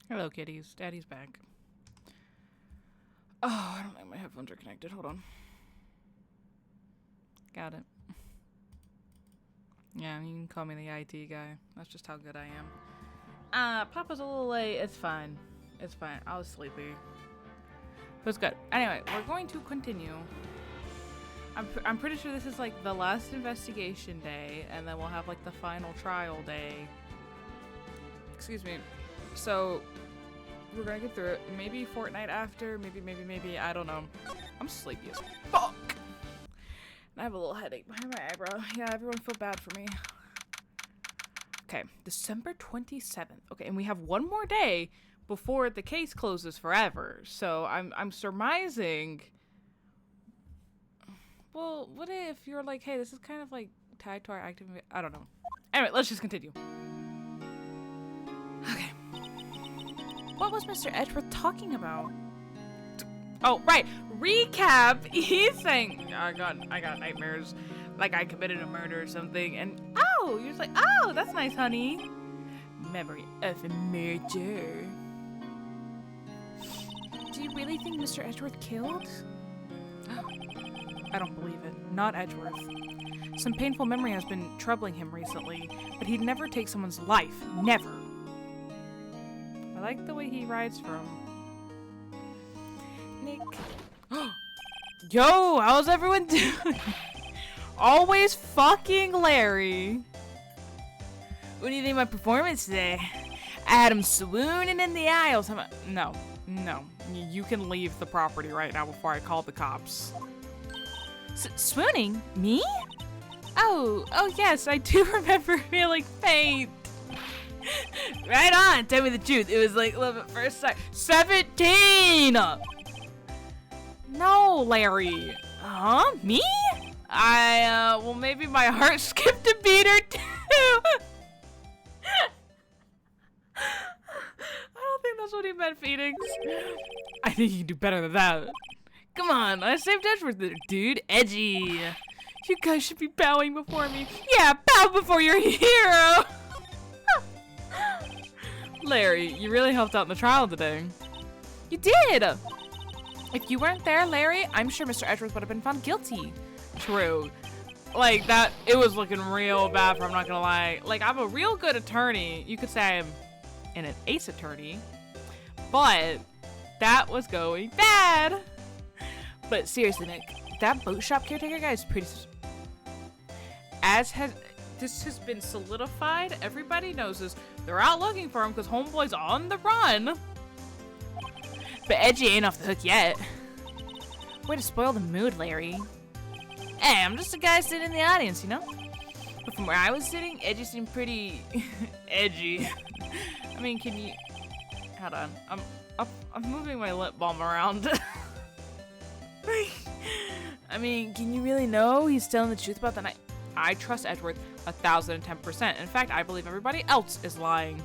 Hello, kitties. Daddy's back. Oh, I don't think my headphones are connected. Hold on. Got it. Yeah, you can call me the IT guy. That's just how good I am. Papa's a little late. It's fine. It's fine. I was sleepy. It was good. Anyway, we're going to continue. I'm pretty sure this is like the last investigation day, and then we'll have like the final trial day. Excuse me. So, we're gonna get through it. Maybe fortnight after. Maybe. I don't know. I'm sleepy as fuck. And I have a little headache behind my eyebrow. Yeah, everyone feel bad for me. Okay, December 27th. Okay, and we have one more day before the case closes forever. So I'm surmising. Well, what if you're like, hey, this is kind of like tied to our active. I don't know. Anyway, let's just continue. Okay. What was Mr. Edgeworth talking about? Oh, right. Recap. He's saying, I got nightmares, like I committed a murder or something. And oh, you're just like, oh, that's nice, honey. Memory of a murder. Do you really think Mr. Edgeworth killed? I don't believe it. Not Edgeworth. Some painful memory has been troubling him recently, but he'd never take someone's life. Never. I like the way he rides from. Nick. Yo, how's everyone doing? Always fucking Larry. What do you think of my performance today? I had him swooning in the aisles. No. You can leave the property right now before I call the cops. Swooning? Me? Oh yes, I do remember feeling faint. Right on, tell me the truth. It was like love at first sight. 17! No, Larry. Huh? Me? Well, maybe my heart skipped a beat or two. I don't think that's what he meant, Phoenix. I think you can do better than that. Come on, I saved Edgeworth there, dude. Edgy. You guys should be bowing before me. Yeah, bow before your hero. Larry, you really helped out in the trial today. You did. If you weren't there, Larry, I'm sure Mr. Edgeworth would have been found guilty. True. Like, that, it was looking real bad for, I'm not gonna lie. Like, I'm a real good attorney. You could say I'm an ace attorney. But that was going bad. But seriously, Nick, that boat shop caretaker guy is pretty... This has been solidified. Everybody knows this. They're out looking for him because Homeboy's on the run. But Edgy ain't off the hook yet. Way to spoil the mood, Larry. Hey, I'm just a guy sitting in the audience, you know? But from where I was sitting, Edgy seemed pretty... edgy. I mean, can you... Hold on. I'm moving my lip balm around. I mean, can you really know he's telling the truth about the night? I trust Edgeworth 1,010%. In fact, I believe everybody else is lying.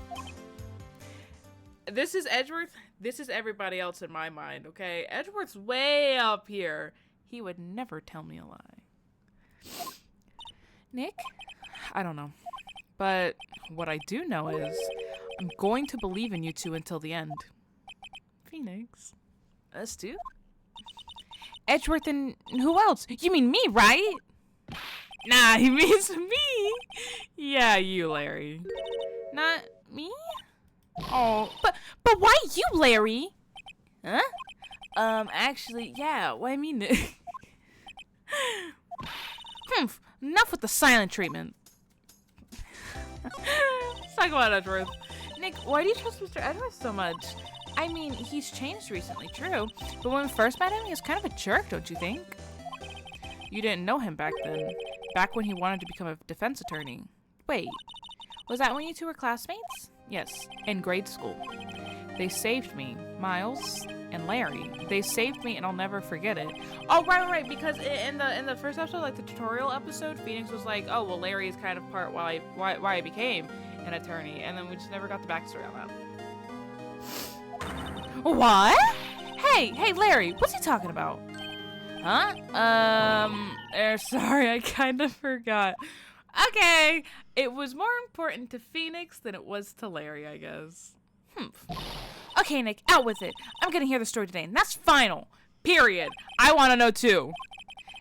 This is Edgeworth. This is everybody else in my mind, okay? Edgeworth's way up here. He would never tell me a lie. Nick? I don't know. But what I do know is I'm going to believe in you two until the end. Phoenix. Us too? Edgeworth and who else? You mean me, right? Nah, he means me. Yeah, you, Larry. Not me? Oh, but why you, Larry? Huh? Actually, yeah, what I mean... Enough with the silent treatment. Let's talk about Edgeworth. Nick, why do you trust Mr. Edgeworth so much? I mean, he's changed recently, true. But when we first met him, he was kind of a jerk, don't you think? You didn't know him back then. Back when he wanted to become a defense attorney. Wait, was that when you two were classmates? Yes, in grade school. They saved me, Miles and Larry. They saved me and I'll never forget it. Oh, right, because in the first episode, like the tutorial episode, Phoenix was like, oh, well, Larry is kind of part why I became an attorney. And then we just never got the backstory on that. What? Hey, Larry, what's he talking about? Huh? Sorry, I kind of forgot. Okay, it was more important to Phoenix than it was to Larry, I guess. Okay, Nick, out with it. I'm gonna hear the story today, and that's final. Period. I want to know too.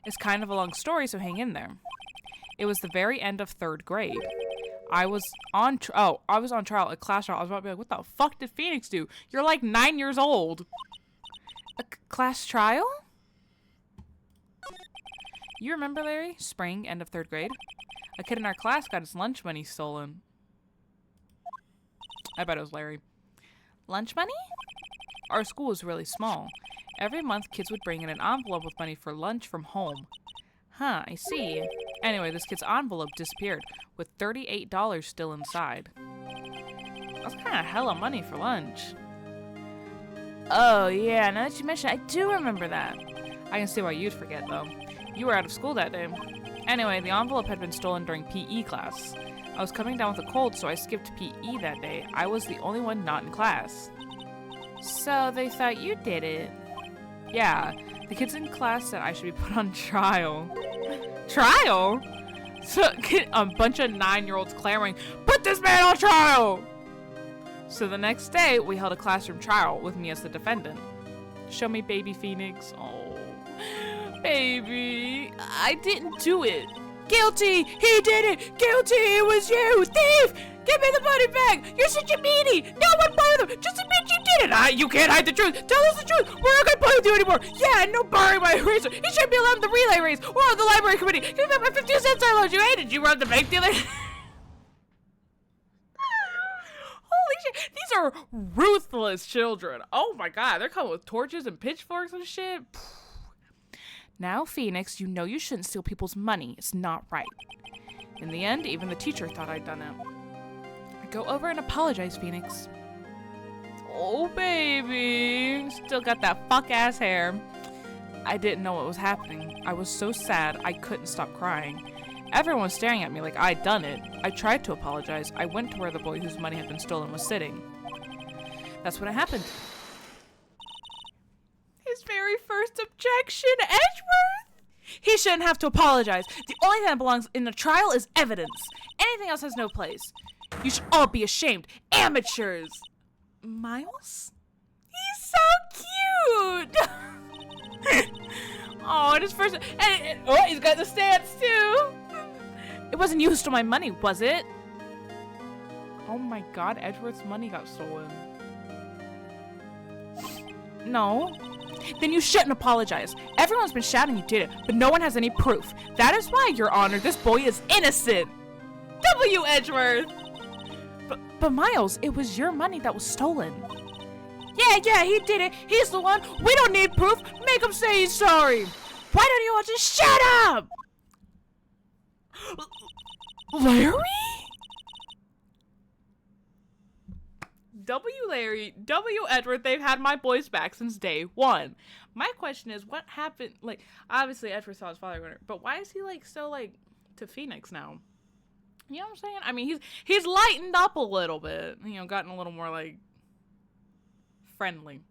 It's kind of a long story, so hang in there. It was the very end of 3rd grade. I was on trial, a class trial. I was about to be like, what the fuck did Phoenix do? You're like 9 years old. A class trial? You remember, Larry? Spring, end of 3rd grade. A kid in our class got his lunch money stolen. I bet it was Larry. Lunch money? Our school was really small. Every month, kids would bring in an envelope with money for lunch from home. Huh, I see. Anyway, this kid's envelope disappeared, with $38 still inside. That's kind of hella money for lunch. Oh, yeah, now that you mention it, I do remember that. I can see why you'd forget, though. You were out of school that day. Anyway, the envelope had been stolen during PE class. I was coming down with a cold, so I skipped PE that day. I was the only one not in class. So they thought you did it. Yeah, the kids in class said I should be put on trial. Trial? So a bunch of 9-year-olds clamoring, put this man on trial! So the next day, we held a classroom trial with me as the defendant. Show me baby Phoenix. Oh, baby, I didn't do it. Guilty! He did it! Guilty! It was you! Thief! Give me the money back! You're such a meanie! No one play with him! Just admit you did it! You can't hide the truth! Tell us the truth! We're not gonna play with you anymore! Yeah, no borrowing my eraser! You shouldn't be allowed in the relay race! Or on the library committee! Give me back my 50 cents I loaned you! Hey, did you run the bank dealer? Holy shit! These are ruthless children! Oh my god, they're coming with torches and pitchforks and shit! Now, Phoenix, you know you shouldn't steal people's money. It's not right. In the end, even the teacher thought I'd done it. Go over and apologize, Phoenix. Oh, baby. Still got that fuck-ass hair. I didn't know what was happening. I was so sad, I couldn't stop crying. Everyone was staring at me like I'd done it. I tried to apologize. I went to where the boy whose money had been stolen was sitting. That's when it happened. His very first objection, Edgeworth? He shouldn't have to apologize. The only thing that belongs in a trial is evidence. Anything else has no place. You should all be ashamed. Amateurs. Miles? He's so cute. Oh, and his first... oh, he's got the stance, too. It wasn't you who stole my money, was it? Oh my god, Edgeworth's money got stolen. No. Then you shouldn't apologize. Everyone's been shouting you did it, but no one has any proof. That is why, Your Honor, this boy is innocent. W. Edgeworth. But Miles, it was your money that was stolen. Yeah, he did it. He's the one. We don't need proof. Make him say he's sorry. Why don't you all just shut up? Larry? Larry, W. Edgeworth, they've had my boys back since day one. My question is, what happened? Like, obviously Edgeworth saw his father, but why is he like so like to Phoenix now? You know what I'm saying? I mean, he's lightened up a little bit. You know, gotten a little more like friendly.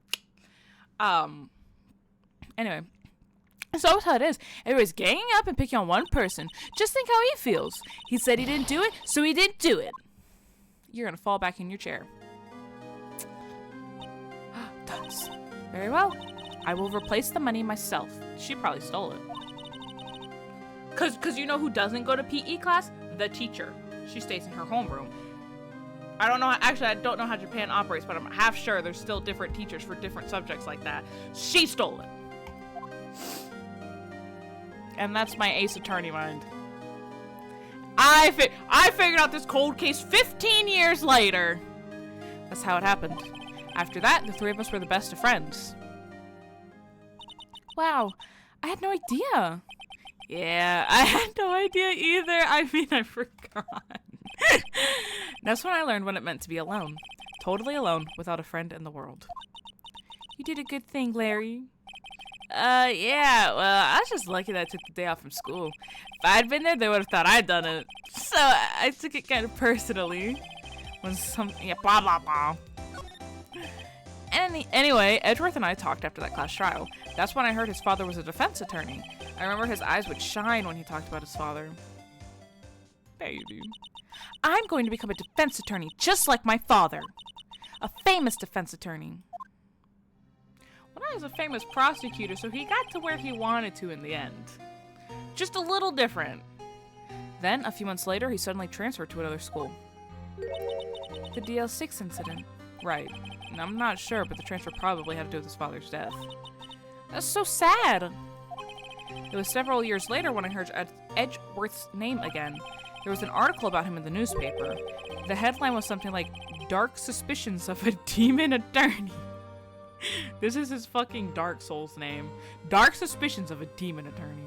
Anyway, so that's how it is. Everybody's ganging up and picking on one person. Just think how he feels. He said he didn't do it, so he didn't do it. You're gonna fall back in your chair. Ducks. Very well. I will replace the money myself. She probably stole it. Cause you know who doesn't go to PE class? The teacher. She stays in her homeroom. I don't know. Actually, I don't know how Japan operates, but I'm half sure there's still different teachers for different subjects like that. She stole it. And that's my Ace Attorney mind. I figured out this cold case 15 years later. That's how it happened. After that, the three of us were the best of friends. Wow, I had no idea. Yeah, I had no idea either. I mean, I forgot. That's when I learned what it meant to be alone. Totally alone, without a friend in the world. You did a good thing, Larry. Yeah, well, I was just lucky that I took the day off from school. If I'd been there, they would have thought I'd done it. So, I took it kind of personally. When yeah, blah, blah, blah. Anyway, Edgeworth and I talked after that class trial. That's when I heard his father was a defense attorney. I remember his eyes would shine when he talked about his father. Baby. I'm going to become a defense attorney just like my father. A famous defense attorney. Well, I was a famous prosecutor, so he got to where he wanted to in the end. Just a little different. Then, a few months later, he suddenly transferred to another school. The DL6 incident. Right. And I'm not sure, but the transfer probably had to do with his father's death. That's so sad. It was several years later when I heard Edgeworth's name again. There was an article about him in the newspaper. The headline was something like, "Dark Suspicions of a Demon Attorney." This is his fucking Dark Souls name. Dark Suspicions of a Demon Attorney.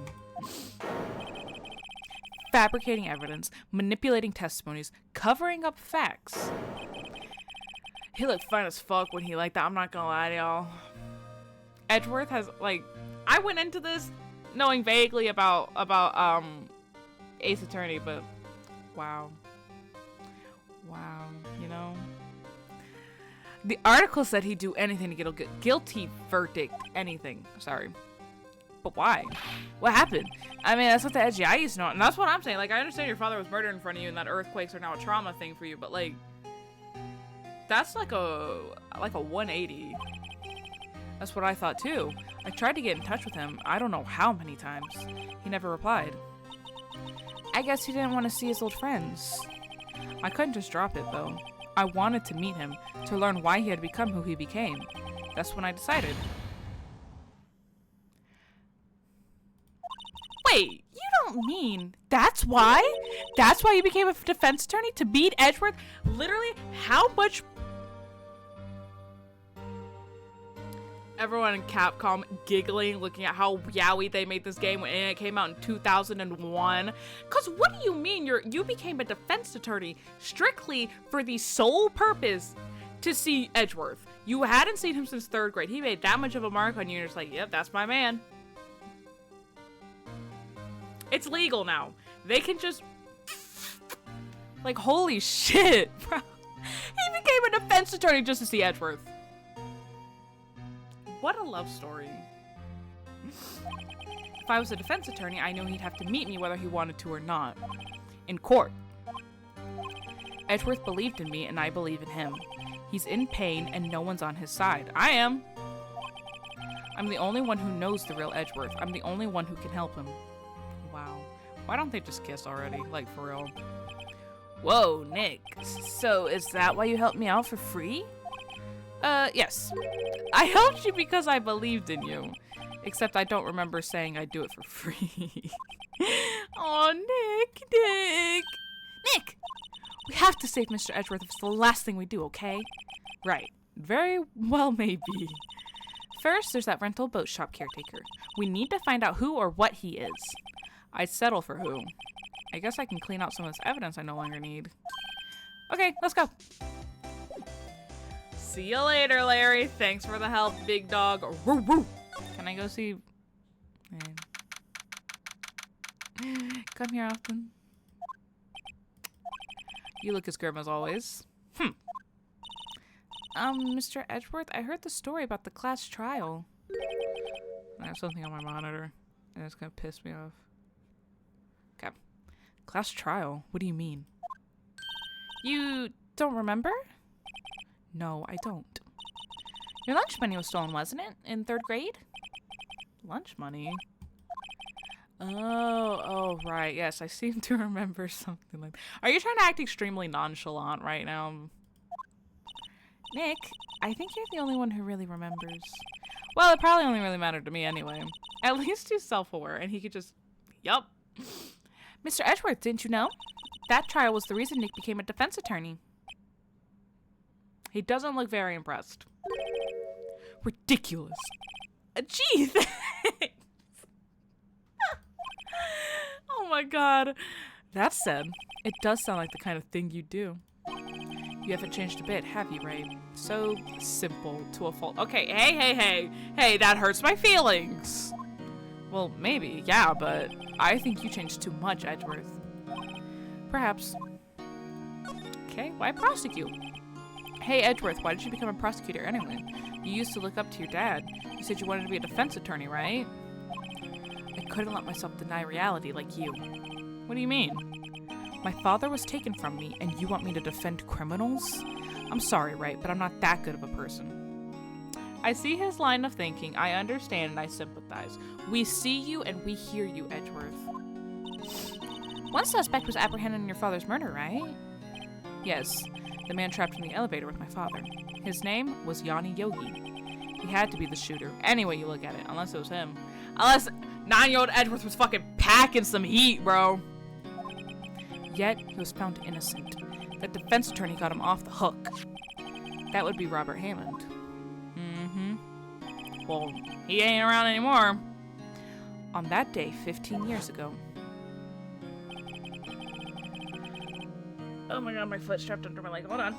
Fabricating evidence, manipulating testimonies, covering up facts. He looked fine as fuck when he liked that, I'm not gonna lie to y'all. Edgeworth has, like, I went into this knowing vaguely about Ace Attorney, but wow, you know. The article said he'd do anything to get a guilty verdict, anything. Sorry, but why? What happened? I mean, that's what the edgy used to know, and that's what I'm saying. Like, I understand your father was murdered in front of you, and that earthquakes are now a trauma thing for you, but like, that's like a 180. That's what I thought too. I tried to get in touch with him, I don't know how many times. He never replied. I guess he didn't want to see his old friends. I couldn't just drop it though. I wanted to meet him, to learn why he had become who he became. That's when I decided. Wait, you don't mean that's why? That's why you became a defense attorney? To beat Edgeworth? Literally, how much... Everyone in Capcom giggling, looking at how yaoi they made this game when it came out in 2001. Cause what do you mean you became a defense attorney strictly for the sole purpose to see Edgeworth? You hadn't seen him since 3rd grade. He made that much of a mark on you, and you're just like, yep, that's my man. It's legal now. They can just... Like, holy shit, bro. He became a defense attorney just to see Edgeworth. What a love story. If I was a defense attorney, I knew he'd have to meet me whether he wanted to or not. In court. Edgeworth believed in me, and I believe in him. He's in pain, and no one's on his side. I am. I'm the only one who knows the real Edgeworth. I'm the only one who can help him. Wow. Why don't they just kiss already? Like, for real. Whoa, Nick. So, is that why you helped me out for free? Yes. I helped you because I believed in you. Except I don't remember saying I'd do it for free. Aw, Nick. Nick! We have to save Mr. Edgeworth if it's the last thing we do, okay? Right. Very well, maybe. First, there's that rental boat shop caretaker. We need to find out who or what he is. I'd settle for who. I guess I can clean out some of this evidence I no longer need. Okay, let's go. See you later, Larry. Thanks for the help, big dog. Woo woo. Can I go see... Come here often. You look as grim as always. Mr. Edgeworth, I heard the story about the class trial. I have something on my monitor, and it's gonna piss me off. Okay. Class trial? What do you mean? You don't remember? No, I don't. Your lunch money was stolen, wasn't it? In 3rd grade? Lunch money? Oh, right. Yes, I seem to remember something like that. Are you trying to act extremely nonchalant right now? Nick, I think you're the only one who really remembers. Well, it probably only really mattered to me anyway. At least he's self-aware, and he could just... Yup. Mr. Edgeworth, didn't you know? That trial was the reason Nick became a defense attorney. He doesn't look very impressed. Ridiculous. Gee, thanks. Oh my god. That said, it does sound like the kind of thing you do. You haven't changed a bit, have you, Ray? So simple to a fault. Okay, hey, that hurts my feelings. Well, maybe, yeah, but I think you changed too much, Edgeworth. Perhaps. Okay, why prosecute? Hey, Edgeworth, why did you become a prosecutor anyway? You used to look up to your dad. You said you wanted to be a defense attorney, right? I couldn't let myself deny reality like you. What do you mean? My father was taken from me, and you want me to defend criminals? I'm sorry, right, but I'm not that good of a person. I see his line of thinking. I understand and I sympathize. We see you and we hear you, Edgeworth. One suspect was apprehended in your father's murder, right? Yes, the man trapped in the elevator with my father. His name was Yanni Yogi. He had to be the shooter. Any way you look at it, unless it was him. Unless 9-year-old Edgeworth was fucking packing some heat, bro. Yet, he was found innocent. The defense attorney got him off the hook. That would be Robert Hammond. Well, he ain't around anymore. On that day, 15 years ago. Oh my god, my foot's trapped under my leg. Hold on.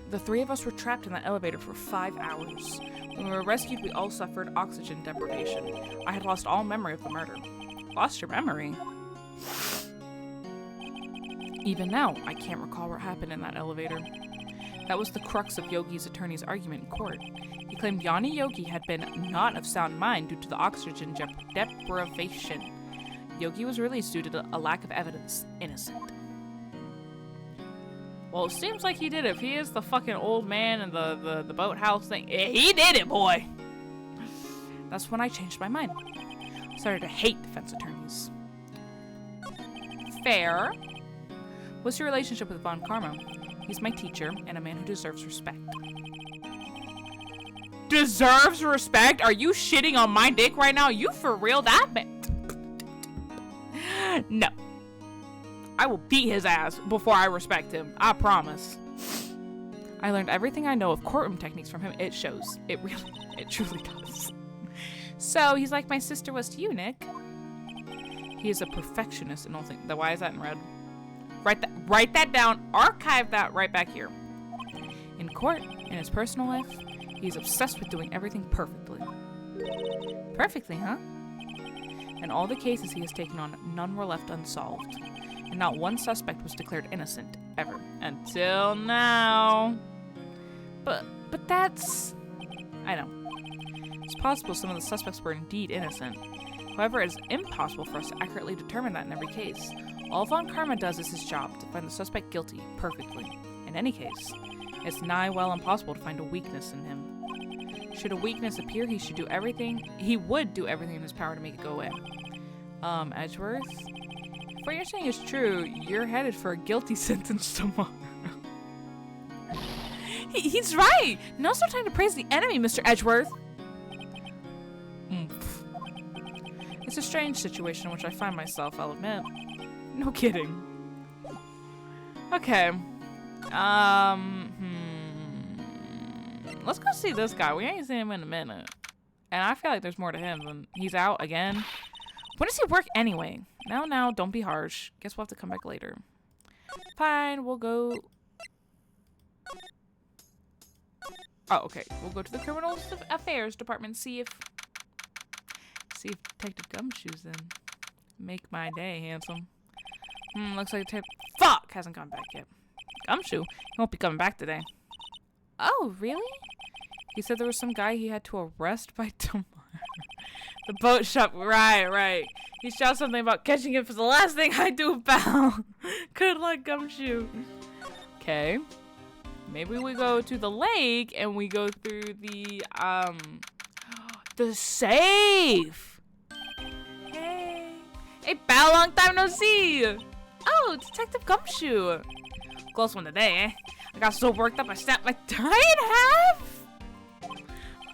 The three of us were trapped in that elevator for 5 hours. When we were rescued, we all suffered oxygen deprivation. I had lost all memory of the murder. Lost your memory? Even now, I can't recall what happened in that elevator. That was the crux of Yogi's attorney's argument in court. He claimed Yanni Yogi had been not of sound mind due to the oxygen deprivation. Yogi was released due to a lack of evidence. Innocent. Well, it seems like he did it. If he is the fucking old man and the boathouse thing, he did it, boy! That's when I changed my mind. I started to hate defense attorneys. Fair. What's your relationship with Von Karma? He's my teacher and a man who deserves respect. Deserves respect? Are you shitting on my dick right now? You for real? That man? No. I will beat his ass before I respect him. I promise. I learned everything I know of courtroom techniques from him. It shows. It truly does. So, he's like my sister was to you, Nick. He is a perfectionist in all things. Why is that in red? Write that down. Archive that right back here. In court, in his personal life, he's obsessed with doing everything perfectly. Perfectly, huh? In all the cases he has taken on, none were left unsolved. And not one suspect was declared innocent, ever. Until now. But that's... I know. It's possible some of the suspects were indeed innocent. However, it is impossible for us to accurately determine that in every case. All Von Karma does is his job, to find the suspect guilty, perfectly. In any case, it's nigh well impossible to find a weakness in him. Should a weakness appear, he would do everything in his power to make it go away. Edgeworth? If what you're saying is true, you're headed for a guilty sentence tomorrow. He's right! Now's no time to praise the enemy, Mr. Edgeworth! It's a strange situation in which I find myself, I'll admit. No kidding. Okay. Let's go see this guy. We ain't seen him in a minute. And I feel like there's more to him than he's out again. When does he work anyway? Now, don't be harsh. Guess we'll have to come back later. Fine, we'll go... Oh, okay. We'll go to the Criminal Affairs Department, see if Detective Gumshoe's in. Make my day, handsome. Looks like Fuck! Hasn't gone back yet. Gumshoe? He won't be coming back today. Oh, really? He said there was some guy he had to arrest by tomorrow. The boat shop. Right. He shouted something about catching him for the last thing I do, pal. Good luck, Gumshoe. Okay. Maybe we go to the lake and we go through the safe. Hey, pal, long time no see. Oh, Detective Gumshoe. Close one today, eh? I got so worked up I snapped my tie in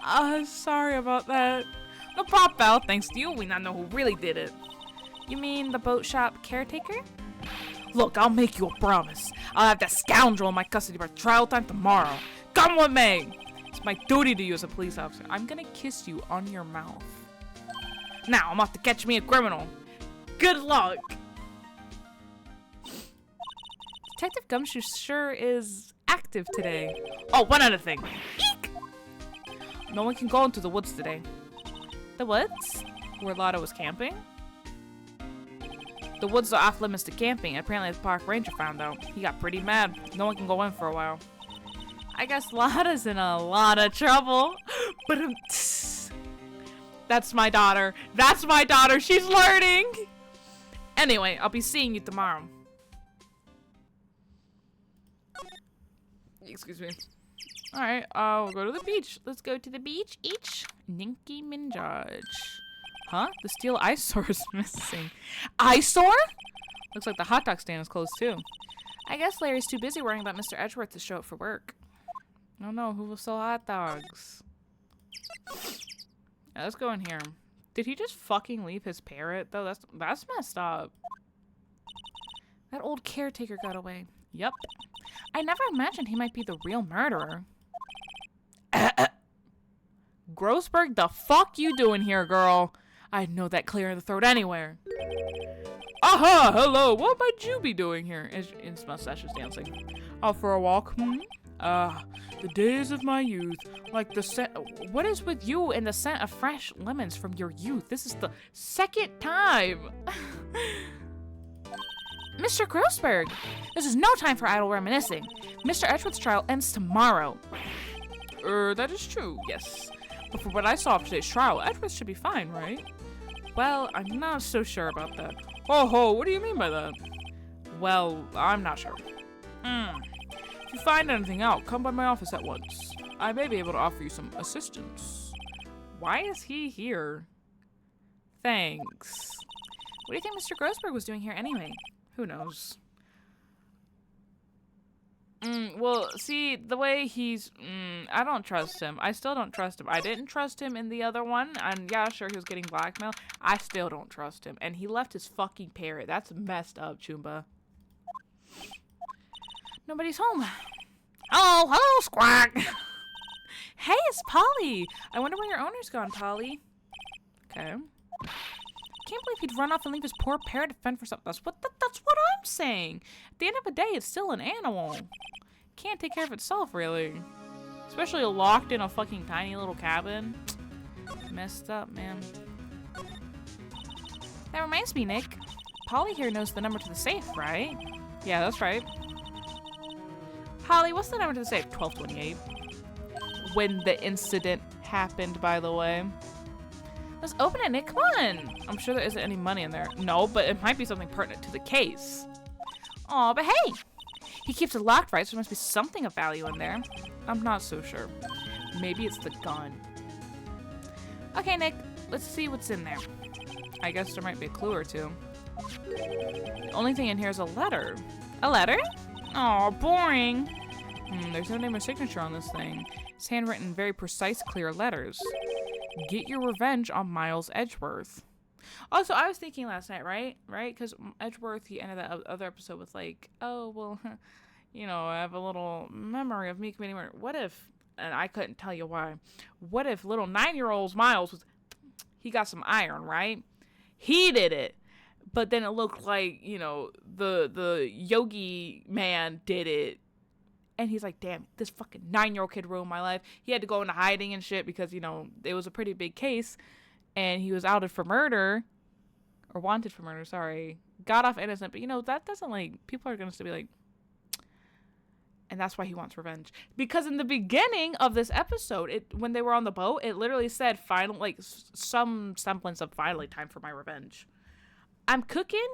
half. Sorry about that. No problem, pal. Thanks to you, we now know who really did it. You mean the boat shop caretaker? Look, I'll make you a promise. I'll have that scoundrel in my custody by trial time tomorrow. Come with me. It's my duty to you as a police officer. I'm gonna kiss you on your mouth. Now, I'm off to catch me a criminal. Good luck. Detective Gumshoe sure is active today. Oh, one other thing. Eek! No one can go into the woods today. The woods? Where Lotta was camping? The woods are off limits to camping. Apparently the park ranger found out. He got pretty mad. No one can go in for a while. I guess Lotta's in a lot of trouble. But that's my daughter. That's my daughter. She's learning. Anyway, I'll be seeing you tomorrow. Excuse me. Alright, we'll go to the beach. Let's go to the beach. Ninky Minaj. Huh? The steel eyesore is missing. Eyesore? Looks like the hot dog stand is closed too. I guess Larry's too busy worrying about Mr. Edgeworth to show up for work. Oh no, who will sell hot dogs? Yeah, let's go in here. Did he just fucking leave his parrot though? That's messed up. That old caretaker got away. Yep. I never imagined he might be the real murderer. Grossberg, the fuck you doing here, girl? I'd know that clear in the throat anywhere. Aha! Hello! What might you be doing here? His mustache is dancing. Out for a walk? The days of my youth. Like the scent. What is with you and the scent of fresh lemons from your youth? This is the second time. Mr. Grossberg, this is no time for idle reminiscing. Mr. Edgeworth's trial ends tomorrow. That is true, yes. But for what I saw of today's trial, Edgeworth should be fine, right? Well, I'm not so sure about that. Ho, what do you mean by that? Well, I'm not sure. If you find anything out, come by my office at once. I may be able to offer you some assistance. Why is he here? Thanks. What do you think Mr. Grossberg was doing here anyway? Who knows? Well, see, the way he's... I don't trust him. I still don't trust him. I didn't trust him in the other one. And yeah, sure, he was getting blackmailed. I still don't trust him. And he left his fucking parrot. That's messed up, Choomba. Nobody's home. Hello, Squawk. Hey, it's Polly. I wonder where your owner's gone, Polly. Okay. Can't believe he'd run off and leave his poor parrot to fend for something else. That's what I'm saying. At the end of the day, it's still an animal. Can't take care of itself, really. Especially locked in a fucking tiny little cabin. Messed up, man. That reminds me, Nick. Polly here knows the number to the safe, right? Yeah, that's right. Polly, what's the number to the safe? 1228. When the incident happened, by the way. Let's open it, Nick. Come on. I'm sure there isn't any money in there. No, but it might be something pertinent to the case. Aw, but hey. He keeps it locked, right? So there must be something of value in there. I'm not so sure. Maybe it's the gun. Okay, Nick. Let's see what's in there. I guess there might be a clue or two. The only thing in here is a letter. A letter? Aw, boring. There's no name or signature on this thing. It's handwritten in very precise, clear letters. Get your revenge on Miles Edgeworth. Also, I was thinking last night, right? Because Edgeworth, he ended that other episode with like, oh, well, you know, I have a little memory of me committing murder. What if, and I couldn't tell you why, what if little 9-year-old Miles was, he got some iron, right? He did it. But then it looked like, you know, the yogi man did it. And he's like, damn, this fucking 9-year-old kid ruined my life. He had to go into hiding and shit because, you know, it was a pretty big case. And he was outed for murder. Or wanted for murder, sorry. Got off innocent. But, you know, that doesn't, like, people are going to still be like... And that's why he wants revenge. Because in the beginning of this episode, when they were on the boat, it literally said, final, like, some semblance of finally time for my revenge. I'm cooking.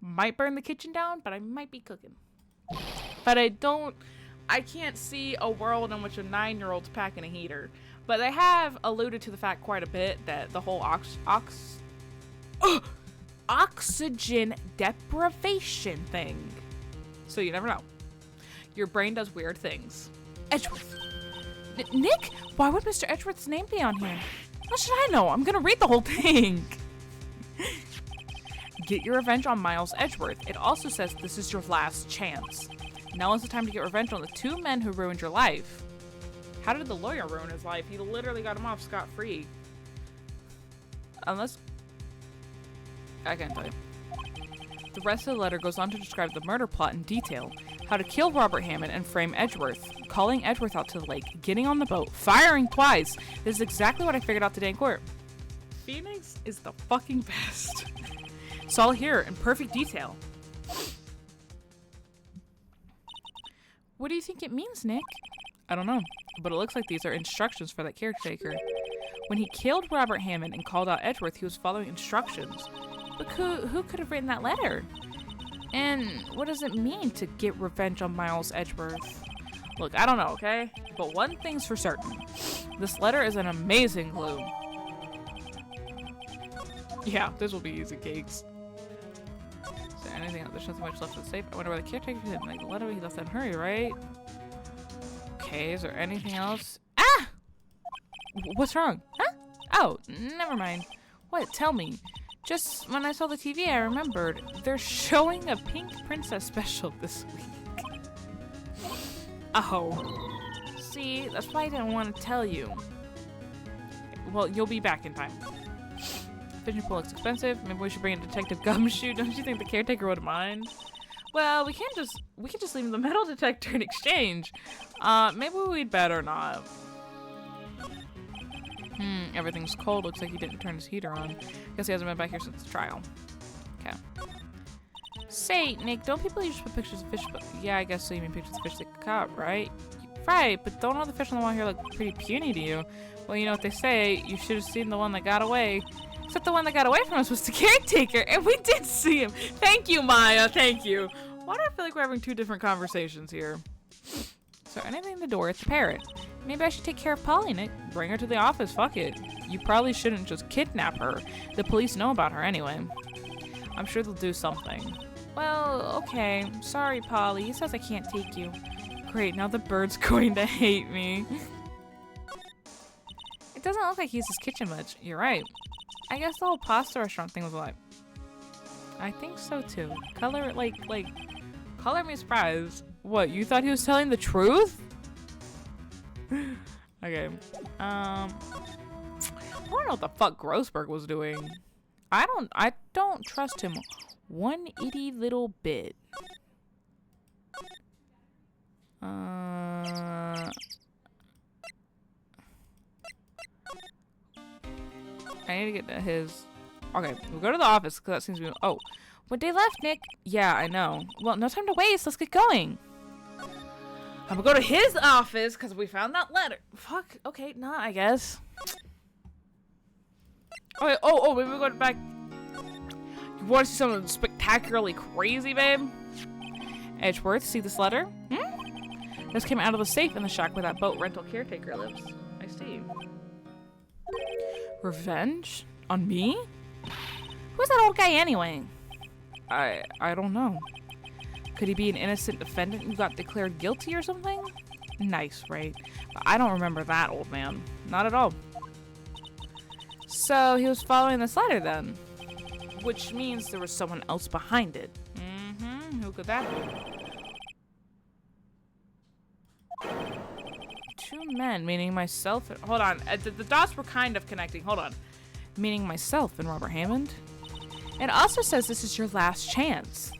Might burn the kitchen down, but I might be cooking. But I can't see a world in which a 9-year-old's packing a heater. But they have alluded to the fact quite a bit that the whole oxygen deprivation thing. So you never know. Your brain does weird things. Edgeworth. Nick, why would Mr. Edgeworth's name be on here? What should I know? I'm gonna read the whole thing. Get your revenge on Miles Edgeworth. It also says this is your last chance. Now is the time to get revenge on the 2 men who ruined your life. How did the lawyer ruin his life? He literally got him off scot-free. Unless... I can't tell you. The rest of the letter goes on to describe the murder plot in detail. How to kill Robert Hammond and frame Edgeworth. Calling Edgeworth out to the lake. Getting on the boat. Firing twice. This is exactly what I figured out today in court. Phoenix is the fucking best. It's all here in perfect detail. What do you think it means, Nick? I don't know, but it looks like these are instructions for that caretaker. When he killed Robert Hammond and called out Edgeworth, he was following instructions. But who could have written that letter? And what does it mean to get revenge on Miles Edgeworth? Look, I don't know, okay? But one thing's for certain. This letter is an amazing clue. Yeah, this will be easy cakes. Is there anything else? There's nothing much left in the safe. I wonder where the caretaker did. Like, the letter he left in a hurry, right? Okay, is there anything else? Ah! What's wrong? Huh? Oh, never mind. What? Tell me. Just when I saw the TV, I remembered. They're showing a Pink Princess special this week. Oh. See, that's why I didn't want to tell you. Well, you'll be back in time. Fishing pole looks expensive. Maybe we should bring in Detective Gumshoe. Don't you think the caretaker would mind? Well, we can just leave the metal detector in exchange. Maybe we'd better not. Everything's cold. Looks like he didn't turn his heater on. Guess he hasn't been back here since the trial. Okay. Say, Nick, don't people usually put pictures of fish? Yeah, I guess so. You mean pictures of fish they caught, right? Right, but don't all the fish on the wall here look pretty puny to you? Well, you know what they say. You should have seen the one that got away. Except the one that got away from us was the caretaker, and we did see him. Thank you, Maya. Thank you. Why do I feel like we're having two different conversations here? Is there anything in the door? It's the parrot. Maybe I should take care of Polly, Nick. Bring her to the office. Fuck it. You probably shouldn't just kidnap her. The police know about her anyway. I'm sure they'll do something. Well, okay. Sorry, Polly. He says I can't take you. Great. Now the bird's going to hate me. It doesn't look like he uses kitchen much. You're right. I guess the whole pasta restaurant thing was a lie. I think so too. Color me surprised. What, you thought he was telling the truth? Okay. I don't know what the fuck Grossberg was doing. I don't trust him one itty little bit. I need to get to his... Okay, we'll go to the office, because that seems to be... Oh, what day left, Nick? Yeah, I know. Well, no time to waste. Let's get going. I'm gonna go to his office, because we found that letter. Fuck. Okay, nah, I guess. Okay, maybe we'll go back... You want to see something spectacularly crazy, babe? Edgeworth, see this letter? This came out of the safe in the shack where that boat rental caretaker lives. I see. Revenge? On me? Who's that old guy anyway? I don't know. Could he be an innocent defendant who got declared guilty or something? Nice, right? But I don't remember that old man. Not at all. So he was following this letter then? Which means there was someone else behind it. Who could that be? Two men, meaning myself and... Hold on. The dots were kind of connecting. Hold on. Meaning myself and Robert Hammond. It also says this is your last chance.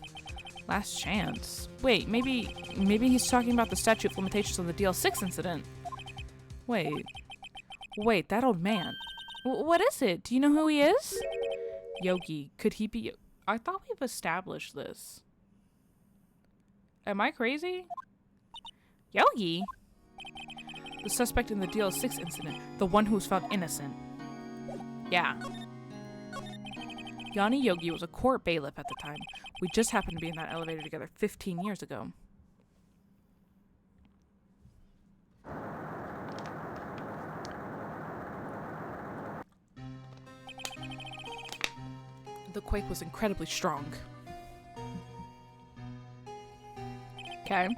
Last chance? Wait, maybe he's talking about the statute of limitations on the DL6 incident. Wait, that old man. What is it? Do you know who he is? Yogi. Could he be... I thought we've established this. Am I crazy? Yogi? The suspect in the DL6 incident. The one who was found innocent. Yeah. Yanni Yogi was a court bailiff at the time. We just happened to be in that elevator together 15 years ago. The quake was incredibly strong. Okay.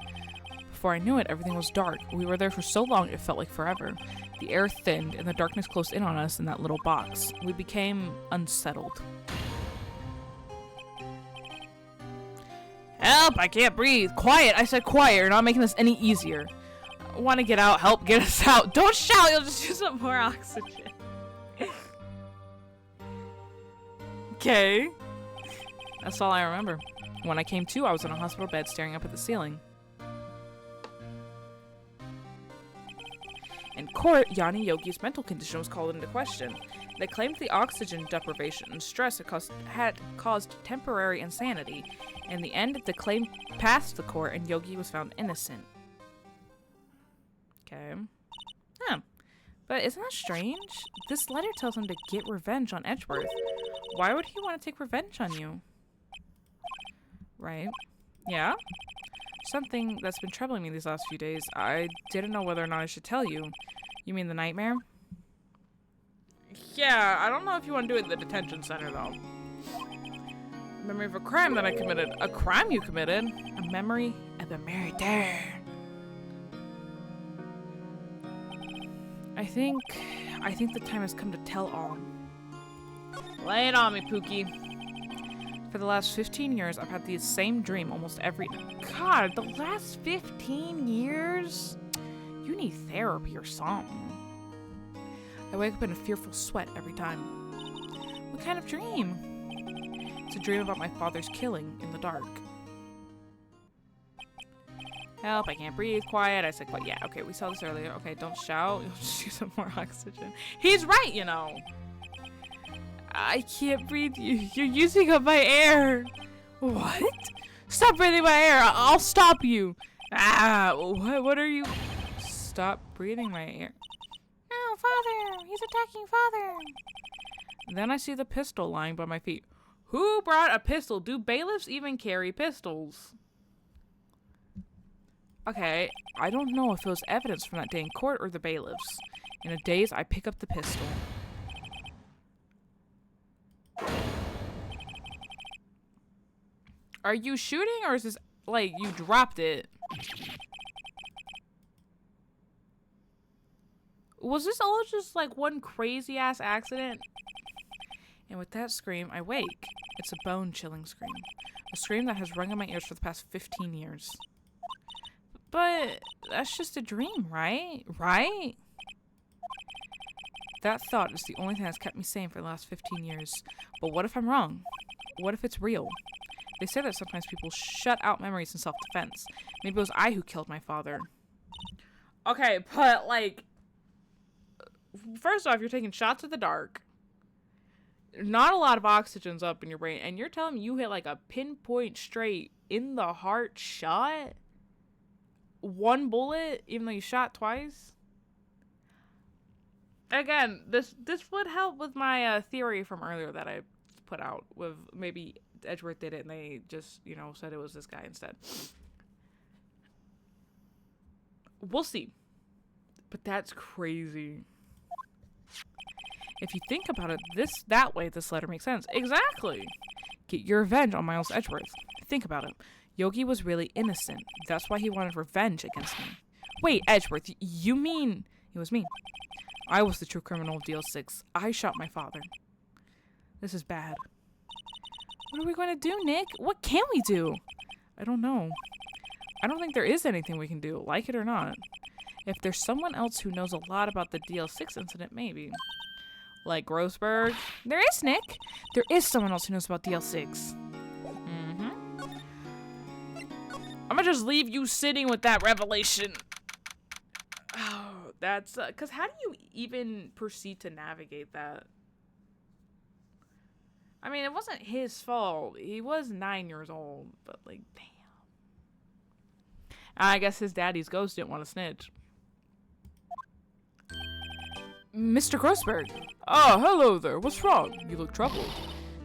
Before I knew it, everything was dark. We were there for so long it felt like forever. The air thinned and the darkness closed in on us in that little box. We became unsettled. Help! I can't breathe. Quiet! I said quiet. You're not making this any easier. I want to get out. Help! Get us out. Don't shout! You'll just use up more oxygen. Okay. That's all I remember. When I came to, I was in a hospital bed staring up at the ceiling. In court, Yanni Yogi's mental condition was called into question. They claimed the oxygen deprivation and stress had caused temporary insanity. In the end, the claim passed the court and Yogi was found innocent. Okay. Huh. But isn't that strange? This letter tells him to get revenge on Edgeworth. Why would he want to take revenge on you? Right. Yeah? Something that's been troubling me these last few days. I didn't know whether or not I should tell you. You mean the nightmare? Yeah, I don't know if you want to do it at the detention center, though. Memory of a crime that I committed. A crime you committed? A memory of a murder. I think the time has come to tell all. Lay it on me, Pookie. For the last 15 years, I've had the same dream almost every... God, the last 15 years? You need therapy or something. I wake up in a fearful sweat every time. What kind of dream? It's a dream about my father's killing in the dark. Help, I can't breathe. Quiet. I said quiet. Yeah, okay, we saw this earlier. Okay, don't shout. You'll just use some more oxygen. He's right, you know. I can't breathe. You're using up my air. What? Stop breathing my air. I'll stop you. Ah, what are you? Stop breathing my air. No, Father. He's attacking Father. Then I see the pistol lying by my feet. Who brought a pistol? Do bailiffs even carry pistols? Okay, I don't know if it was evidence from that day in court or the bailiffs. In a daze, I pick up the pistol. Are you shooting, or is this, like, you dropped it? Was this all just, like, one crazy-ass accident? And with that scream, I wake. It's a bone-chilling scream. A scream that has rung in my ears for the past 15 years. But that's just a dream, right? Right? That thought is the only thing that's kept me sane for the last 15 years. But what if I'm wrong? What if it's real? They say that sometimes people shut out memories in self-defense. Maybe it was I who killed my father. Okay, but, like... First off, you're taking shots in the dark. Not a lot of oxygen's up in your brain. And you're telling me you hit, like, a pinpoint straight in the heart shot? One bullet, even though you shot twice? Again, this would help with my theory from earlier that I put out with maybe Edgeworth did it and they just, you know, said it was this guy instead. We'll see. But that's crazy. If you think about it that way, this letter makes sense. Exactly. Get your revenge on Miles Edgeworth. Think about it. Yogi was really innocent. That's why he wanted revenge against me. Wait, Edgeworth, you mean... It was me. I was the true criminal of DL6. I shot my father. This is bad. What are we going to do, Nick? What can we do? I don't know. I don't think there is anything we can do, like it or not. If there's someone else who knows a lot about the DL6 incident, maybe. Like Grossberg? There is, Nick! There is someone else who knows about DL6. I'm gonna just leave you sitting with that revelation. Oh, that's... Because how do you even proceed to navigate that? I mean, it wasn't his fault. He was 9 years old, but, like, damn. I guess his daddy's ghost didn't want to snitch. Mr. Grossberg. Oh, hello there. What's wrong? You look troubled.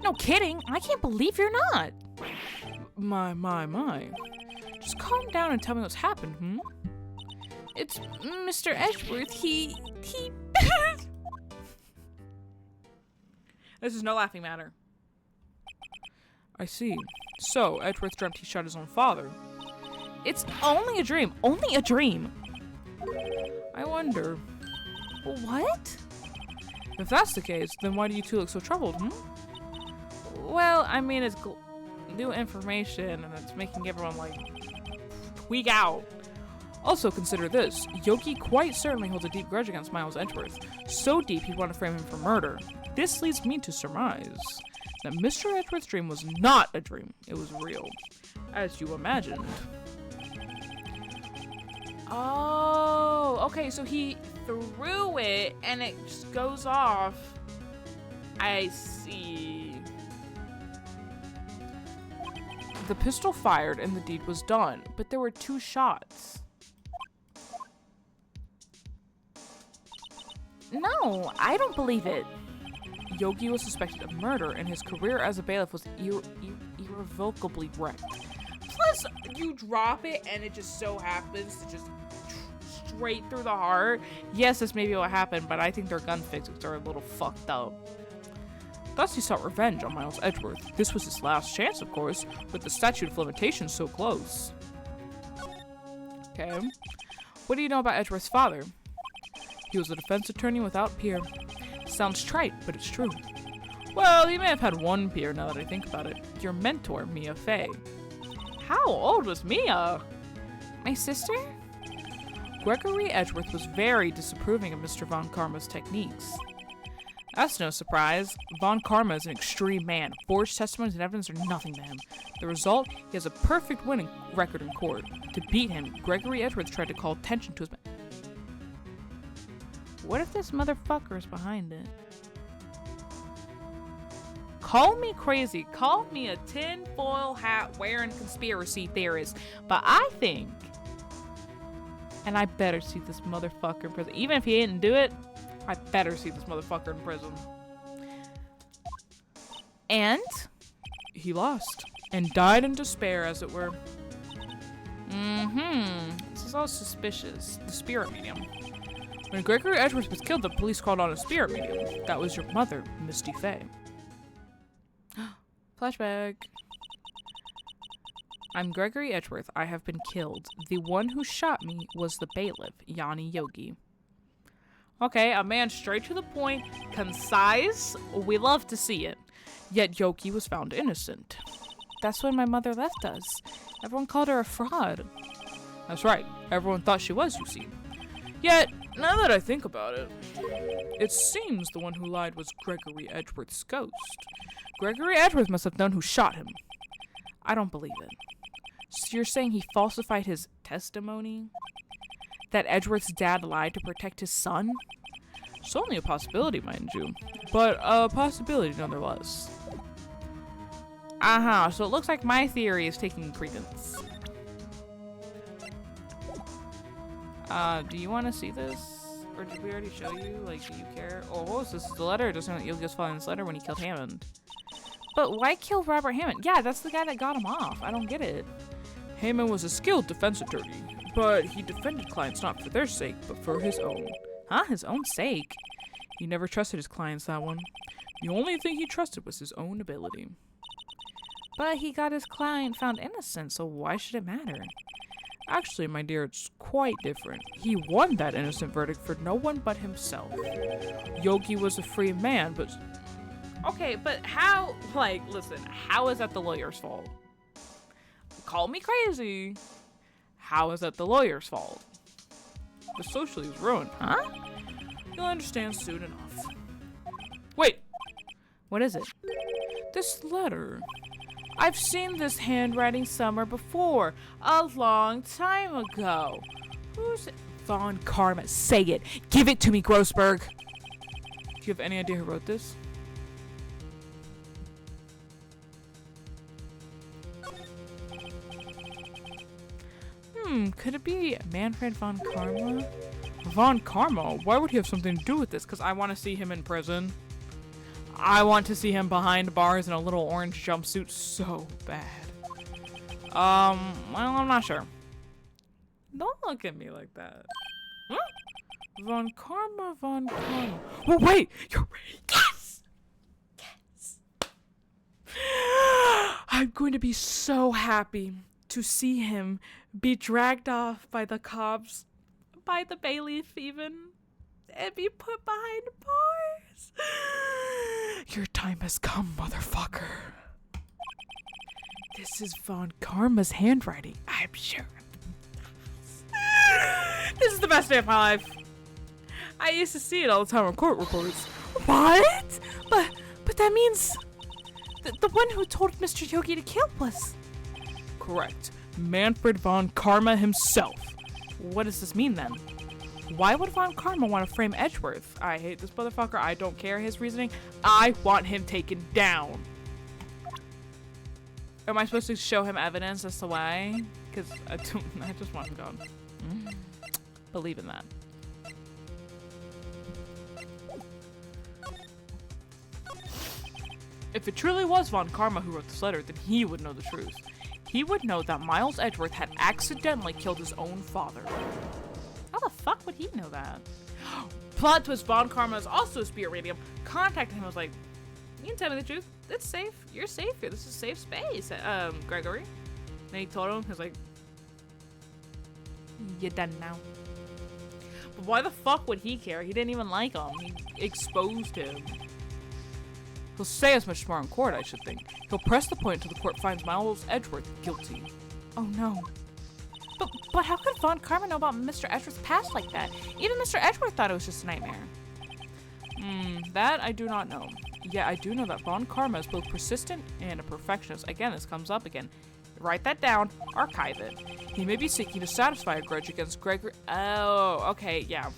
No kidding. I can't believe you're not. My. Just calm down and tell me what's happened, hmm? It's Mr. Edgeworth. He... This is no laughing matter. I see. So, Edgeworth dreamt he shot his own father. It's only a dream. Only a dream. I wonder... What? If that's the case, then why do you two look so troubled, hmm? Well, I mean, it's new information, and it's making everyone, like, tweak out. Also, consider this. Yogi quite certainly holds a deep grudge against Miles Edgeworth. So deep, he'd want to frame him for murder. This leads me to surmise that Mr. Edgeworth's dream was not a dream. It was real, as you imagined. Oh, okay, so he threw it, and it just goes off. I see. The pistol fired, and the deed was done, but there were 2 shots. No, I don't believe it. Yogi was suspected of murder, and his career as a bailiff was irrevocably wrecked. Plus, you drop it and it just so happens to just straight through the heart. Yes, this may be what happened, but I think their gun physics are a little fucked up. Thus he sought revenge on Miles Edgeworth. This was his last chance, of course, with the statute of limitations so close. Okay. What do you know about Edgeworth's father? He was a defense attorney without peer. Sounds trite, but it's true. Well, he may have had one peer now that I think about it. Your mentor, Mia Fey. How old was Mia? My sister? Gregory Edgeworth was very disapproving of Mr. Von Karma's techniques. That's no surprise. Von Karma is an extreme man. Forged testimonies and evidence are nothing to him. The result, he has a perfect winning record in court. To beat him, Gregory Edgeworth tried to call attention to his... What if this motherfucker is behind it? Call me crazy. Call me a tinfoil hat wearing conspiracy theorist. But I think... And I better see this motherfucker in prison. Even if he didn't do it, I better see this motherfucker in prison. And he lost. And died in despair, as it were. This is all suspicious. The spirit medium. When Gregory Edgeworth was killed, the police called on a spirit medium. That was your mother, Misty Fey. Flashback. I'm Gregory Edgeworth. I have been killed. The one who shot me was the bailiff, Yanni Yogi. Okay, a man straight to the point, concise. We love to see it. Yet Yogi was found innocent. That's when my mother left us. Everyone called her a fraud. That's right. Everyone thought she was, you see. Yet, now that I think about it, it seems the one who lied was Gregory Edgeworth's ghost. Gregory Edgeworth must have known who shot him. I don't believe it. So you're saying he falsified his testimony? That Edgeworth's dad lied to protect his son? It's only a possibility, mind you. But a possibility nonetheless. So it looks like my theory is taking credence. Do you want to see this? Or did we already show you? Like, do you care? Oh, what was this? The letter? Doesn't know that Yogi was following this letter when he killed Hammond. But why kill Robert Hammond? Yeah, that's the guy that got him off. I don't get it. Hammond was a skilled defense attorney, but he defended clients not for their sake, but for his own. Huh? His own sake? He never trusted his clients, that one. The only thing he trusted was his own ability. But he got his client found innocent, so why should it matter? Actually, my dear, it's quite different. He won that innocent verdict for no one but himself. Yogi was a free man, but... Okay, but how... Like, listen, how is that the lawyer's fault? Call me crazy. How is that the lawyer's fault? The socially is ruined, huh? You'll understand soon enough. Wait! What is it? This letter. I've seen this handwriting somewhere before, a long time ago. Who's it? Von Karma. Say it. Give it to me, Grossberg. Do you have any idea who wrote this? Could it be Manfred von Karma? Von Karma? Why would he have something to do with this? Because I want to see him in prison. I want to see him behind bars in a little orange jumpsuit so bad. Well, I'm not sure. Don't look at me like that. Huh? Von Karma. Oh, wait! You're right! Yes! Yes! I'm going to be so happy to see him be dragged off by the cops, by the bailiff even, and be put behind bars. Your time has come, motherfucker. This is Von Karma's handwriting, I'm sure. This is the best day of my life. I used to see it all the time on court reports. What? But that means the one who told Mr. Yogi to kill was... Correct. Manfred von Karma himself. What does this mean then? Why would Von Karma want to frame Edgeworth? I hate this motherfucker. I don't care his reasoning. I want him taken down. Am I supposed to show him evidence as to why? Because I just want him gone. Believe in that. If it truly was Von Karma who wrote this letter, then he would know the truth. he would know that Miles Edgeworth had accidentally killed his own father. How the fuck would he know that? Plot twist, Von Karma is also a spirit medium. Contacted him, was like, you can tell me the truth. It's safe. You're safe here. This is safe space, Gregory. Then he told him, he was like, you're done now. But why the fuck would he care? He didn't even like him. He exposed him. He'll say as much more in court, I should think. He'll press the point until the court finds Miles Edgeworth guilty. Oh no. But how could Von Karma know about Mr. Edgeworth's past like that? Even Mr. Edgeworth thought it was just a nightmare. That I do not know. Yet I do know that Von Karma is both persistent and a perfectionist. Again, this comes up again. Write that down. Archive it. He may be seeking to satisfy a grudge against Gregory. Oh, okay, yeah.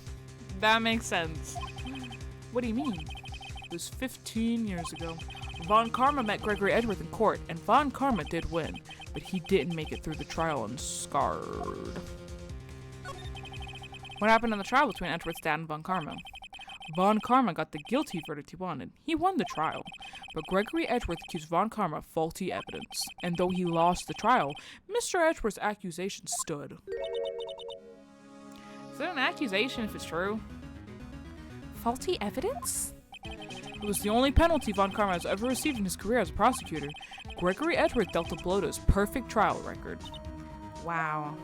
That makes sense. What do you mean? It was 15 years ago. Von Karma met Gregory Edgeworth in court, and Von Karma did win, but he didn't make it through the trial and scarred. What happened in the trial between Edgeworth's dad and Von Karma? Von Karma got the guilty verdict he wanted. He won the trial, but Gregory Edgeworth accused Von Karma of faulty evidence, and though he lost the trial, Mr. Edgeworth's accusation stood. Is it an accusation if it's true? Faulty evidence? It was the only penalty Von Karma has ever received in his career as a prosecutor. Gregory Edgeworth dealt a blow to his perfect trial record. Wow.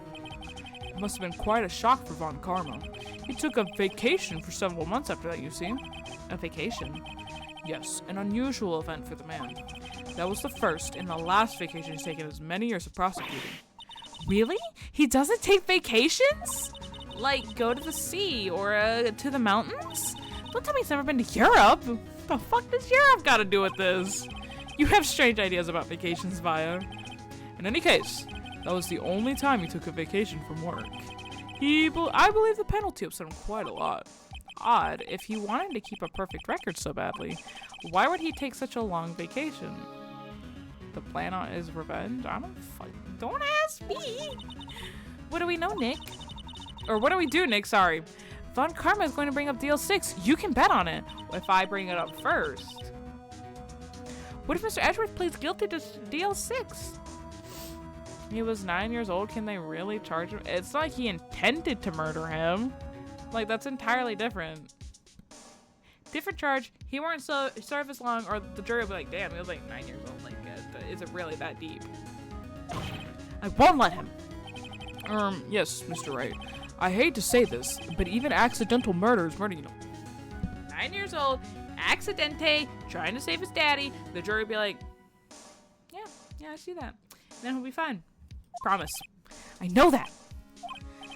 It must have been quite a shock for Von Karma. He took a vacation for several months after that, you see. A vacation? Yes, an unusual event for the man. That was the first and the last vacation he's taken in his many years of prosecuting. Really? He doesn't take vacations? Like, go to the sea or to the mountains? Don't tell me he's never been to Europe. The fuck does Europe got to do with this? You have strange ideas about vacations, Via. In any case, that was the only time he took a vacation from work. I believe the penalty upset him quite a lot. Odd, if he wanted to keep a perfect record so badly, why would he take such a long vacation? The plan on his revenge? Don't ask me. What do we know, Nick? Or what do we do, Nick? Sorry. Von Karma is going to bring up DL6. You can bet on it. If I bring it up first. What if Mr. Edgeworth pleads guilty to DL6? He was 9 years old. Can they really charge him? It's like he intended to murder him. Like, that's entirely different. Different charge. He won't serve as long, or the jury will be like, damn, he was like 9 years old. Like, is it really that deep? I won't let him. Yes, Mr. Wright. I hate to say this, but even accidental murder is murder, you know. 9 years old, accidente, trying to save his daddy. The jury will be like, yeah, I see that. And then he'll be fine. Promise. I know that.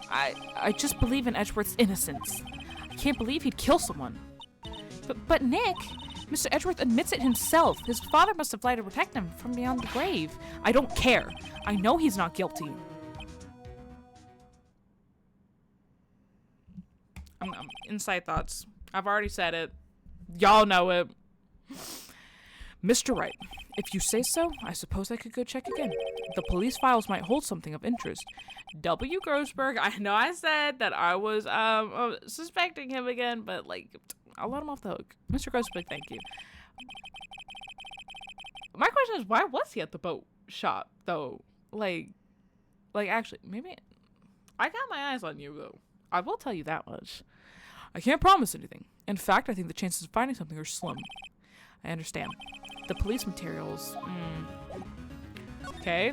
I just believe in Edgeworth's innocence. I can't believe he'd kill someone. But Nick, Mr. Edgeworth admits it himself. His father must have lied to protect him from beyond the grave. I don't care. I know he's not guilty. Inside thoughts. I've already said it. Y'all know it. Mr. Wright, if you say so, I suppose I could go check again. The police files might hold something of interest. W. Grossberg, I know I said that I was suspecting him again, but like, I'll let him off the hook. Mr. Grossberg, thank you. My question is, why was he at the boat shop, though? Like actually, maybe I got my eyes on you, though. I will tell you that much. I can't promise anything. In fact, I think the chances of finding something are slim. I understand. The police materials. Okay.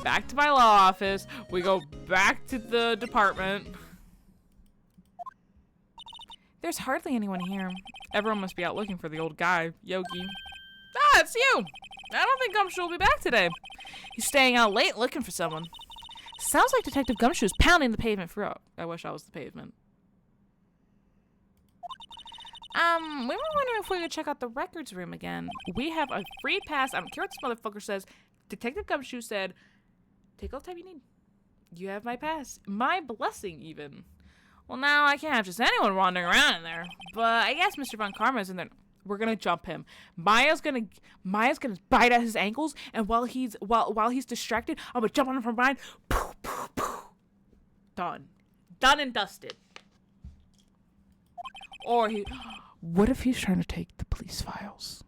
Back to my law office. We go back to the department. There's hardly anyone here. Everyone must be out looking for the old guy, Yogi. Ah, it's you! I don't think Gumshoe will be back today. He's staying out late looking for someone. Sounds like Detective Gumshoe is pounding the pavement for... Oh, I wish I was the pavement. We were wondering if we could check out the records room again. We have a free pass. I don't care what this motherfucker says. Detective Gumshoe said, take all the time you need. You have my pass. My blessing, even. Well, now I can't have just anyone wandering around in there. But I guess Mr. Von Karma is in there. We're gonna jump him. Maya's gonna bite at his ankles, and while he's distracted, I'm gonna jump on him from behind. Poof, poof, poof. Done and dusted. Or what if he's trying to take the police files?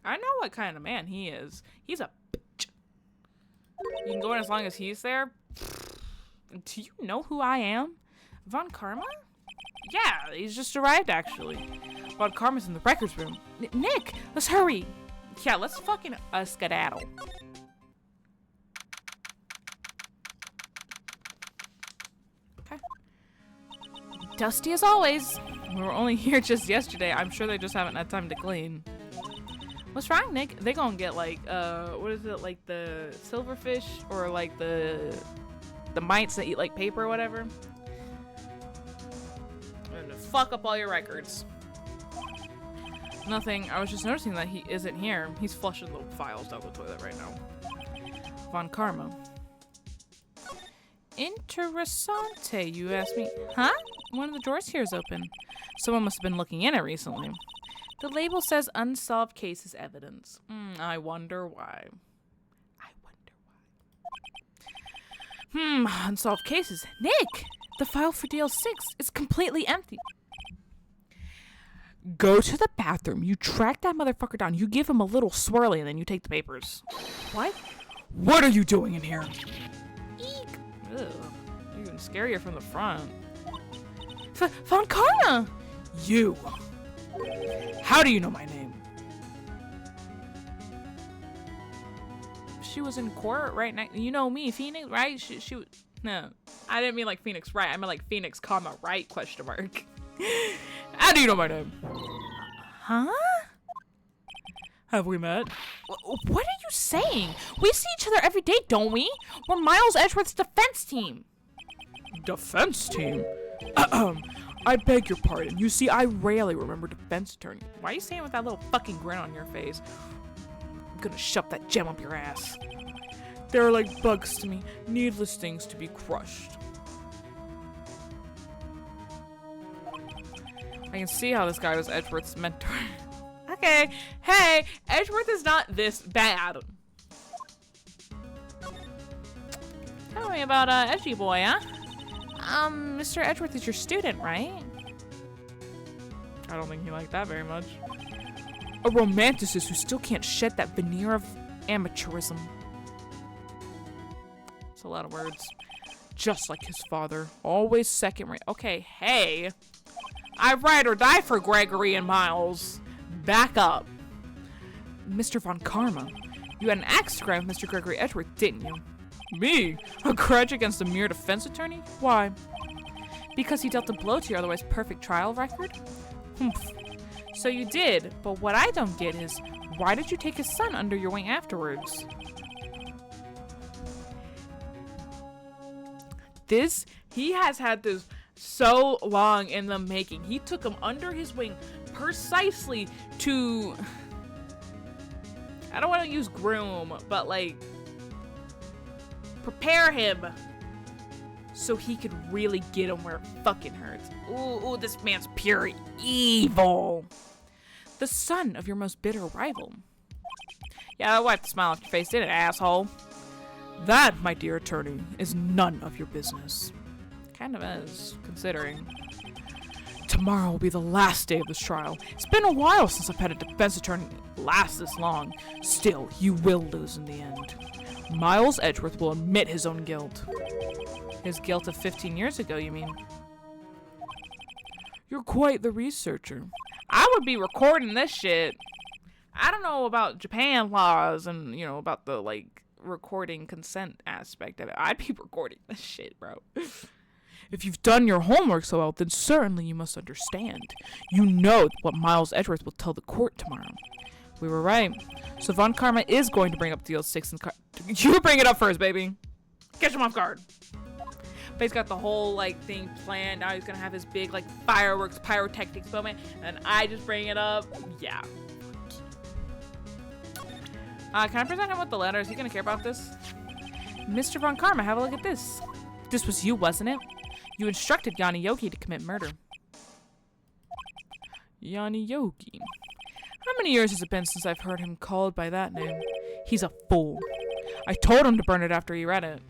I know what kind of man he is. He's a bitch. You can go in as long as he's there. Do you know who I am? Von Karma? Yeah, he's just arrived, actually. Von Karma's in the records room. Nick, let's hurry. Yeah, let's fucking skedaddle. Okay. Dusty as always. We were only here just yesterday. I'm sure they just haven't had time to clean. What's wrong, Nick? They gonna get like, what is it, like the silverfish or like the mites that eat like paper or whatever? I'm gonna fuck up all your records. Nothing. I was just noticing that he isn't here. He's flushing little files down the toilet right now. Von Karma. Interessante, you ask me. Huh? One of the drawers here is open. Someone must have been looking in it recently. The label says unsolved cases evidence. I wonder why. Unsolved cases. Nick! The file for DL6 is completely empty. Go to the bathroom. You track that motherfucker down. You give him a little swirly and then you take the papers. What? What are you doing in here? Eek. Ugh. Even scarier from the front. Von Karma! You! How do you know my name? She was in court right now. You know me, Phoenix, right? She was... No. I didn't mean like Phoenix Wright. I meant like Phoenix, comma, Wright, question mark. How do you know my name? Huh? Have we met? What are you saying? We see each other every day, don't we? We're Miles Edgeworth's defense team. Defense team? I beg your pardon. You see, I rarely remember defense attorney. Why are you saying it with that little fucking grin on your face? I'm gonna shove that gem up your ass. They're like bugs to me. Needless things to be crushed. I can see how this guy was Edgeworth's mentor. Okay, hey, Edgeworth is not this bad. Tell me about Edgy Boy, huh? Mr. Edgeworth is your student, right? I don't think he liked that very much. A romanticist who still can't shed that veneer of amateurism. It's a lot of words. Just like his father, always second rate. Okay, hey. I ride or die for Gregory and Miles. Back up. Mr. Von Karma, you had an axe to grind with Mr. Gregory Edgeworth, didn't you? Me? A grudge against a mere defense attorney? Why? Because he dealt a blow to your otherwise perfect trial record? Humph. So you did, but what I don't get is, why did you take his son under your wing afterwards? He has had this so long in the making. He took him under his wing precisely to, I don't want to use groom, but like, prepare him so he could really get him where it fucking hurts. Ooh, this man's pure evil. The son of your most bitter rival. Yeah, that wiped the smile off your face, didn't it, asshole? That, my dear attorney, is none of your business. Kind of is, considering. Tomorrow will be the last day of this trial. It's been a while since I've had a defense attorney last this long. Still, you will lose in the end. Miles Edgeworth will admit his own guilt. His guilt of 15 years ago, you mean? You're quite the researcher. I would be recording this shit. I don't know about Japan laws and, you know, about the, like, recording consent aspect of it. I'd be recording this shit, bro. If you've done your homework so well, then certainly you must understand. You know what Miles Edgeworth will tell the court tomorrow. We were right. So Von Karma is going to bring up DL6 and you bring it up first, baby. Catch him off guard. But he's got the whole like thing planned. Now he's gonna have his big like fireworks, pyrotechnics moment, and I just bring it up. Yeah. Can I present him with the letter? Is he gonna care about this? Mr. Von Karma, have a look at this. This was you, wasn't it? You instructed Yanni Yogi to commit murder. Yanni Yogi. How many years has it been since I've heard him called by that name? He's a fool. I told him to burn it after he read it.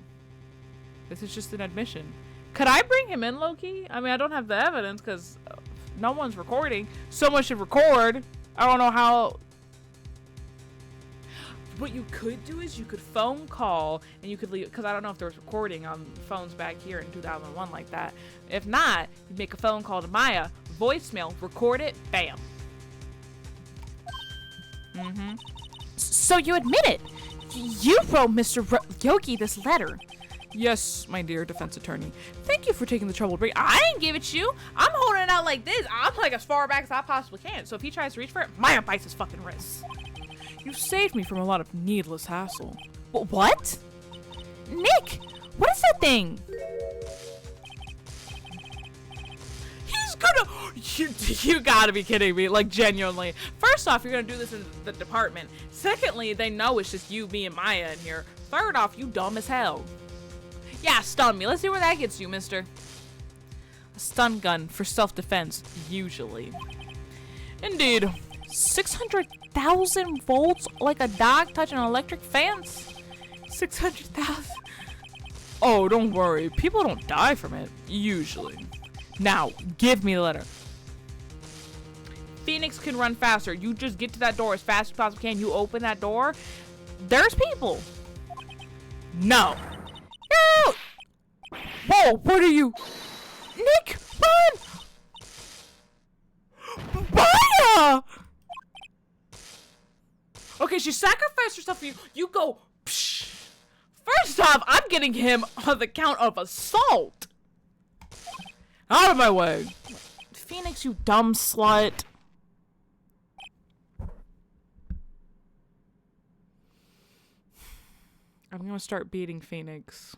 This is just an admission. Could I bring him in, Loki? I mean, I don't have the evidence because no one's recording. Someone should record. I don't know how. what you could do is you could phone call and you could leave, because I don't know if there was recording on phones back here in 2001 like that. If not, you make a phone call to Maya, voicemail, record it, bam. So you admit it? You wrote Mr. Yogi this letter. Yes, my dear defense attorney. Thank you for taking the trouble to bring. I didn't give it to you. I'm holding it out like this. I'm like as far back as I possibly can. So if he tries to reach for it, Maya bites his fucking wrist. You saved me from a lot of needless hassle. What? Nick, what is that thing? He's gonna. You gotta be kidding me. Like, genuinely. First off, you're gonna do this in the department. Secondly, they know it's just you, me, and Maya in here. Third off, you dumb as hell. Yeah, stun me. Let's see where that gets you, mister. A stun gun for self-defense, usually. Indeed. 600,000 volts like a dog touching an electric fence? 600,000? Oh, don't worry. People don't die from it, usually. Now, give me the letter. Phoenix can run faster. You just get to that door as fast as you possibly can. You open that door. There's people. No. No! Whoa, what are you? Nick, run! Maya! Okay, she sacrificed herself for you. You go, psh. First off, I'm getting him on the count of assault. Out of my way. Phoenix, you dumb slut. I'm gonna start beating Phoenix.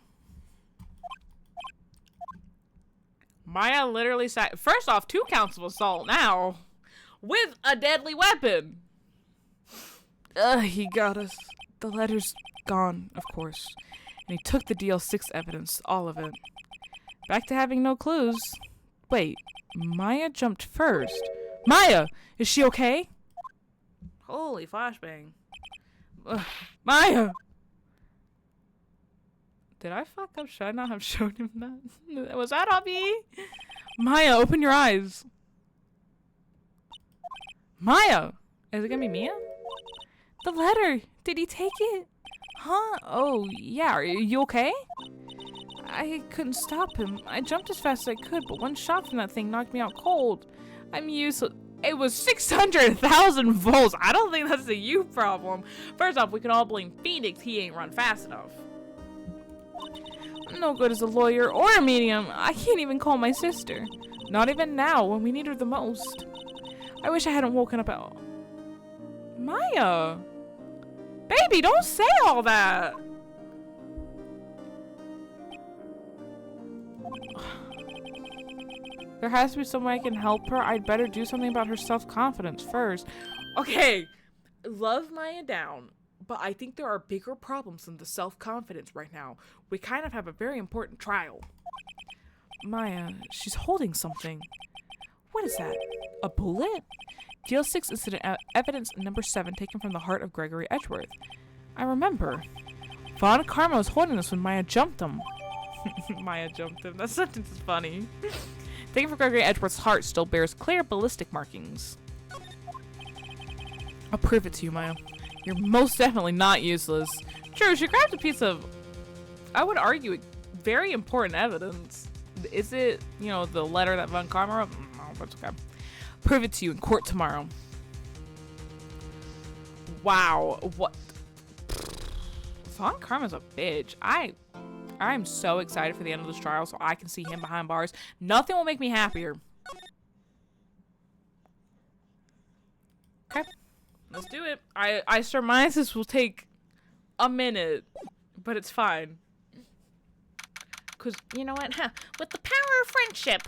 Maya literally sat. First off, 2 counts of assault now. With a deadly weapon. He got us. The letter's gone, of course. And he took the DL6 evidence, all of it. Back to having no clues. Wait, Maya jumped first. Maya! Is she okay? Holy flashbang. Maya! Did I fuck up? Should I not have shown him that? Was that on me? Maya, open your eyes. Maya! Is it gonna be Mia? The letter! Did he take it? Huh? Oh, yeah. Are you okay? I couldn't stop him. I jumped as fast as I could, but one shot from that thing knocked me out cold. I'm useless. It was 600,000 volts. I don't think that's a you problem. First off, we can all blame Phoenix. He ain't run fast enough. I'm no good as a lawyer or a medium. I can't even call my sister. Not even now, when we need her the most. I wish I hadn't woken up at... Maya! Baby, don't say all that! There has to be some way I can help her. I'd better do something about her self-confidence first. Okay, love Maya down, but I think there are bigger problems than the self-confidence right now. We kind of have a very important trial. Maya, she's holding something. What is that? A bullet? DL6 incident evidence number 7 taken from the heart of Gregory Edgeworth. I remember. Von Karma was holding this when Maya jumped him. Maya jumped him. That sentence is funny. Taken from Gregory Edgeworth's heart still bears clear ballistic markings. I'll prove it to you, Maya. You're most definitely not useless. True, she grabbed a piece of, I would argue, very important evidence. Is it, you know, the letter that Von Karma wrote? No, that's okay. Prove it to you in court tomorrow. Wow, what? Von Karma's a bitch. I'm so excited for the end of this trial so I can see him behind bars. Nothing will make me happier. Okay, let's do it. I surmise this will take a minute, but it's fine. Cause you know what? With the power of friendship.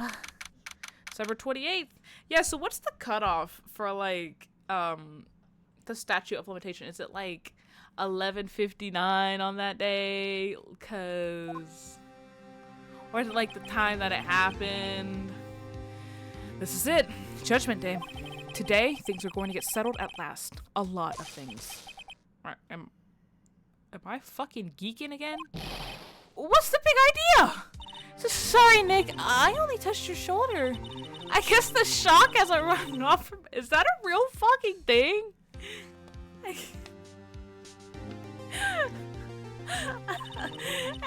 December 28th. Yeah, so what's the cutoff for like the statute of limitation? Is it like 11:59 on that day? Cause, or is it like the time that it happened? This is it. Judgment Day. Today, things are going to get settled at last. A lot of things. Alright, am I fucking geeking again? What's the big idea? Sorry, Nick. I only touched your shoulder. I guess the shock hasn't run off from... Is that a real fucking thing?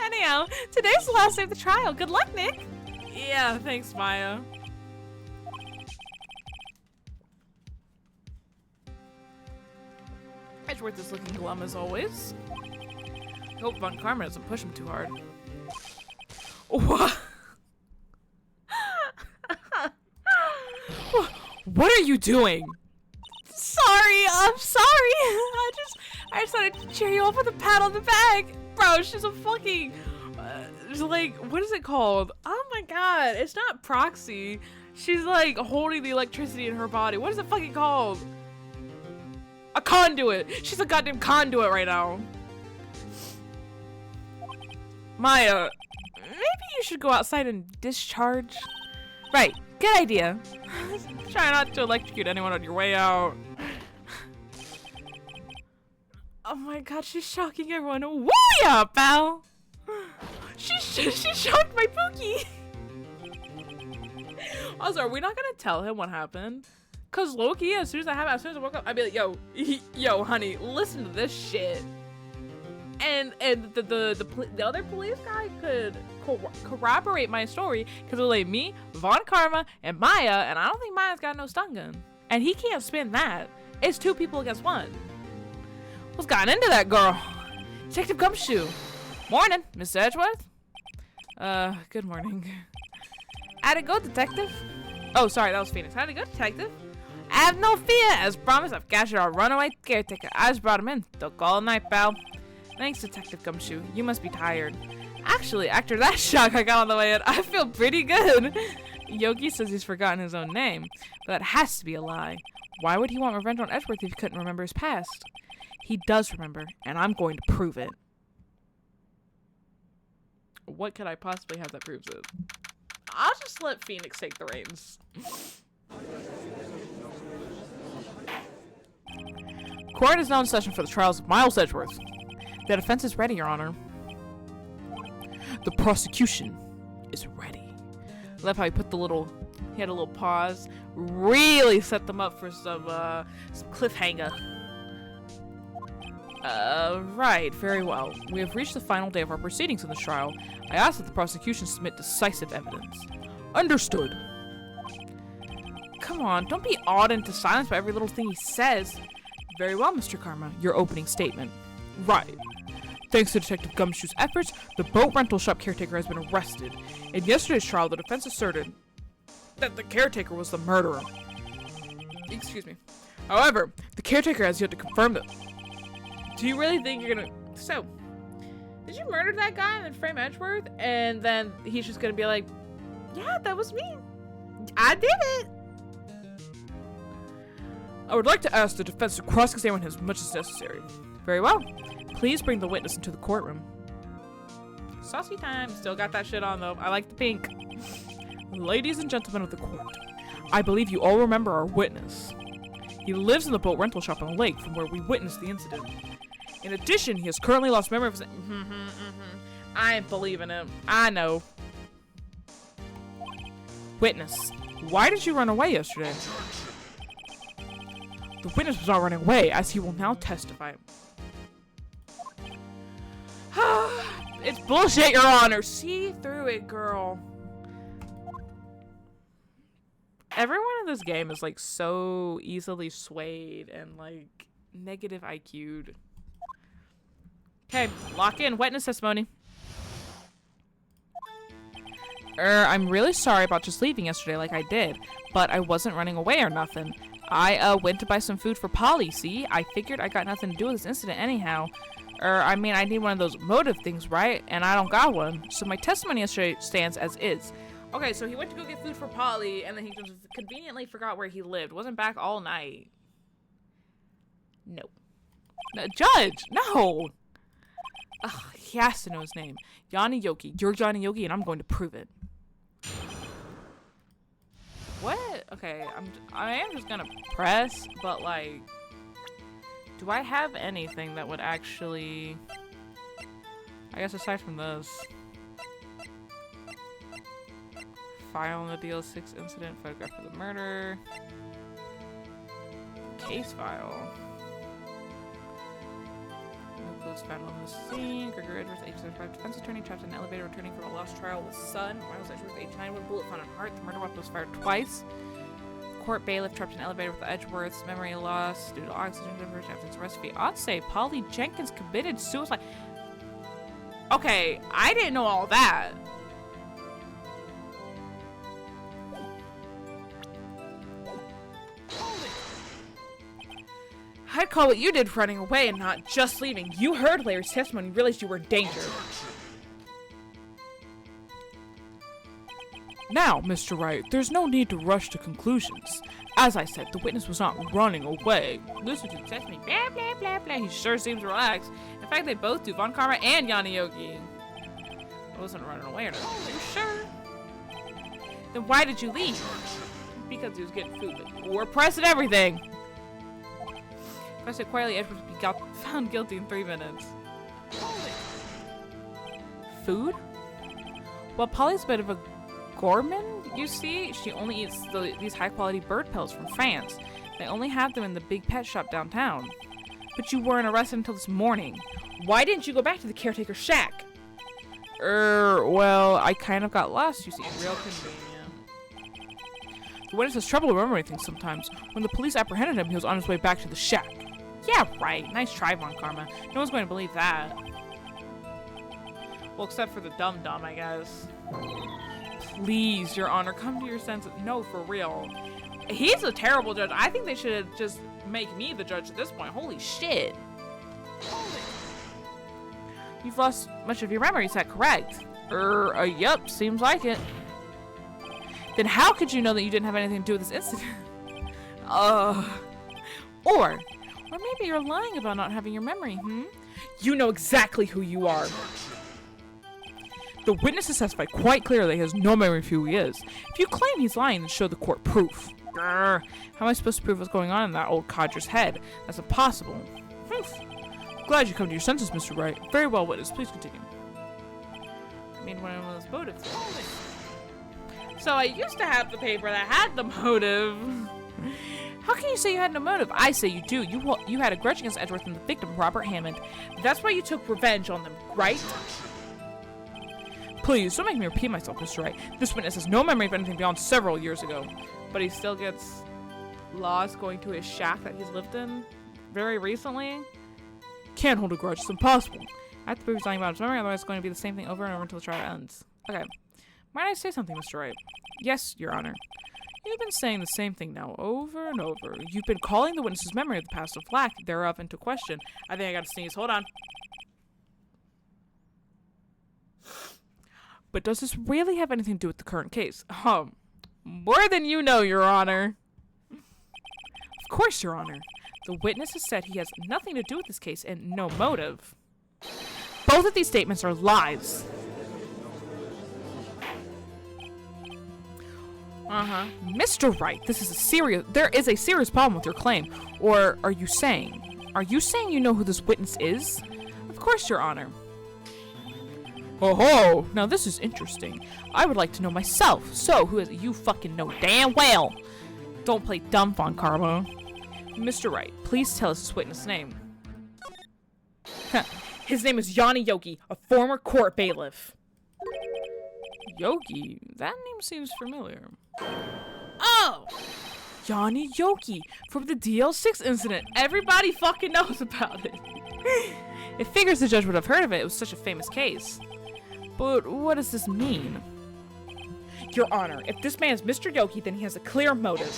Anyhow, today's the last day of the trial. Good luck, Nick. Yeah, thanks, Maya. Edgeworth is looking glum as always. Hope Von Karma doesn't push him too hard. What? What are you doing? Sorry, I'm sorry. I just wanted to cheer you up with a pat on the back. Bro, she's a fucking, Like, what is it called? Oh my god, it's not proxy. She's like holding the electricity in her body. What is it fucking called? A conduit. She's a goddamn conduit right now. Maya, maybe you should go outside and discharge. Right, good idea. Try not to electrocute anyone on your way out. Oh my god, she's shocking everyone. Woo-ya, pal! She shocked my Pookie! Also, are we not gonna tell him what happened? Cause Loki, as soon as I woke up, I'd be like, yo, honey, listen to this shit. And the other police guy could corroborate my story because it was like me, Von Karma, and Maya, and I don't think Maya's got no stun gun. And he can't spin that. It's 2 people against 1. What's gotten into that girl? Detective Gumshoe. Morning, Mr. Edgeworth. Good morning. How'd it go, detective? Oh, sorry, that was Phoenix. How'd it go, detective? Have no fear. As promised, I've captured our runaway caretaker. I just brought him in. Took all night, pal. Thanks, Detective Gumshoe. You must be tired. Actually, after that shock I got on the way in, I feel pretty good. Yogi says he's forgotten his own name, but that has to be a lie. Why would he want revenge on Edgeworth if he couldn't remember his past? He does remember, and I'm going to prove it. What could I possibly have that proves it? I'll just let Phoenix take the reins. Court is now in session for the trials of Miles Edgeworth. The defense is ready, Your Honor. The prosecution is ready. I love how he put he had a little pause. Really set them up for some cliffhanger. Right, very well. We have reached the final day of our proceedings in this trial. I ask that the prosecution submit decisive evidence. Understood. Come on, don't be awed into silence by every little thing he says. Very well, Mr. Karma. Your opening statement. Right. Thanks to Detective Gumshoe's efforts, the boat rental shop caretaker has been arrested. In yesterday's trial, the defense asserted that the caretaker was the murderer. Excuse me. However, the caretaker has yet to confirm it. Do you really think you're gonna... So, did you murder that guy and then frame Edgeworth? And then he's just gonna be like, yeah, that was me. I did it. I would like to ask the defense to cross-examine him as much as necessary. Very well. Please bring the witness into the courtroom. Saucy time. Still got that shit on though. I like the pink. Ladies and gentlemen of the court, I believe you all remember our witness. He lives in the boat rental shop on the lake from where we witnessed the incident. In addition, he has currently lost memory of his... I ain't believing him. I know. Witness, why did you run away yesterday? The witness was not running away, as he will now testify. It's bullshit, Your Honor. See through it, girl. Everyone in this game is like so easily swayed and like negative IQ'd. Okay, lock in witness testimony. I'm really sorry about just leaving yesterday like I did, but I wasn't running away or nothing. I went to buy some food for Polly, see? I figured I got nothing to do with this incident anyhow. I mean, I need one of those motive things, right? And I don't got one. So my testimony yesterday stands as is. Okay, so he went to go get food for Polly, and then he just conveniently forgot where he lived. Wasn't back all night. Nope. No, Judge, no! Ugh, he has to know his name. Johnny Yogi. You're Johnny Yogi, and I'm going to prove it. What? Okay, I am just gonna press, but like, do I have anything that would actually, I guess aside from this, file on the DL6 incident, photograph of the murder, case file, was found on the scene. Gregory Edwards, age 35, defense attorney, trapped in an elevator returning from a lost trial with son. Miles Edgeworth, age 9, with a bullet found in heart. The murder weapon was fired twice. Court bailiff trapped in an elevator with the Edgeworths. Memory lost due to oxygen deprivation after his arrest. Fiance Polly Jenkins committed suicide. Okay, I didn't know all that. I'd call what you did for running away and not just leaving. You heard Larry's testimony and realized you were in danger. Now, Mr. Wright, there's no need to rush to conclusions. As I said, the witness was not running away. Listen to the testimony, blah, blah, blah, blah. He sure seems relaxed. In fact, they both do. Von Karma and Yanni Yogi. I wasn't running away or nothing. Are you sure? Then why did you leave? Because he was getting food, but you were pressing everything. I said quietly, Edward got found guilty in 3 minutes. Food? Well, Polly's a bit of a gourmand, you see. She only eats these high-quality bird pelts from France. They only have them in the big pet shop downtown. But you weren't arrested until this morning. Why didn't you go back to the caretaker's shack? Well, I kind of got lost, you see. Real convenient. The witness has trouble remembering things sometimes. When the police apprehended him, he was on his way back to the shack. Yeah, right. Nice try, Von Karma. No one's going to believe that. Well, except for the dum-dum, I guess. Please, Your Honor, come to your senses. No, for real. He's a terrible judge. I think they should just make me the judge at this point. Holy shit. You've lost much of your memory, is that correct? Yep, seems like it. Then how could you know that you didn't have anything to do with this incident? Or maybe you're lying about not having your memory, You know exactly who you are. The witness has testified quite clearly he has no memory of who he is. If you claim he's lying, then show the court proof. How am I supposed to prove what's going on in that old codger's head? That's impossible. Glad you come to your senses, Mr. Wright. Very well, witness. Please continue. I mean, one of those motives. So I used to have the paper that had the motive. How can you say you had no motive? I say you do. You had a grudge against Edgeworth and the victim, Robert Hammond. That's why you took revenge on them, right? Please, don't make me repeat myself, Mr. Wright. This witness has no memory of anything beyond several years ago. But he still gets lost going to his shack that he's lived in very recently. Can't hold a grudge. It's impossible. I have to prove he's lying about his memory, otherwise it's going to be the same thing over and over until the trial ends. Okay. Might I say something, Mr. Wright? Yes, Your Honor. You've been saying the same thing now over and over. You've been calling the witness's memory of the past of lack thereof into question. I think I gotta sneeze. Hold on. But does this really have anything to do with the current case? More than you know, Your Honor. Of course, Your Honor. The witness has said he has nothing to do with this case and no motive. Both of these statements are lies. Mr. Wright, there is a serious problem with your claim. Or are you saying you know who this witness is? Of course, Your Honor. Oh, now this is interesting. I would like to know myself. So, who is it? You fucking know damn well. Don't play dumb, Von Karma. Mr. Wright, please tell us this witness' name. His name is Yanni Yogi, a former court bailiff. Yogi? That name seems familiar. Oh! Yanni Yogi from the DL6 incident. Everybody fucking knows about it. It figures the judge would have heard of it. It was such a famous case. But what does this mean? Your Honor, if this man is Mr. Yogi, then he has a clear motive.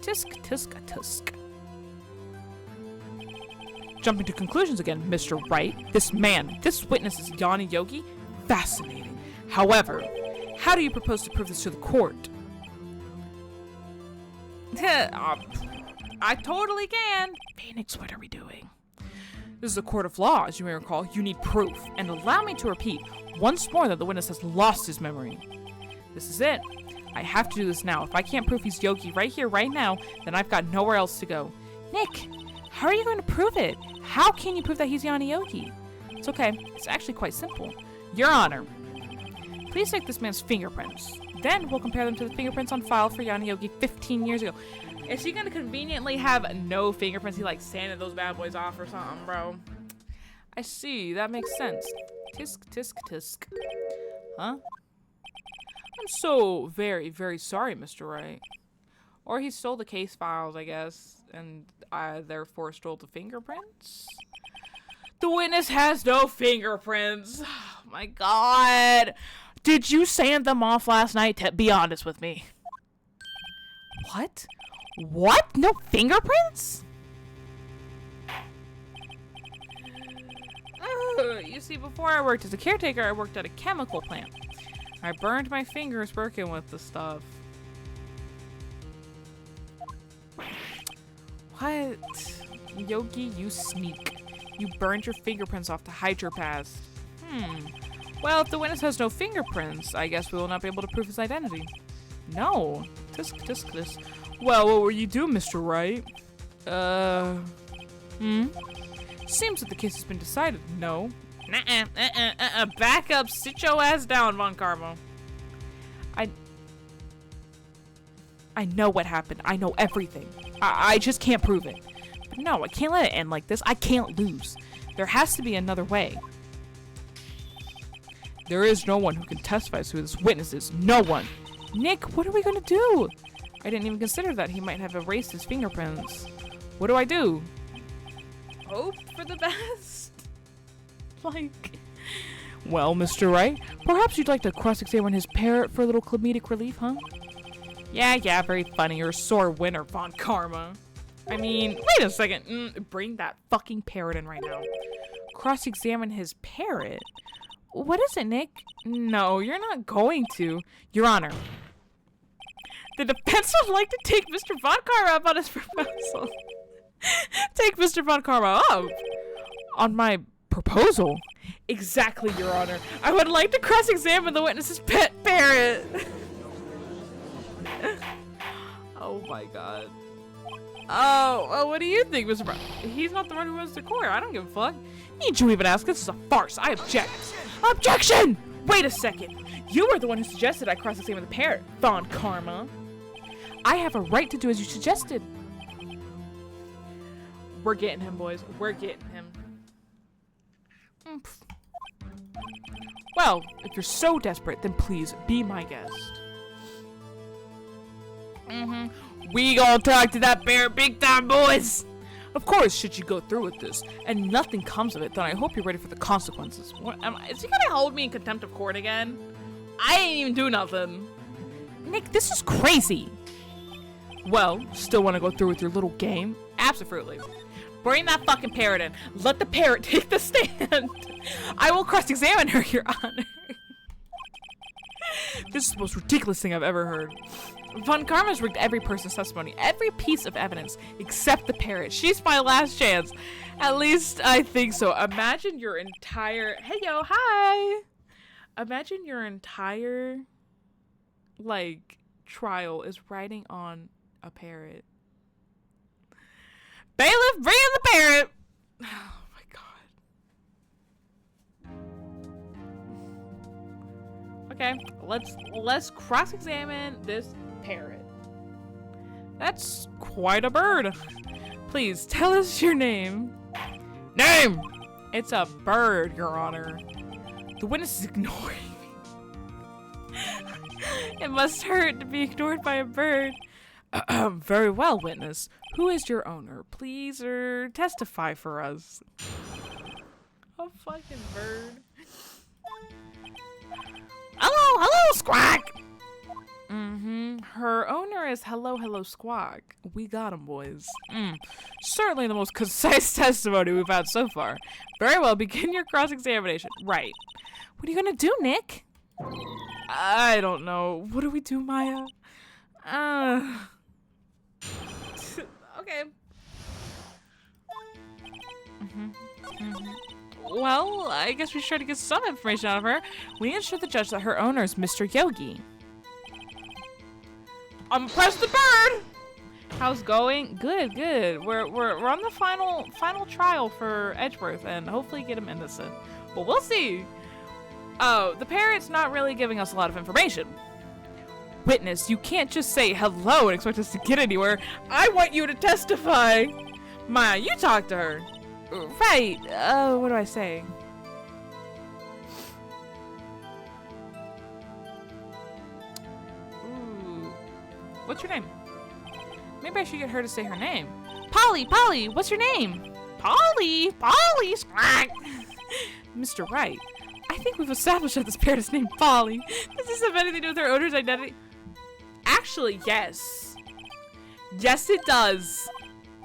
Tisk, tisk, tisk. Jumping to conclusions again, Mr. Wright. This witness is Yanni Yogi? Fascinating. However, how do you propose to prove this to the court? I totally can. Phoenix, what are we doing? This is a court of law, as you may recall. You need proof. And allow me to repeat once more that the witness has lost his memory. This is it. I have to do this now. If I can't prove he's Yogi right here, right now, then I've got nowhere else to go. Nick, how are you going to prove it? How can you prove that he's Yanni Yogi? It's okay. It's actually quite simple. Your Honor, please take this man's fingerprints. Then we'll compare them to the fingerprints on file for Yanni Yogi 15 years ago. Is he gonna conveniently have no fingerprints? He like sanded those bad boys off or something, bro. I see. That makes sense. Tisk, tisk, tisk. Huh? I'm so very, very sorry, Mr. Wright. Or he stole the case files, I guess, and therefore stole the fingerprints? The witness has no fingerprints. Oh my god. Did you sand them off last night? Be honest with me. What? What? No fingerprints? You see, before I worked as a caretaker, I worked at a chemical plant. I burned my fingers working with the stuff. What? Yogi, you sneak. You burned your fingerprints off to hide your past. Well, if the witness has no fingerprints, I guess we will not be able to prove his identity. No. Tisk, tisk, tisk. Well, what will you do, Mr. Wright? Seems that the case has been decided. No. Back up. Sit your ass down, Von Karma. I know what happened. I know everything. I just can't prove it. But no, I can't let it end like this. I can't lose. There has to be another way. There is no one who can testify as who this witness is. No one. Nick, what are we gonna do? I didn't even consider that he might have erased his fingerprints. What do I do? Hope for the best. Like... Well, Mr. Wright, perhaps you'd like to cross-examine his parrot for a little comedic relief, huh? Yeah, very funny. You're a sore winner, Von Karma. I mean, wait a second. Bring that fucking parrot in right now. Cross-examine his parrot? What is it, Nick? No, you're not going to. Your Honor. The defense would like to take Mr. Von Karma up on his proposal. Take Mr. Von Karma up? On my proposal? Exactly, Your Honor. I would like to cross-examine the witness's pet parrot. Oh my god. Oh, well, what do you think, Mr. Brown? He's not the one who runs the court. I don't give a fuck. Need you even ask? This is a farce. I object. Objection! Wait a second. You were the one who suggested I cross-examine the parrot, Von Karma. I have a right to do as you suggested. We're getting him, boys. We're getting him. Well, if you're so desperate, then please be my guest. We gonna talk to that bear big time, boys! Of course, should you go through with this, and nothing comes of it, then I hope you're ready for the consequences. Is he gonna hold me in contempt of court again? I ain't even do nothing. Nick, this is crazy. Well, still wanna go through with your little game? Absolutely. Bring that fucking parrot in. Let the parrot take the stand. I will cross-examine her, Your Honor. This is the most ridiculous thing I've ever heard. Von Karma's rigged every person's testimony, every piece of evidence, except the parrot. She's my last chance. At least I think so. Imagine your entire... Hey, yo, hi! Imagine your entire, like, trial is riding on a parrot. Bailiff, bring in the parrot! Oh my god. Okay, let's cross-examine this parrot. That's quite a bird. Please tell us your name. Name! It's a bird, Your Honor. The witness is ignoring me. It must hurt to be ignored by a bird. Very well, witness. Who is your owner? Please testify for us. A fucking bird. Hello, Squawk! Her owner is hello, Squawk. We got him, boys. Certainly the most concise testimony we've had so far. Very well, begin your cross-examination. Right. What are you gonna do, Nick? I don't know. What do we do, Maya? Okay. Well, I guess we should try to get some information out of her. We need to show the judge that her owner is Mr. Yogi. Press the bird! How's it going? Good. We're on the final trial for Edgeworth and hopefully get him innocent. But we'll see. Oh, the parrot's not really giving us a lot of information. Witness, you can't just say hello and expect us to get anywhere. I want you to testify. Maya, you talk to her. Right. What do I say? Ooh. What's your name? Maybe I should get her to say her name. Polly, Polly, what's your name? Polly, Polly, squawk. Mr. Wright, I think we've established that this parrot is named Polly. Does this have anything to do with her owner's identity? Actually, yes. Yes, it does.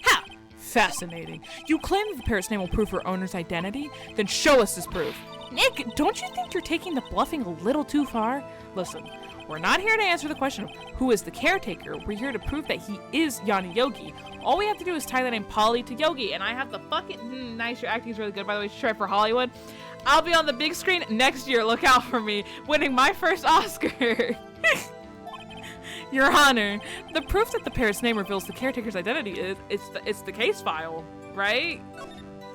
Ha! Fascinating. You claim that the parrot's name will prove her owner's identity? Then show us this proof. Nick, don't you think you're taking the bluffing a little too far? Listen, we're not here to answer the question of who is the caretaker. We're here to prove that he is Yanni Yogi. All we have to do is tie the name Polly to Yogi, and I have the fucking... nice, your acting is really good, by the way. Try for Hollywood. I'll be on the big screen next year. Look out for me. Winning my first Oscar. Your Honor, the proof that the parrot's name reveals the caretaker's identity is it's the case file, right?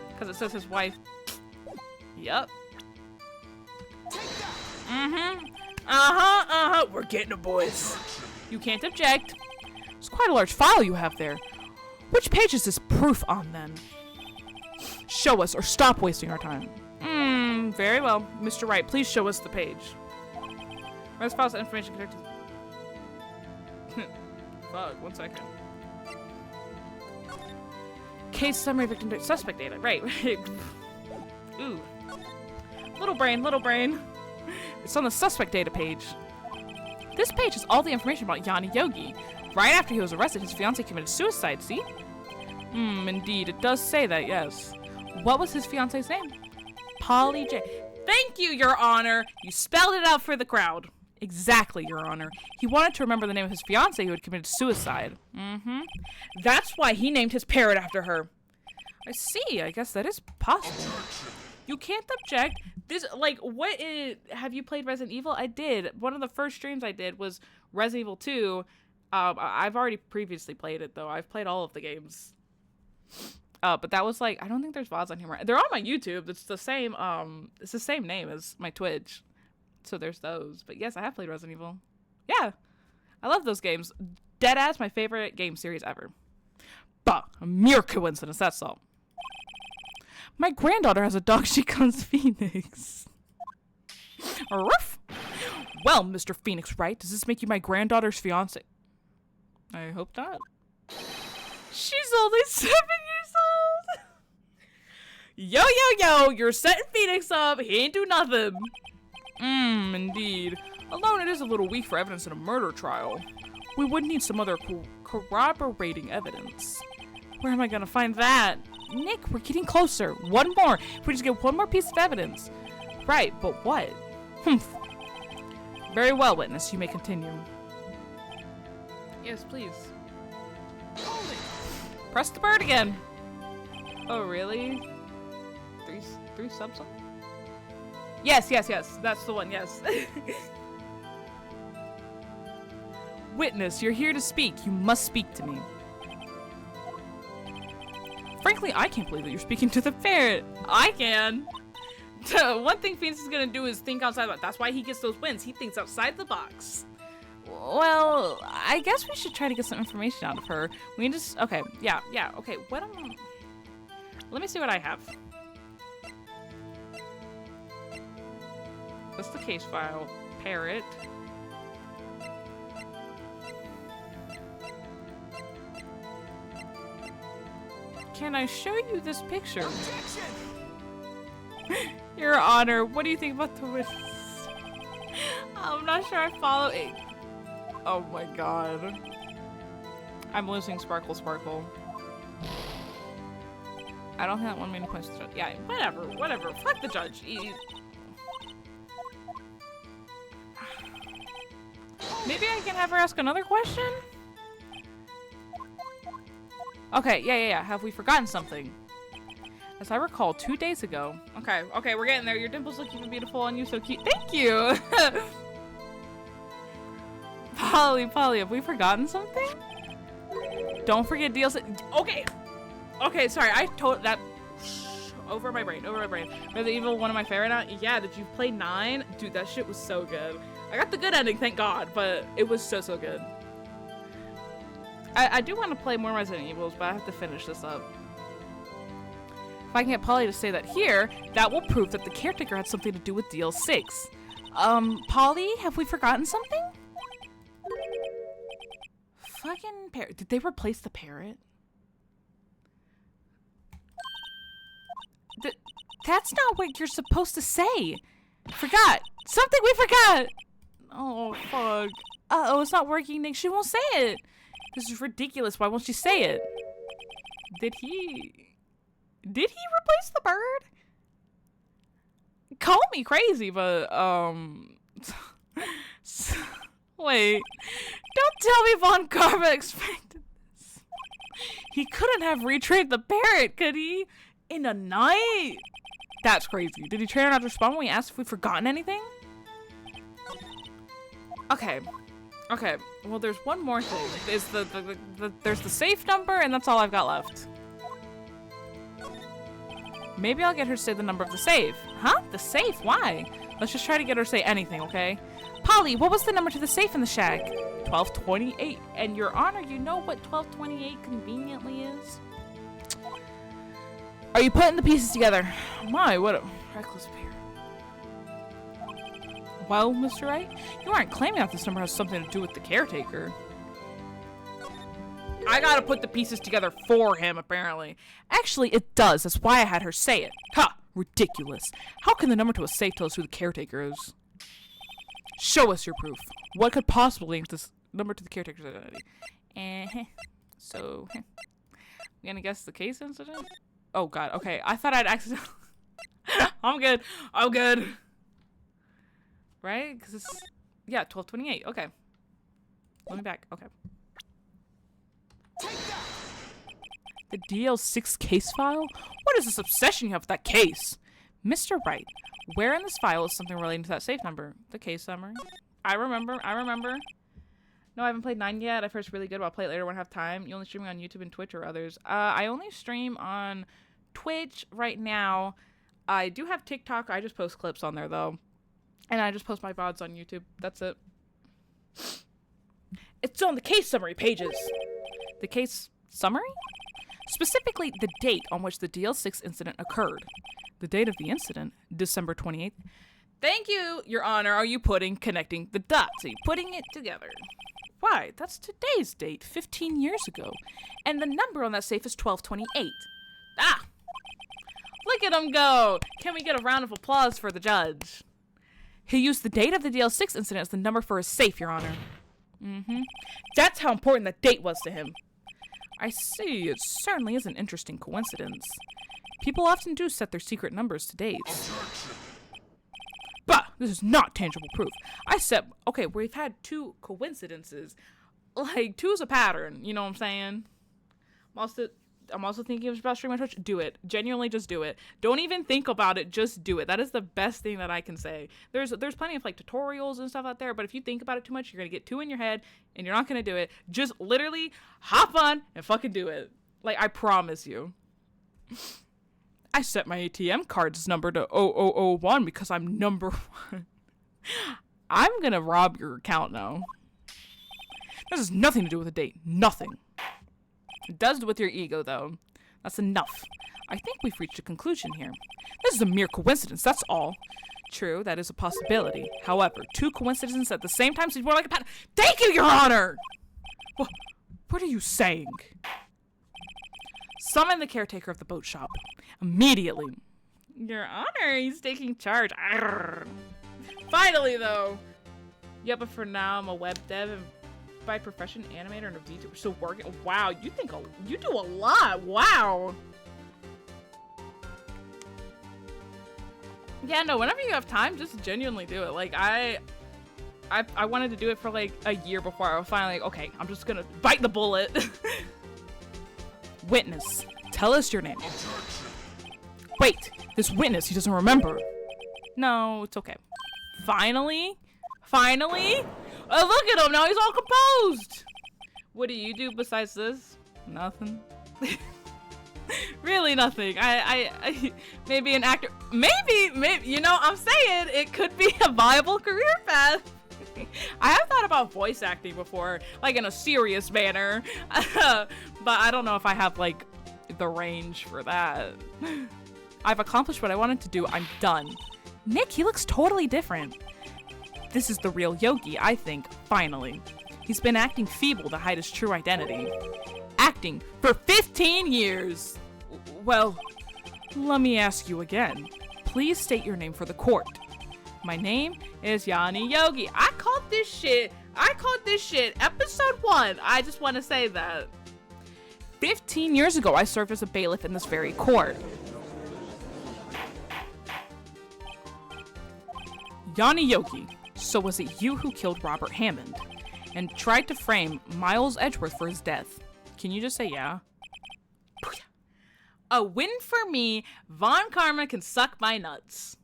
Because it says his wife. Yep. We're getting it, boys. You can't object. It's quite a large file you have there. Which page is this proof on, then? Show us or stop wasting our time. Very well. Mr. Wright, please show us the page. Where's files and information connected? Fuck, 1 second. Case summary, victim suspect data. Right. Ooh. Little brain, little brain. It's on the suspect data page. This page has all the information about Yanni Yogi. Right after he was arrested, his fiancée committed suicide, see? Indeed. It does say that, yes. What was his fiancée's name? Polly J. Thank you, Your Honor. You spelled it out for the crowd. Exactly, Your Honor. He wanted to remember the name of his fiancée who had committed suicide. That's why he named his parrot after her. I see. I guess that is possible. You can't object. This, like, what is... Have you played Resident Evil? I did. One of the first streams I did was Resident Evil 2. I've already previously played it, though. I've played all of the games. But that was, like... I don't think there's VODs on here. They're on my YouTube. It's the same name as my Twitch. So there's those. But yes, I have played Resident Evil. Yeah. I love those games. Deadass, my favorite game series ever. Bah, a mere coincidence, that's all. My granddaughter has a dog, she calls Phoenix. Ruff. Well, Mr. Phoenix Wright, does this make you my granddaughter's fiance? I hope not. She's only 7 years old. Yo, you're setting Phoenix up. He ain't do nothing. Indeed. Alone, it is a little weak for evidence in a murder trial. We would need some other corroborating evidence. Where am I gonna find that? Nick, we're getting closer. One more. If we just get one more piece of evidence. Right, but what? Very well, witness. You may continue. Yes, please. Press the bird again. Oh, really? Three subs? Yes. That's the one, yes. Witness, you're here to speak. You must speak to me. Frankly, I can't believe that you're speaking to the ferret. I can. One thing Phoenix is gonna do is think outside the box. That's why he gets those wins. He thinks outside the box. Well, I guess we should try to get some information out of her. We can just... Okay, yeah, okay. What let me see what I have. What's the case file? Parrot. Can I show you this picture? Your Honor, what do you think about the witness? I'm not sure I follow it. Oh my god. I'm losing Sparkle. I don't think that won me any points to the judge. Yeah, whatever. Fuck the judge. Maybe I can have her ask another question? Okay, yeah. Have we forgotten something? As I recall, 2 days ago. Okay, we're getting there. Your dimples look even beautiful on you, so cute. Thank you! Polly, have we forgotten something? Don't forget DLC. Okay, sorry, I told that. over my brain, over my brain. Resident Evil, one of my favorite now. Yeah, did you play 9? Dude, that shit was so good. I got the good ending, thank God, but it was so, so good. I do want to play more Resident Evils, but I have to finish this up. If I can get Polly to say that here, that will prove that the caretaker had something to do with DL6. Polly, have we forgotten something? Fucking parrot. Did they replace the parrot? That's not what you're supposed to say. Forgot. Something we forgot. Oh, fuck. Uh-oh, it's not working, Nick. She won't say it. This is ridiculous. Why won't she say it? Did he replace the bird? Call me crazy, but, wait. Don't tell me Von Karma expected this. He couldn't have retrained the parrot, could he? In a night? That's crazy. Did he train her not to respond when we asked if we'd forgotten anything? Okay. Okay. Well, there's one more thing. Is there's the safe number, and that's all I've got left. Maybe I'll get her to say the number of the safe. Huh? The safe? Why? Let's just try to get her to say anything, okay? Polly, what was the number to the safe in the shack? 1228. And Your Honor, you know what 1228 conveniently is? Are you putting the pieces together? My, what a reckless pair. Well, Mr. Wright, you aren't claiming that this number has something to do with the caretaker. I gotta put the pieces together for him, apparently. Actually, it does. That's why I had her say it. Ha! Ridiculous. How can the number to a safe tell us who the caretaker is? Show us your proof. What could possibly link this number to the caretaker's identity? So, you gonna guess the case incident? Oh god, okay. I thought I'd accidentally... I'm good. I'm good. Right? Because it's... Yeah, 1228. Okay. Let me back. Okay. The DL6 case file? What is this obsession you have with that case? Mr. Wright, where in this file is something relating to that safe number? The case summary. I remember. No, I haven't played 9 yet. I've heard it's really good, but I'll play it later when I have time. You only streaming on YouTube and Twitch or others? I only stream on Twitch right now. I do have TikTok. I just post clips on there, though. And I just post my VODs on YouTube. That's it. It's on the case summary pages. The case summary? Specifically, the date on which the DL6 incident occurred. The date of the incident, December 28th. Thank you, Your Honor. Are you connecting the dots? Are you putting it together? Why, that's today's date, 15 years ago. And the number on that safe is 1228. Ah! Look at him go! Can we get a round of applause for the judge? He used the date of the DL6 incident as the number for his safe, Your Honor. That's how important that date was to him. I see. It certainly is an interesting coincidence. People often do set their secret numbers to dates. Bah! This is not tangible proof. Okay, we've had 2 coincidences. Like, 2 is a pattern, you know what I'm saying? I'm also thinking about streaming on Twitch. Do it. Genuinely, just do it. Don't even think about it. Just do it. That is the best thing that I can say. There's plenty of, like, tutorials and stuff out there, but if you think about it too much, you're going to get too in your head, and you're not going to do it. Just literally hop on and fucking do it. Like, I promise you. I set my ATM card's number to 0001 because I'm number 1. I'm going to rob your account now. This has nothing to do with the date. Nothing. It does with your ego, though. That's enough. I think we've reached a conclusion here. This is a mere coincidence, that's all. True, that is a possibility. However, 2 coincidences at the same time seems more like a pattern. Thank you, Your Honor! What are you saying? Summon the caretaker of the boat shop. Immediately. Your Honor, he's taking charge. Arrgh. Finally, though. Yeah, but for now, I'm a web dev and by profession animator and a VTuber. So working. Wow, you do a lot. Wow. Yeah, no, whenever you have time, just genuinely do it. Like, I wanted to do it for like a year before I was finally like, okay, I'm just gonna bite the bullet. Witness, tell us your name. Wait, this witness, he doesn't remember. No, it's okay. Finally? Finally? Oh, look at him, now he's all composed. What do you do besides this? Nothing. Really nothing. I maybe an actor. Maybe, you know, I'm saying it could be a viable career path. I have thought about voice acting before, like in a serious manner, but I don't know if I have like the range for that. I've accomplished what I wanted to do. I'm done. Nick, he looks totally different. This is the real Yogi, I think, finally. He's been acting feeble to hide his true identity. Acting for 15 years! Well, let me ask you again. Please state your name for the court. My name is Yanni Yogi. I called this shit episode 1. I just want to say that. 15 years ago, I served as a bailiff in this very court. Yanni Yogi, so was it you who killed Robert Hammond and tried to frame Miles Edgeworth for his death? Can you just say yeah? A win for me. Von Karma can suck my nuts.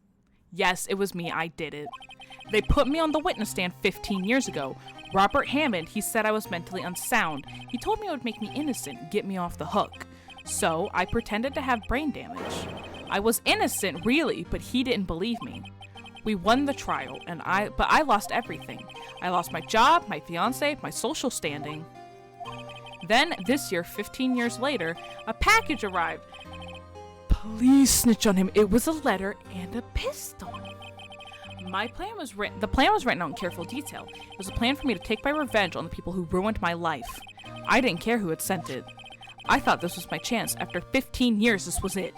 Yes, it was me. I did it. They put me on the witness stand 15 years ago. Robert Hammond, he said I was mentally unsound. He told me it would make me innocent, get me off the hook. So I pretended to have brain damage. I was innocent, really, but he didn't believe me. We won the trial, but I lost everything. I lost my job, my fiance, my social standing. Then, this year, 15 years later, a package arrived. Please snitch on him. It was a letter and a pistol. The plan was written out in careful detail. It was a plan for me to take my revenge on the people who ruined my life. I didn't care who had sent it. I thought this was my chance. After 15 years, this was it.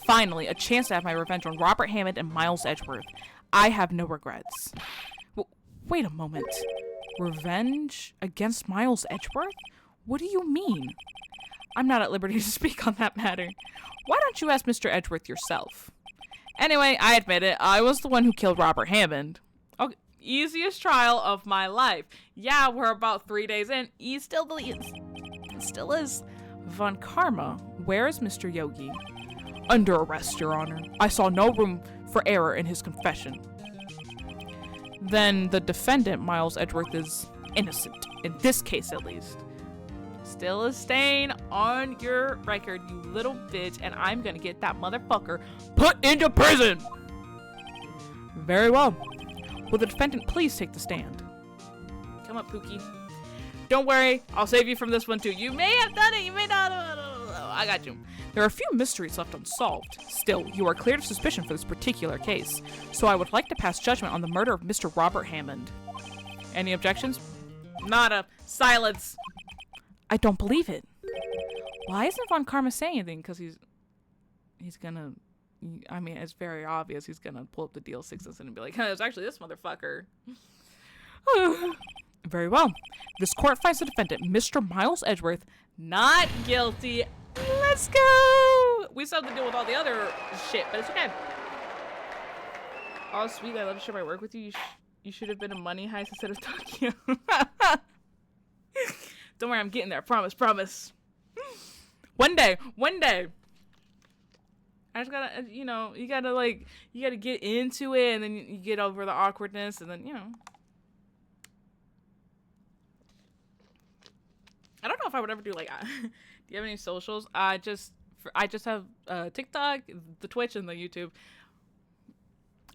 Finally, a chance to have my revenge on Robert Hammond and Miles Edgeworth. I have no regrets. Wait a moment. Revenge against Miles Edgeworth? What do you mean? I'm not at liberty to speak on that matter. Why don't you ask Mr. Edgeworth yourself? Anyway, I admit it. I was the one who killed Robert Hammond. Okay, easiest trial of my life. Yeah, we're about 3 days in. He still believes. Still is. Von Karma, where is Mr. Yogi? Under arrest, Your Honor. I saw no room for error in his confession. Then the defendant, Miles Edgeworth, is innocent. In this case, at least. Still a stain on your record, you little bitch, and I'm gonna get that motherfucker put into prison! Very well. Will the defendant please take the stand? Come up, Pookie. Don't worry, I'll save you from this one too. You may have done it, you may not have. I got you. There are a few mysteries left unsolved. Still, you are cleared of suspicion for this particular case, so I would like to pass judgment on the murder of Mr. Robert Hammond. Any objections? Nada. Silence. I don't believe it. Why isn't Von Karma saying anything? Because he's gonna, I mean, it's very obvious he's gonna pull up the deal 6 and be like, it's actually this motherfucker. Very well. This court finds the defendant, Mr. Miles Edgeworth, not guilty. Let's go! We still have to deal with all the other shit, but it's okay. Oh, sweet. I love to share my work with you. You should have been a Money Heist instead of Tokyo. Don't worry, I'm getting there. Promise, promise. One day. I just gotta, you know, you gotta get into it, and then you get over the awkwardness, and then, you know. I don't know if I would ever do, like, do you have any socials? I just have TikTok, the Twitch, and the YouTube.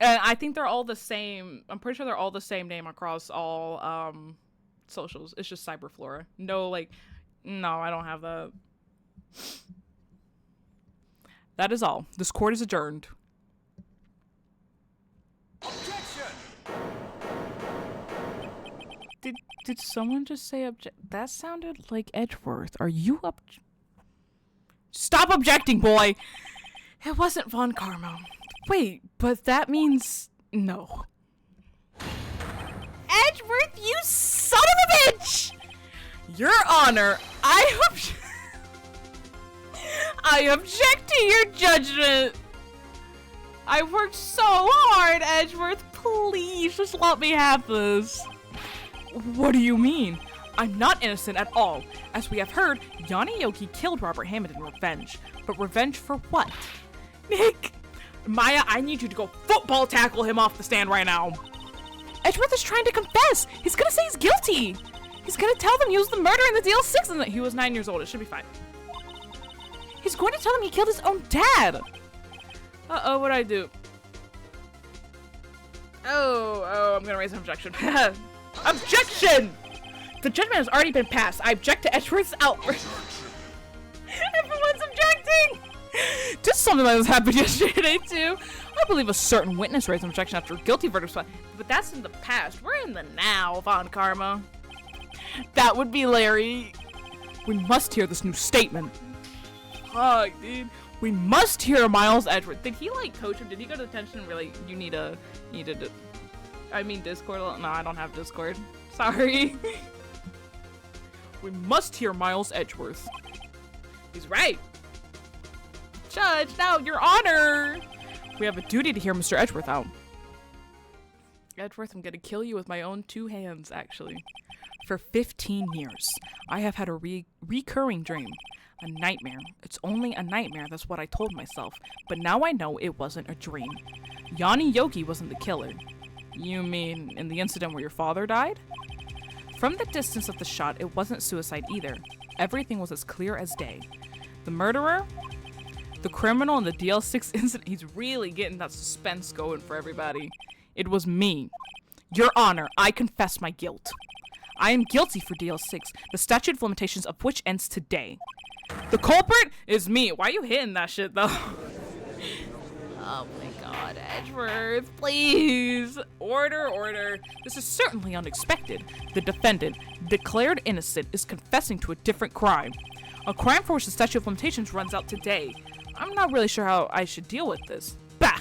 And I think they're all the same. I'm pretty sure they're all the same name across all socials. It's just Cyberflora. No, I don't have that. That is all. This court is adjourned. Objection! Did someone just say object? That sounded like Edgeworth. Are you up? Stop objecting, boy! It wasn't Von Karma. Wait, but that means no. Edgeworth, you son of a bitch! Your Honor, I object to your judgment. I worked so hard, Edgeworth. Please, just let me have this. What do you mean? I'm not innocent at all. As we have heard, Yanni Yogi killed Robert Hammond in revenge. But revenge for what? Nick! Maya, I need you to go football tackle him off the stand right now. Edgeworth is trying to confess. He's gonna say he's guilty. He's gonna tell them he was the murderer in the deal 6 and that he was 9 years old. It should be fine. He's going to tell him he killed his own dad. Uh-oh, what'd I do? Oh, I'm gonna raise an objection. Objection! The judgment has already been passed. I object to Edgeworth's outburst. Everyone's objecting! Just something that has happened yesterday, too. I believe a certain witness raised an objection after a guilty verdict was. But that's in the past. We're in the now, Von Karma. That would be Larry. We must hear this new statement. Fuck, dude. We must hear Miles Edgeworth. Did he like coach him? Did he go to detention and really, you need a I mean Discord? No, I don't have Discord. Sorry. We must hear Miles Edgeworth. He's right. Judge, now, Your Honor. We have a duty to hear Mr. Edgeworth out. Edgeworth, I'm gonna kill you with my own 2 hands, actually. For 15 years, I have had a recurring dream. A nightmare. It's only a nightmare, that's what I told myself. But now I know it wasn't a dream. Yanni Yogi wasn't the killer. You mean in the incident where your father died? From the distance of the shot, it wasn't suicide either. Everything was as clear as day. The murderer? The criminal in the DL6 incident. He's really getting that suspense going for everybody. It was me. Your Honor, I confess my guilt. I am guilty for DL6, the statute of limitations of which ends today. The culprit is me. Why are you hitting that shit, though? Oh my god, Edgeworth, please. Order. This is certainly unexpected. The defendant, declared innocent, is confessing to a different crime. A crime for which the statute of limitations runs out today. I'm not really sure how I should deal with this. Bah!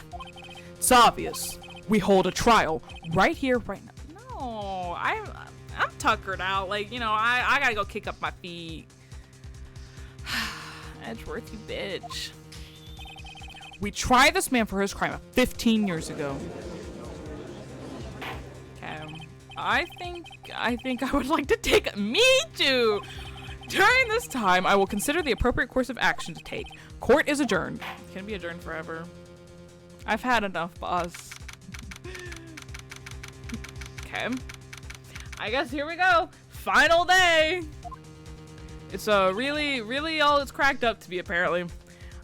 It's obvious. We hold a trial right here, right now. No, I'm tuckered out. Like, you know, I gotta go kick up my feet. Edgeworth, you bitch. We tried this man for his crime 15 years ago. I think I would like to take me too. During this time, I will consider the appropriate course of action to take. Court is adjourned. Can be adjourned forever. I've had enough, boss. Okay. I guess here we go. Final day. It's really all it's cracked up to be, apparently.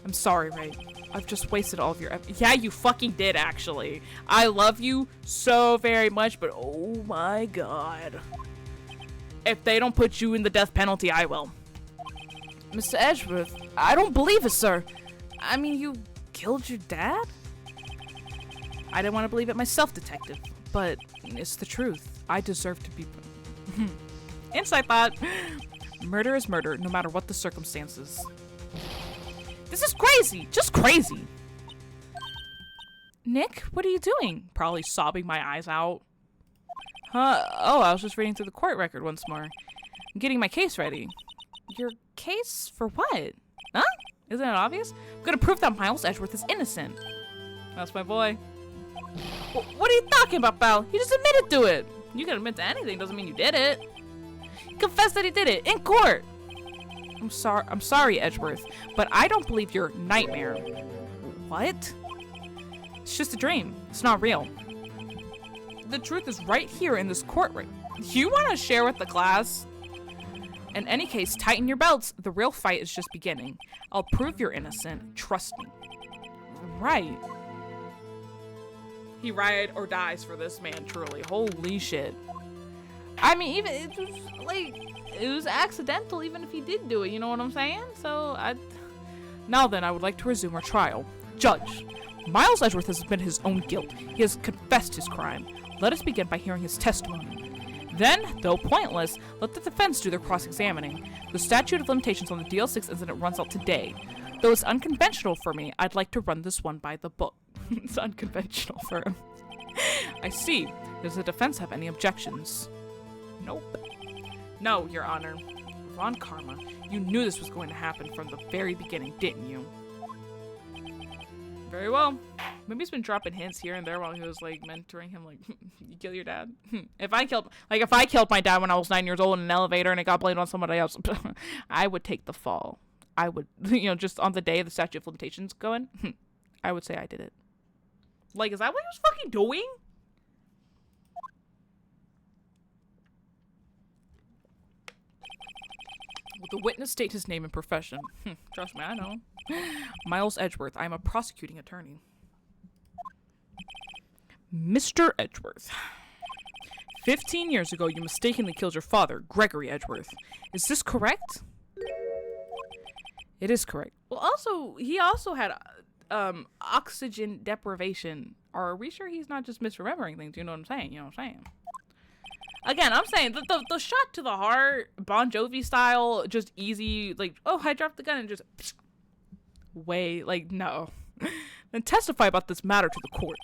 I'm sorry, Ray. I've just wasted all of your Yeah, you fucking did, actually. I love you so very much, but oh my god. If they don't put you in the death penalty, I will. Mr. Edgeworth, I don't believe it, sir. I mean, you killed your dad? I didn't want to believe it myself, detective, but it's the truth. I deserve to be... Insight thought. Murder is murder, no matter what the circumstances. This is crazy! Just crazy! Nick, what are you doing? Probably sobbing my eyes out. Huh? Oh, I was just reading through the court record once more. I'm getting my case ready. Your case for what? Huh? Isn't it obvious? I'm gonna prove that Miles Edgeworth is innocent. That's my boy. What are you talking about, pal? He just admitted to it. You can admit to anything, doesn't mean you did it. He confessed that he did it in court. I'm sorry, Edgeworth, but I don't believe your nightmare. What? It's just a dream. It's not real. The truth is right here in this courtroom. You want to share with the class? In any case, tighten your belts. The real fight is just beginning. I'll prove you're innocent. Trust me. Right. He ride or dies for this man, truly. Holy shit. I mean, even it was like it was accidental, even if he did do it. You know what I'm saying? So Now then, I would like to resume our trial. Judge, Miles Edgeworth has admitted his own guilt. He has confessed his crime. Let us begin by hearing his testimony. Then, though pointless, let the defense do their cross-examining. The statute of limitations on the DL6 incident runs out today. Though it's unconventional for me, I'd like to run this one by the book. It's unconventional for him. I see. Does the defense have any objections? Nope. No, Your Honor. Von Karma, you knew this was going to happen from the very beginning, didn't you? Very well. Maybe he's been dropping hints here and there while he was like mentoring him, like, you kill your dad. If I killed my dad when I was 9 years old in an elevator and it got blamed on somebody else, I would take the fall. I would, just on the day of the statute of limitations going, I would say I did it. Like, is that what he was fucking doing? Will the witness state his name and profession? Trust me, I know. Miles Edgeworth. I'm a prosecuting attorney. Mr. Edgeworth. 15 years ago, you mistakenly killed your father, Gregory Edgeworth. Is this correct? It is correct. Well, also, he also had oxygen deprivation. Are we sure he's not just misremembering things? You know what I'm saying? You know what I'm saying? Again, I'm saying the shot to the heart, Bon Jovi style, just easy, like, oh, I dropped the gun and just way, like, no. Then testify about this matter to the court.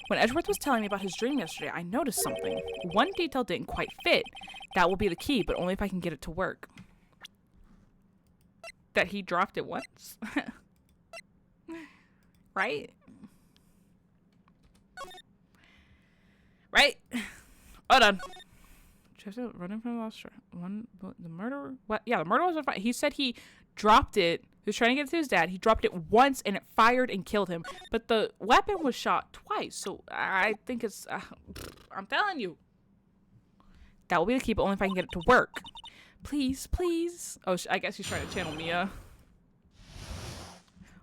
When Edgeworth was telling me about his dream yesterday, I noticed something. One detail didn't quite fit. That will be the key, but only if I can get it to work. That he dropped it once? Right? Right? Hold on. Running from the lost the murderer? What? Yeah, the murderer was on fire. He said he dropped it. He was trying to get it to his dad. He dropped it once and it fired and killed him. But the weapon was shot twice. So I think it's... I'm telling you. That will be the key, but only if I can get it to work. Please, please. Oh, I guess he's trying to channel Mia.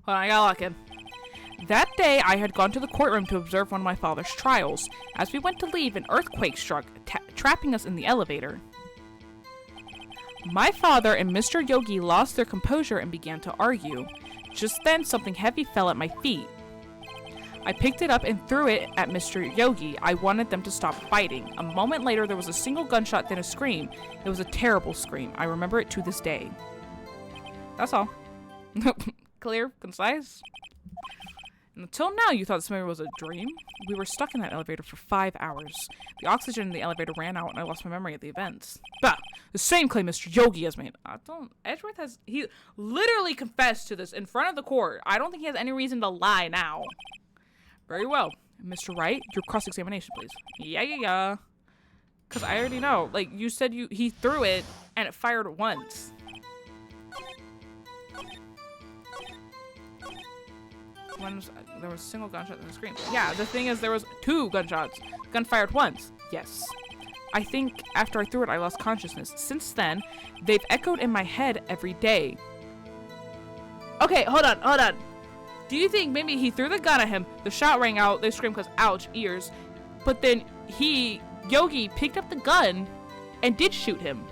Hold on, I gotta lock in. That day, I had gone to the courtroom to observe one of my father's trials. As we went to leave, an earthquake struck, trapping us in the elevator. My father and Mr. Yogi lost their composure and began to argue. Just then, something heavy fell at my feet. I picked it up and threw it at Mr. Yogi. I wanted them to stop fighting. A moment later, there was a single gunshot, then a scream. It was a terrible scream. I remember it to this day. That's all. Clear, concise. Until now, you thought this memory was a dream. We were stuck in that elevator for 5 hours. The oxygen in the elevator ran out and I lost my memory of the events. Bah! The same claim Mr. Yogi has made. Edgeworth has... He literally confessed to this in front of the court. I don't think he has any reason to lie now. Very well. Mr. Wright, your cross-examination, please. Yeah. Because I already know. Like, you said he threw it and it fired once. There was a single gunshot and a scream. Yeah, the thing is there was 2 gunshots. Gun fired once. Yes. I think after I threw it, I lost consciousness. Since then, they've echoed in my head every day. Okay, hold on. Do you think maybe he threw the gun at him, the shot rang out, they screamed because, ouch, ears, but then Yogi picked up the gun and did shoot him?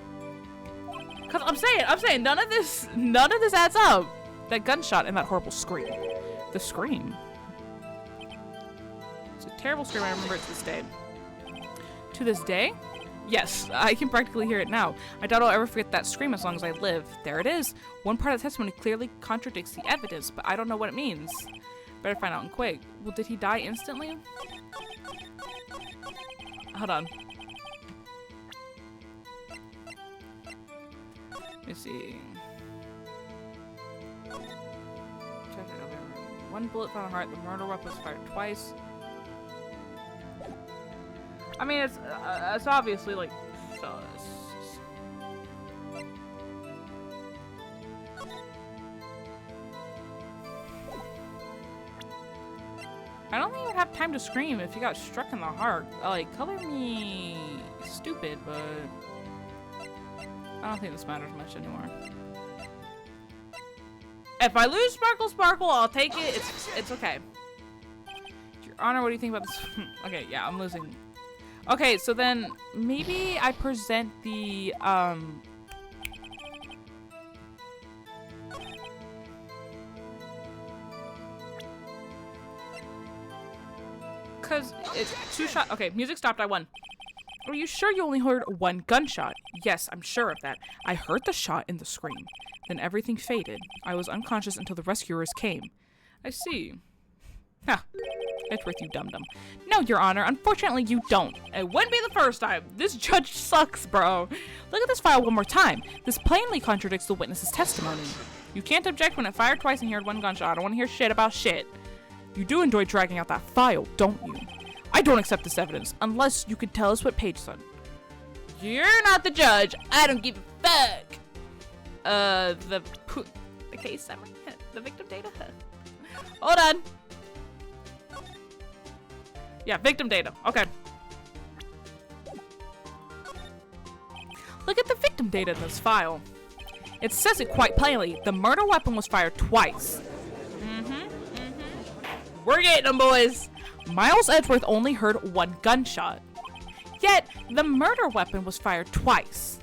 Because I'm saying, none of this adds up. That gunshot and that horrible scream. The scream. It's a terrible scream. I remember it to this day. To this day? Yes, I can practically hear it now. I doubt I'll ever forget that scream as long as I live. There it is. One part of the testimony clearly contradicts the evidence, but I don't know what it means. Better find out in quick. Well, did he die instantly? Hold on. Let me see. One bullet found in the heart. The murder weapon was fired twice. I mean, it's obviously like sus. I don't think you would have time to scream if you got struck in the heart. Like, color me stupid, but I don't think this matters much anymore. If I lose Sparkle, I'll take it. It's okay. Your Honor, what do you think about this? Okay, yeah, I'm losing. Okay, so then maybe I present the because it's 2 shots. Okay, music stopped. I won. Are you sure you only heard 1 gunshot? Yes, I'm sure of that. I heard the shot and the scream. Then everything faded. I was unconscious until the rescuers came. I see. Ha. Edgeworth, you dum-dum. No, Your Honor. Unfortunately, you don't. It wouldn't be the first time. This judge sucks, bro. Look at this file one more time. This plainly contradicts the witness's testimony. You can't object when it fired twice and heard 1 gunshot. I don't want to hear shit about shit. You do enjoy dragging out that file, don't you? I don't accept this evidence, unless you could tell us what page it's on. You're not the judge. I don't give a fuck. The case summary? The victim data? Hold on. Yeah, victim data. Okay. Look at the victim data in this file. It says it quite plainly. The murder weapon was fired twice. We're getting them, boys. Miles Edgeworth only heard one gunshot. Yet, the murder weapon was fired twice.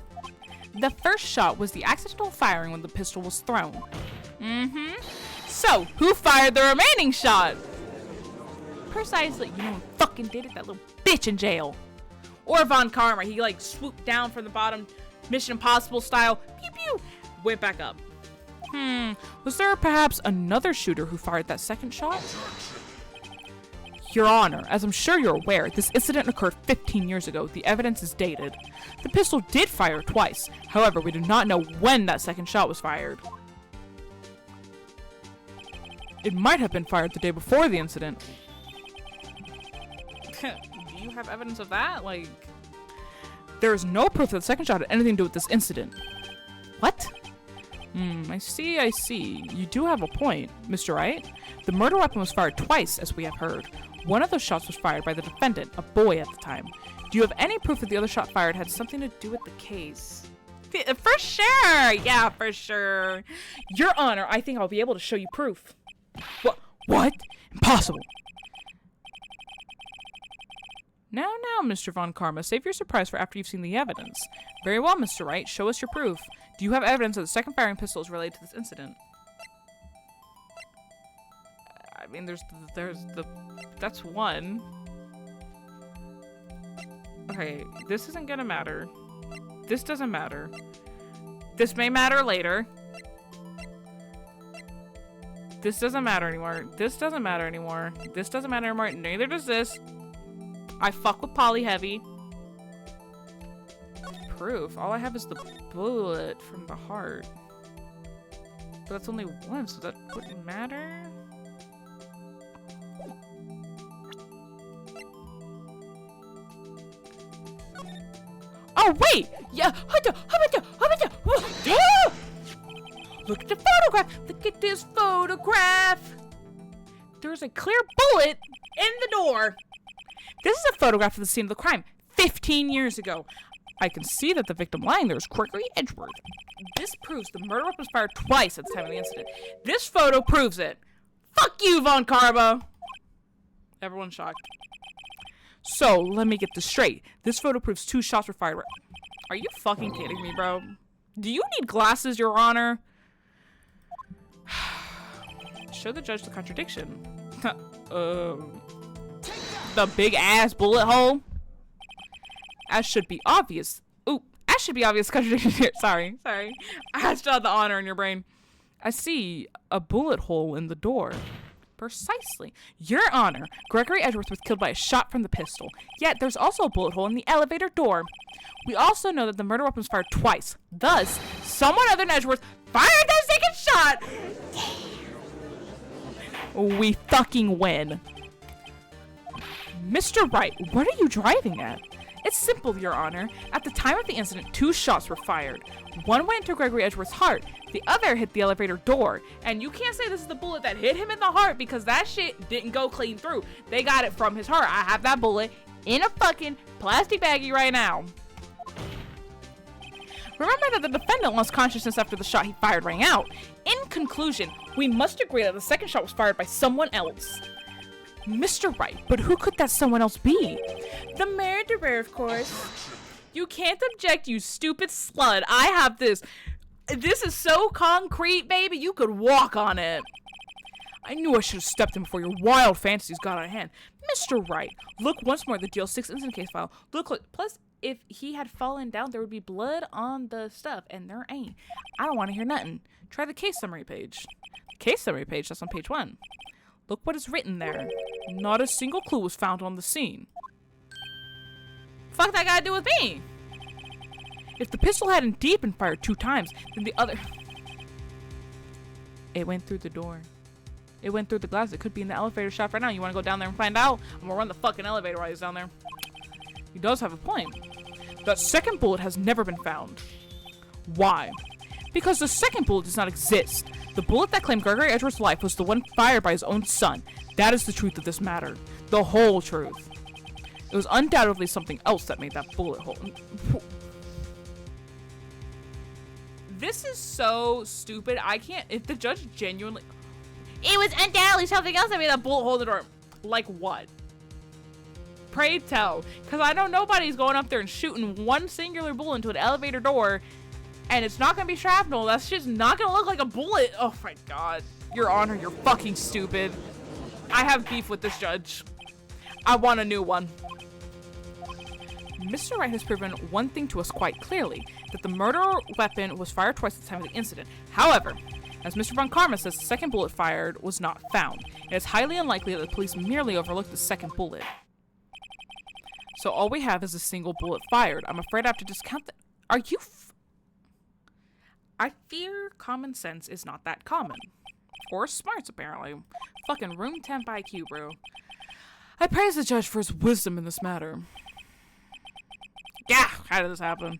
The first shot was the accidental firing when the pistol was thrown. So, who fired the remaining shot? Precisely. You know who fucking did it? That little bitch in jail. Or Von Karma. He like swooped down from the bottom, Mission Impossible style. Pew pew. Went back up. Was there perhaps another shooter who fired that second shot? Your Honor, as I'm sure you're aware, this incident occurred 15 years ago. The evidence is dated. The pistol did fire twice. However, we do not know when that second shot was fired. It might have been fired the day before the incident. Do you have evidence of that? Like, there is no proof that the second shot had anything to do with this incident. What? I see. You do have a point, Mr. Wright. The murder weapon was fired twice, as we have heard. One of those shots was fired by the defendant, a boy at the time. Do you have any proof that the other shot fired had something to do with the case? For sure. Yeah, for sure. Your Honor, I think I'll be able to show you proof. What? Impossible. Now, Mr. Von Karma, save your surprise for after you've seen the evidence. Very well, Mr. Wright, show us your proof. Do you have evidence that the second firing pistol is related to this incident? I mean, that's one. Okay, this isn't gonna matter. This doesn't matter. This may matter later. This doesn't matter anymore. This doesn't matter anymore. This doesn't matter anymore. Neither does this. I fuck with poly heavy. Proof. All I have is the bullet from the heart. But that's only one, so that wouldn't matter. Oh, wait! Yeah! Look at the photograph! Look at this photograph! There's a clear bullet in the door! This is a photograph of the scene of the crime 15 years ago. I can see that the victim lying there is Gregory Edgeworth. This proves the murder weapon was fired twice at the time of the incident. This photo proves it. Fuck you, Von Karma! Everyone's shocked. So, let me get this straight. This photo proves 2 shots were fired. Are you fucking kidding me, bro? Do you need glasses, Your Honor? Show the judge the contradiction. The big ass bullet hole? As should be obvious. Ooh, as should be obvious contradiction here. Sorry. I still have the honor in your brain. I see a bullet hole in the door. Precisely. Your Honor, Gregory Edgeworth was killed by a shot from the pistol. Yet there's also a bullet hole in the elevator door. We also know that the murder weapon was fired twice. Thus, someone other than Edgeworth fired that second shot! We fucking win. Mr. Wright, what are you driving at? It's simple, Your Honor. At the time of the incident, 2 shots were fired. One went into Gregory Edgeworth's heart. The other hit the elevator door. And you can't say this is the bullet that hit him in the heart because that shit didn't go clean through. They got it from his heart. I have that bullet in a fucking plastic baggie right now. Remember that the defendant lost consciousness after the shot he fired rang out. In conclusion, we must agree that the second shot was fired by someone else. Mr. Wright, but who could that someone else be? The murderer, of course. You can't object, you stupid slut. I have this. This is so concrete, baby. You could walk on it. I knew I should have stepped in before your wild fantasies got out of hand. Mr. Wright, look once more at the GL6 incident case file. Look, plus, if he had fallen down, there would be blood on the stuff, and there ain't. I don't want to hear nothing. Try the case summary page. The case summary page, that's on page 1. Look what is written there. Not a single clue was found on the scene. Fuck that got to do with me? If the pistol had indeed been fired 2 times, then the other... It went through the door. It went through the glass. It could be in the elevator shaft right now. You want to go down there and find out? I'm gonna run the fucking elevator while he's down there. He does have a point. That second bullet has never been found. Why? Because the second bullet does not exist. The bullet that claimed Gregory Edgeworth's life was the one fired by his own son. That is the truth of this matter. The whole truth. It was undoubtedly something else that made that bullet hole. This is so stupid. I can't... If the judge genuinely... It was undoubtedly something else that made that bullet hole in the door. Like what? Pray tell. Because I know nobody's going up there and shooting one singular bullet into an elevator door, and it's not going to be shrapnel. That's just not going to look like a bullet. Oh my god. Your Honor, you're fucking stupid. I have beef with this judge. I want a new one. Mr. Wright has proven one thing to us quite clearly, that the murder weapon was fired twice at the time of the incident. However, as Mr. Von Karma says, the second bullet fired was not found. It is highly unlikely that the police merely overlooked the second bullet. So all we have is a single bullet fired. I'm afraid I have to discount that. Are you I fear common sense is not that common. Or smarts, apparently. Fucking room temp IQ, bro. I praise the judge for his wisdom in this matter. Yeah, how did this happen?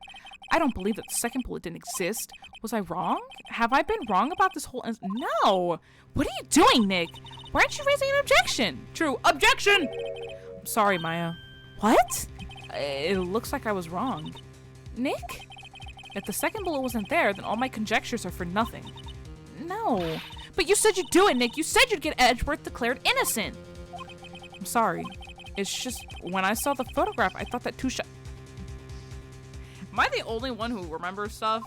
I don't believe that the second bullet didn't exist. Was I wrong? Have I been wrong about this whole No! What are you doing, Nick? Why aren't you raising an objection? True. Objection! I'm sorry, Maya. What? It looks like I was wrong. Nick? If the second bullet wasn't there, then all my conjectures are for nothing. No. But you said you'd do it, Nick. You said you'd get Edgeworth declared innocent. I'm sorry. It's just, when I saw the photograph, I thought that two shots... Am I the only one who remembers stuff?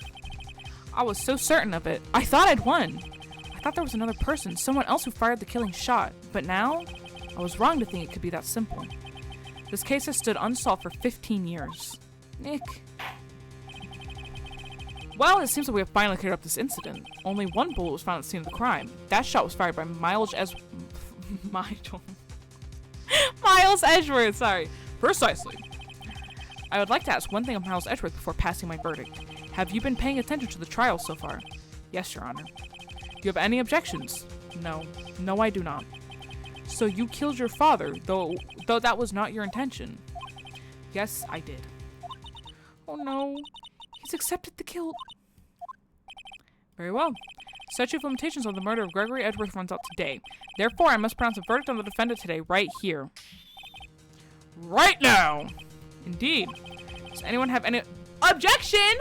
I was so certain of it. I thought I'd won. I thought there was another person, someone else who fired the killing shot. But now, I was wrong to think it could be that simple. This case has stood unsolved for 15 years. Nick. Well, it seems that we have finally cleared up this incident. Only one bullet was found at the scene of the crime. That shot was fired by Miles Edgeworth, sorry. Precisely. I would like to ask one thing of Miles Edgeworth before passing my verdict. Have you been paying attention to the trial so far? Yes, Your Honor. Do you have any objections? No. No, I do not. So you killed your father, though that was not your intention. Yes, I did. Oh no. He's accepted the guilt. Very well. Statute of limitations on the murder of Gregory Edgeworth runs out today. Therefore, I must pronounce a verdict on the defendant today, right here. Right now! Indeed. Does anyone have any objection?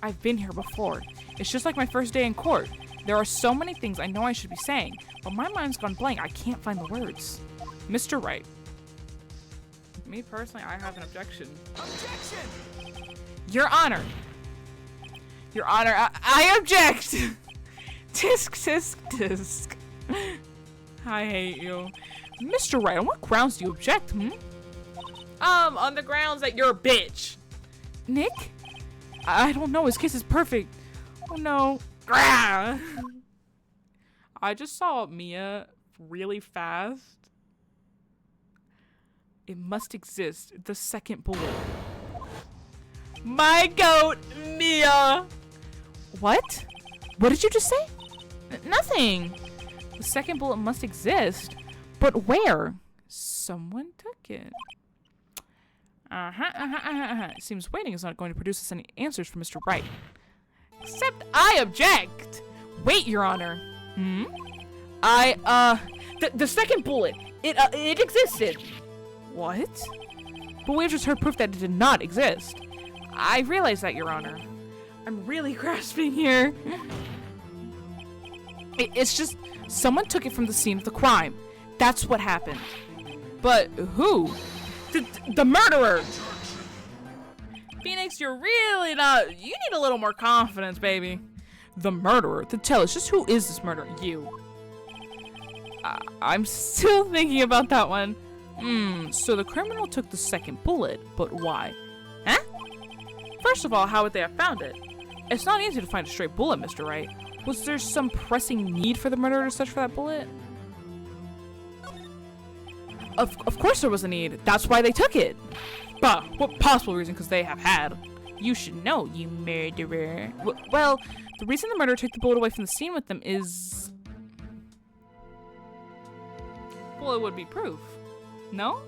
I've been here before. It's just like my first day in court. There are so many things I know I should be saying, but my mind's gone blank. I can't find the words. Mr. Wright. Me personally, I have an objection. Objection! Your Honor. Your Honor, I object! Tisk, tisk, tisk. I hate you. Mr. Wright, on what grounds do you object, on the grounds that you're a bitch. Nick? I don't know, his case is perfect. Oh no. Grah! I just saw Mia really fast. It must exist. The second bullet. My goat, Mia! What? What did you just say? Nothing. The second bullet must exist. But where? Someone took it. It seems waiting is not going to produce us any answers from Mr. Wright. Except I object! Wait, Your Honor. The second bullet, it existed. What? But we've just heard proof that it did not exist. I realize that, Your Honor. I'm really grasping here. It's just, someone took it from the scene of the crime. That's what happened. But who? The murderer! Phoenix, you're really not... You need a little more confidence, baby. The murderer? To tell us, just who is this murderer? You. I'm still thinking about that one. So the criminal took the second bullet, but why? Huh? First of all, how would they have found it? It's not easy to find a straight bullet, Mr. Wright. Was there some pressing need for the murderer to search for that bullet? Of course there was a need. That's why they took it. Bah, what possible reason could they have had? You should know, you murderer. Well, the reason the murderer took the bullet away from the scene with them is... Well, it would be proof. No?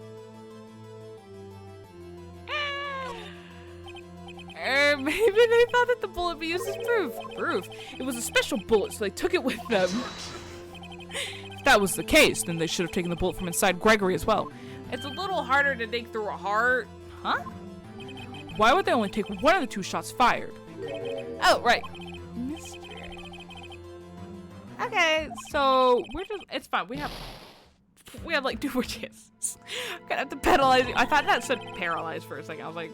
Maybe they thought that the bullet be used as proof. It was a special bullet, so they took it with them. If that was the case, then they should have taken the bullet from inside Gregory as well. It's a little harder to dig through a heart. Huh? Why would they only take one of the two shots fired? Oh, right. Okay, so we're just, it's fine. We have like 2 more chances. I'm gonna have to penalize you. I thought that said paralyzed for a second. I was like,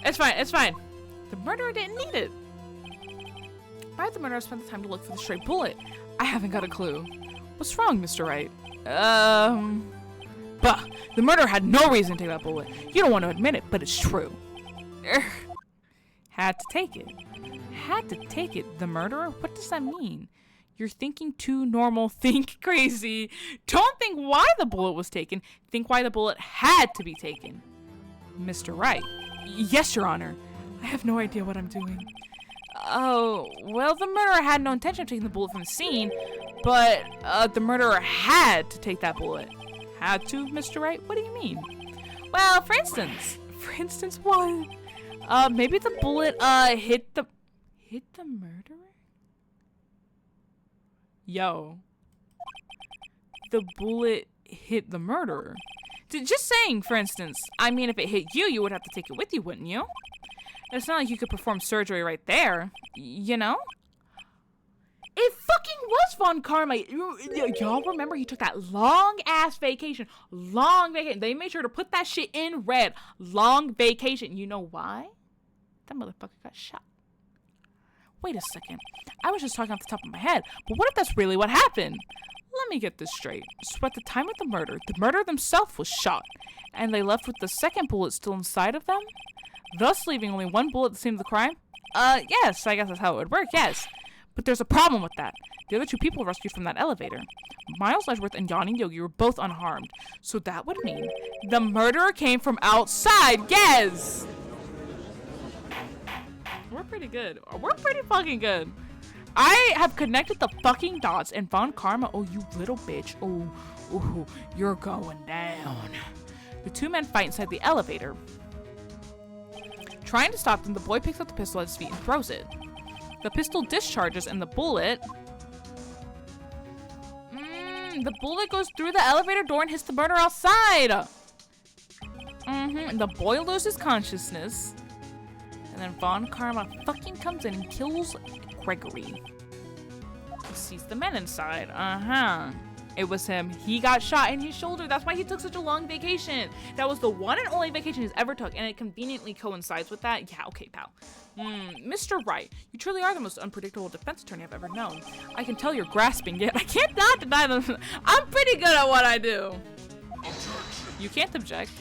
it's fine, it's fine. The murderer didn't need it. Why had the murderer spent the time to look for the stray bullet? I haven't got a clue. What's wrong, Mr. Wright? Bah, the murderer had no reason to take that bullet. You don't want to admit it, but it's true. Had to take it. Had to take it. The murderer? What does that mean? You're thinking too normal. Think crazy. Don't think why the bullet was taken. Think why the bullet had to be taken. Mr. Wright. Yes, Your Honor. I have no idea what I'm doing. Oh, well, the murderer had no intention of taking the bullet from the scene, but the murderer had to take that bullet. Had to, Mr. Wright? What do you mean? Well, for instance. For instance, what? Maybe the bullet, hit the murderer? Yo. The bullet hit the murderer. Just saying, for instance. I mean, if it hit you, you would have to take it with you, wouldn't you? It's not like you could perform surgery right there, you know? It fucking was Von Karma. Y'all remember he took that long-ass vacation. Long vacation. They made sure to put that shit in red. Long vacation. You know why? That motherfucker got shot. Wait a second. I was just talking off the top of my head, but what if that's really what happened? Let me get this straight. So at the time of the murderer themselves was shot, and they left with the second bullet still inside of them? Thus leaving only one bullet at the scene of the crime? Yes, I guess that's how it would work, yes. But there's a problem with that. The other 2 people rescued from that elevator. Miles Ledgeworth and Yanni Yogi were both unharmed. So that would mean the murderer came from outside, yes! We're pretty good. We're pretty fucking good. I have connected the fucking dots, and Von Karma, oh, you little bitch. Oh, ooh, you're going down. The 2 men fight inside the elevator. Trying to stop them, the boy picks up the pistol at his feet and throws it. The pistol discharges and the bullet goes through the elevator door and hits the murderer outside. And the boy loses consciousness. And then Von Karma fucking comes in and kills Gregory. He sees the men inside. It was him. He got shot in his shoulder. That's why he took such a long vacation. That was the one and only vacation he's ever took, and it conveniently coincides with that. Yeah, okay, pal. Mr. Wright, you truly are the most unpredictable defense attorney I've ever known. I can tell you're grasping, yet I can't not deny them. I'm pretty good at what I do. You can't object,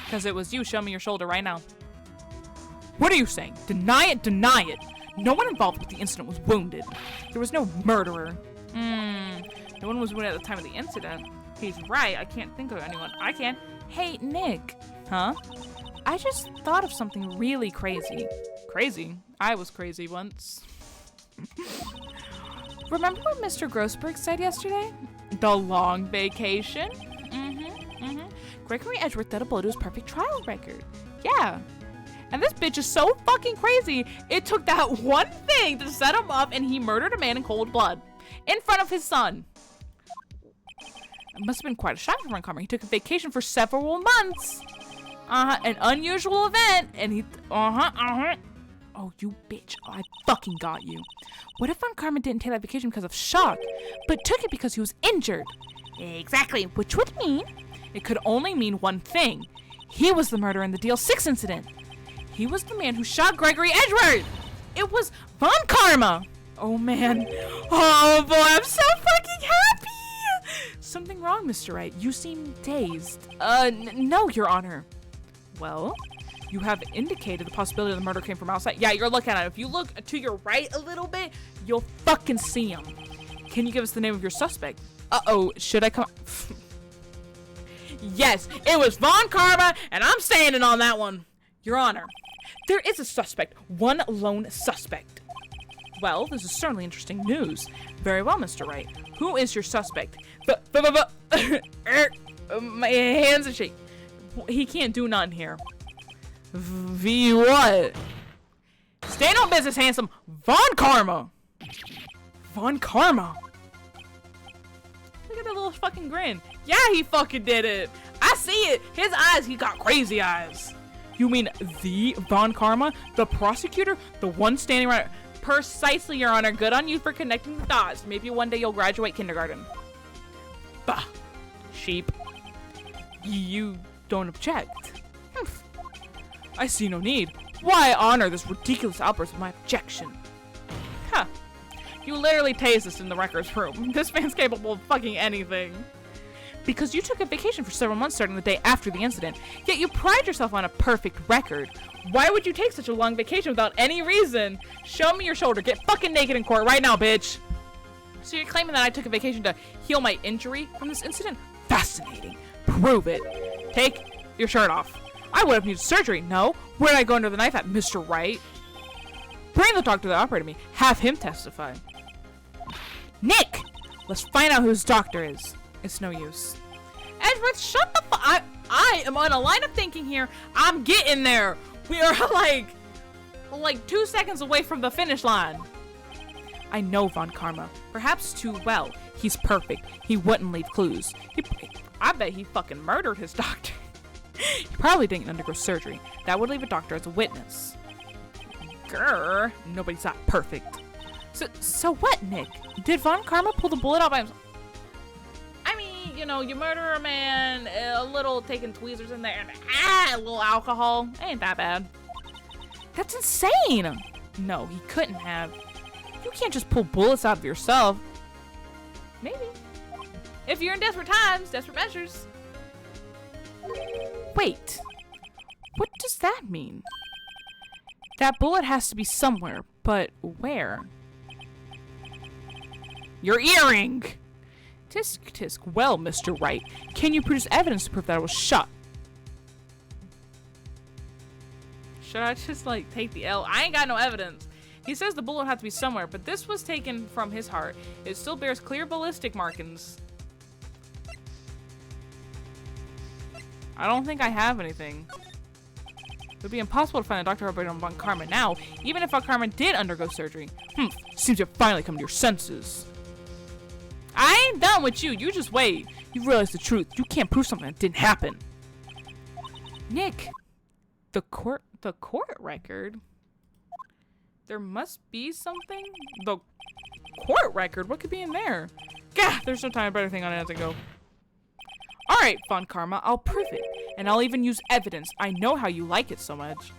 because it was you. Show me your shoulder right now. What are you saying? Deny it, deny it. No one involved with the incident was wounded. There was no murderer. No one was wounded at the time of the incident. He's right. I can't think of anyone. I can. Hey, Nick. Huh? I just thought of something really crazy. Crazy? I was crazy once. Remember what Mr. Grossberg said yesterday? The long vacation? Gregory Edgeworth did a blow to his perfect trial record. Yeah. And this bitch is so fucking crazy. It took that one thing to set him up, and he murdered a man in cold blood. In front of his son. It must have been quite a shock for Von Karma. He took a vacation for several months. An unusual event. And he, Oh, you bitch. I fucking got you. What if Von Karma didn't take that vacation because of shock, but took it because he was injured? Exactly. Which would mean, it could only mean one thing. He was the murderer in the Deal 6 incident. He was the man who shot Gregory Edgeworth. It was Von Karma. Oh, man. Oh, boy. I'm so fucking happy. Something wrong, Mr. Wright. You seem dazed. No, Your Honor. Well, you have indicated the possibility the murder came from outside. Yeah, you're looking at it. If you look to your right a little bit, you'll fucking see him. Can you give us the name of your suspect? Uh-oh. Should I come... Yes, it was Von Karma, and I'm standing on that one. Your Honor, there is a suspect. One lone suspect. Well, this is certainly interesting news. Very well, Mr. Wright. Who is your suspect? My hands are shaking. He can't do nothing here. V what? Stand on business, handsome. Von Karma. Von Karma. Look at that little fucking grin. Yeah, he fucking did it. I see it. His eyes, he got crazy eyes. You mean the Von Karma? The prosecutor? The one standing right... Precisely, Your Honor. Good on you for connecting the dots. Maybe one day you'll graduate kindergarten. Bah. Sheep. You don't object. Humph. I see no need. Why honor this ridiculous outburst of my objection? Huh. You literally tased us in the records room. This man's capable of fucking anything. Because you took a vacation for several months starting the day after the incident, yet you pride yourself on a perfect record. Why would you take such a long vacation without any reason? Show me your shoulder. Get fucking naked in court right now, bitch. So you're claiming that I took a vacation to heal my injury from this incident? Fascinating. Prove it. Take your shirt off. I would have needed surgery. No. Where did I go under the knife at, Mr. Wright? Bring the doctor that operated me. Have him testify. Nick! Let's find out who his doctor is. It's no use. Edgeworth, shut the fuck. I am on a line of thinking here. I'm getting there. We are like 2 seconds away from the finish line. I know Von Karma. Perhaps too well. He's perfect. He wouldn't leave clues. I bet he fucking murdered his doctor. He probably didn't undergo surgery. That would leave a doctor as a witness. Grr. Nobody's that perfect. So what, Nick? Did Von Karma pull the bullet out by himself? I mean, you know, you murder a man, a little taking tweezers in there, and a little alcohol. Ain't that bad. That's insane. No, he couldn't have. You can't just pull bullets out of yourself. Maybe. If you're in desperate times, desperate measures. Wait. What does that mean? That bullet has to be somewhere, but where? Your earring! Tisk tisk. Well, Mr. Wright, can you produce evidence to prove that I was shot? Should I just, like, take the L? I ain't got no evidence. He says the bullet had to be somewhere, but this was taken from his heart. It still bears clear ballistic markings. I don't think I have anything. It would be impossible to find a doctor operating on Von Karma now, even if Von Karma did undergo surgery. Seems you've finally come to your senses. I ain't done with you. You just wait. You realize the truth. You can't prove something that didn't happen. Nick, the court record? There must be something? The court record? What could be in there? Gah, there's no time. I better think on it as I go. Alright, Von Karma, I'll prove it. And I'll even use evidence. I know how you like it so much.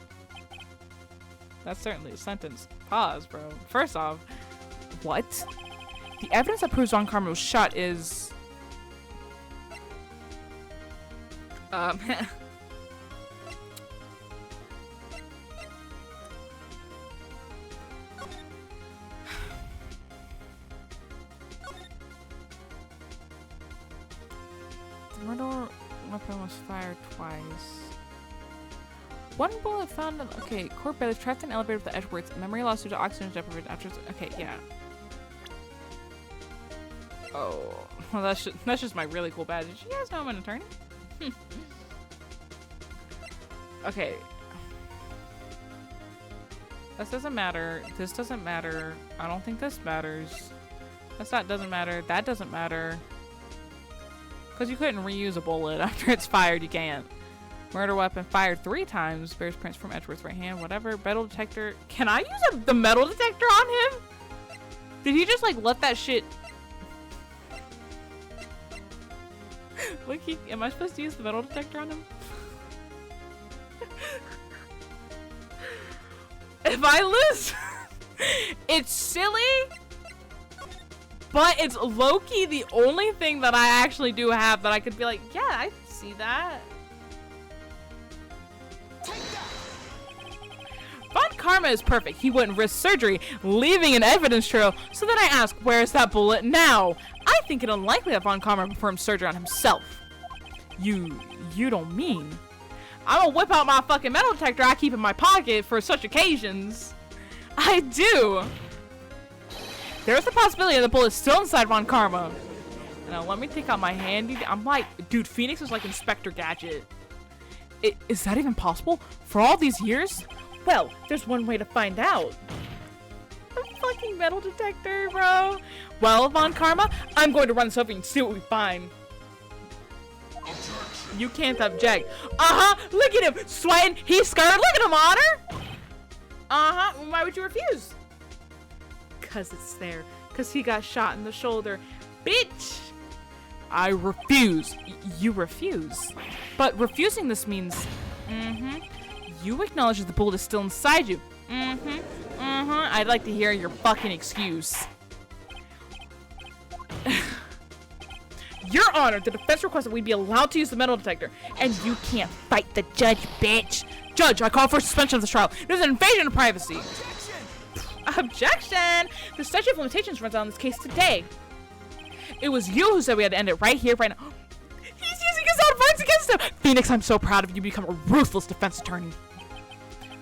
That's certainly a sentence. Pause, bro. First off, what? The evidence that proves Von Karma was shot is... The murder weapon was fired twice. One bullet found in... Okay, Court Bailiff trapped in an elevator with the Edgeworths. Memory lost due to oxygen deprivation after... Okay, yeah. Oh, well, that's just my really cool badge. Did you guys know I'm an attorney? Okay. This doesn't matter. This doesn't matter. I don't think this matters. That doesn't matter. That doesn't matter. Because you couldn't reuse a bullet after it's fired. You can't. Murder weapon fired 3 times. Bears prints from Edgeworth's right hand. Whatever. Metal detector. Can I use the metal detector on him? Did he just like let that shit... Look, am I supposed to use the metal detector on him? If I lose, it's silly, but it's low-key the only thing that I actually do have that I could be like, yeah, I see that. Von Karma is perfect. He wouldn't risk surgery, leaving an evidence trail. So then I ask, where's that bullet now? I think it unlikely that Von Karma performed surgery on himself. You don't mean? I'm gonna whip out my fucking metal detector I keep in my pocket for such occasions. I do. There's the possibility that the bullet's still inside Von Karma. Now let me take out my handy. I'm like, dude, Phoenix is like Inspector Gadget. Is that even possible? For all these years? Well, there's one way to find out. The fucking metal detector, bro. Well, Von Karma, I'm going to run this over and see what we find. You can't object. Look at him sweating. He's scared. Look at him, Honor. Why would you refuse? Because it's there. Because he got shot in the shoulder. Bitch! I refuse. You refuse. But refusing this means, you acknowledge that the bullet is still inside you. I'd like to hear your fucking excuse. Your Honor, the defense requests that we be allowed to use the metal detector, and you can't fight the judge, bitch. Judge, I call for suspension of this trial. It is an invasion of privacy. Objection! The statute of limitations runs out on this case today. It was you who said we had to end it right here, right now. He's using his own words against him. Phoenix, I'm so proud of you. You become a ruthless defense attorney.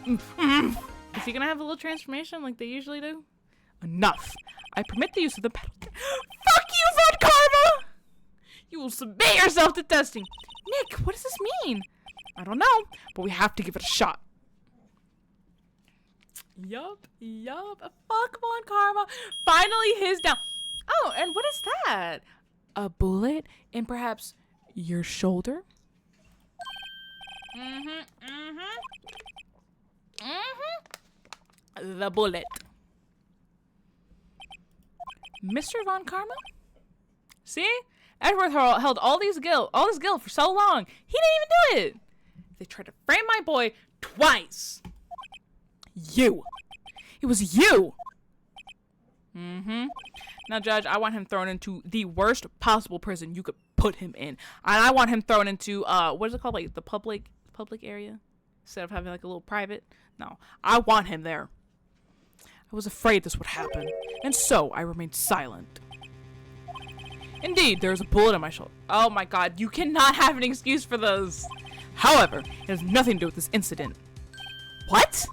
Is he gonna have a little transformation like they usually do? Enough. I permit the use of the metal. Fuck you, Von Karma! You will submit yourself to testing. Nick, what does this mean? I don't know, but we have to give it a shot. Yup. Fuck Von Karma. Finally his down. Oh, and what is that? A bullet in perhaps your shoulder? The bullet. Mr. Von Karma? See? Edgeworth held all this guilt for so long. He didn't even do it. They tried to frame my boy twice. You. It was you. Now, Judge, I want him thrown into the worst possible prison you could put him in. And I want him thrown into, what is it called? Like the public area? Instead of having like a little private? No, I want him there. I was afraid this would happen, and so I remained silent. Indeed, there is a bullet in my shoulder. Oh my god, you cannot have an excuse for those. However, it has nothing to do with this incident. What?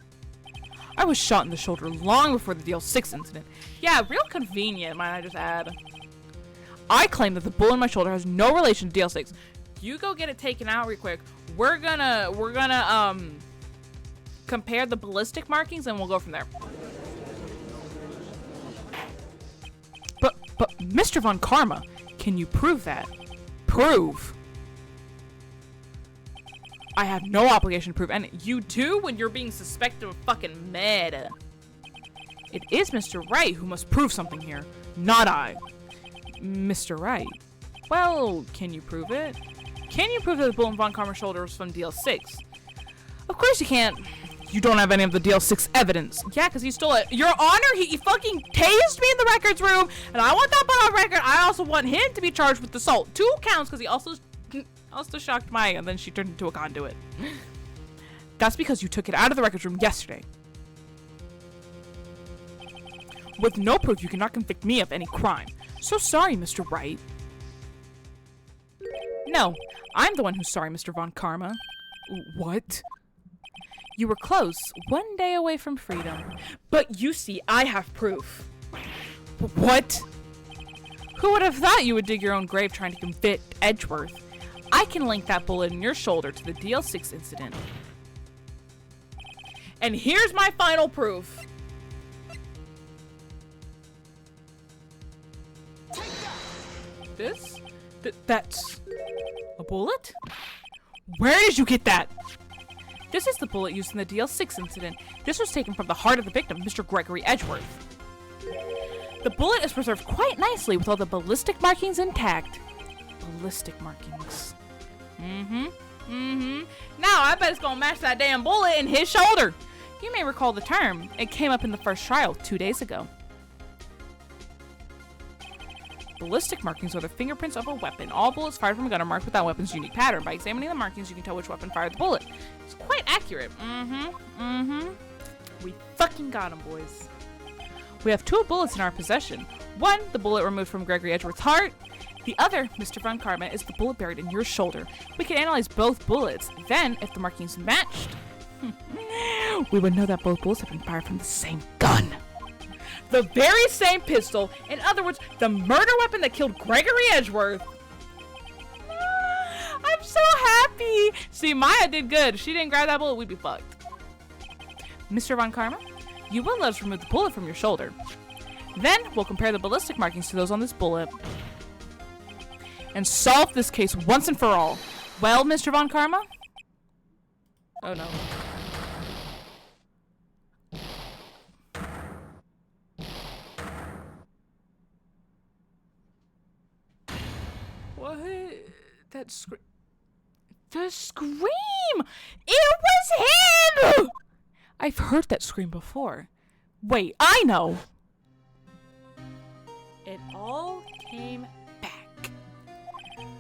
I was shot in the shoulder long before the DL6 incident. Yeah, real convenient, might I just add. I claim that the bullet in my shoulder has no relation to DL6. You go get it taken out real quick. We're gonna compare the ballistic markings and we'll go from there. But Mr. Von Karma, can you prove that? Prove. I have no obligation to prove any. You do when you're being suspected of fucking murder. It is Mr. Wright who must prove something here, not I. Mr. Wright? Well, can you prove it? Can you prove that the bullet in Von Karma's shoulder was from DL6? Of course you can't. You don't have any of the DL6 evidence. Yeah, because he stole it. Your Honor, he fucking tased me in the records room, and I want that put on record. I also want him to be charged with assault. 2 counts, because he also shocked Maya, and then she turned into a conduit. That's because you took it out of the records room yesterday. With no proof, you cannot convict me of any crime. So sorry, Mr. Wright. No, I'm the one who's sorry, Mr. Von Karma. What? You were close, 1 day away from freedom. But you see, I have proof. What? Who would have thought you would dig your own grave trying to convict Edgeworth? I can link that bullet in your shoulder to the DL6 incident. And here's my final proof. That's a bullet? Where did you get that? This is the bullet used in the DL6 incident. This was taken from the heart of the victim, Mr. Gregory Edgeworth. The bullet is preserved quite nicely with all the ballistic markings intact. Ballistic markings. Now I bet it's gonna match that damn bullet in his shoulder. You may recall the term. It came up in the first trial 2 days ago. Ballistic markings are the fingerprints of a weapon. All bullets fired from a gun are marked with that weapon's unique pattern. By examining the markings, you can tell which weapon fired the bullet. It's quite accurate. We fucking got him, boys. We have 2 bullets in our possession. One, the bullet removed from Gregory Edgeworth's heart. The other, Mr. Von Karma, is the bullet buried in your shoulder. We can analyze both bullets. Then, if the markings matched, we would know that both bullets have been fired from the same gun. The very same pistol. In other words, the murder weapon that killed Gregory Edgeworth. I'm so happy. See, Maya did good. If she didn't grab that bullet, we'd be fucked. Mr. Von Karma, you will let us remove the bullet from your shoulder. Then, we'll compare the ballistic markings to those on this bullet and solve this case once and for all. Well, Mr. Von Karma? Oh, no. That scream. The scream! It was him! I've heard that scream before. Wait, I know! It all came back.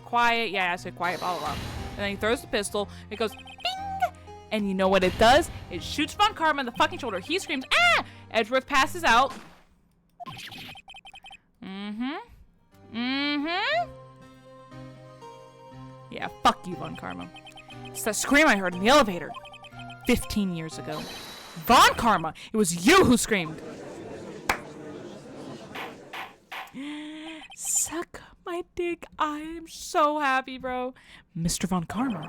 Quiet, yeah, I said quiet, blah, blah, blah. And then he throws the pistol, it goes bing! And you know what it does? It shoots Von Karma in the fucking shoulder. He screams, ah! Edgeworth passes out. Yeah, fuck you, Von Karma. It's that scream I heard in the elevator 15 years ago. Von Karma, it was you who screamed. Suck my dick. I am so happy, bro. Mr. Von Karma.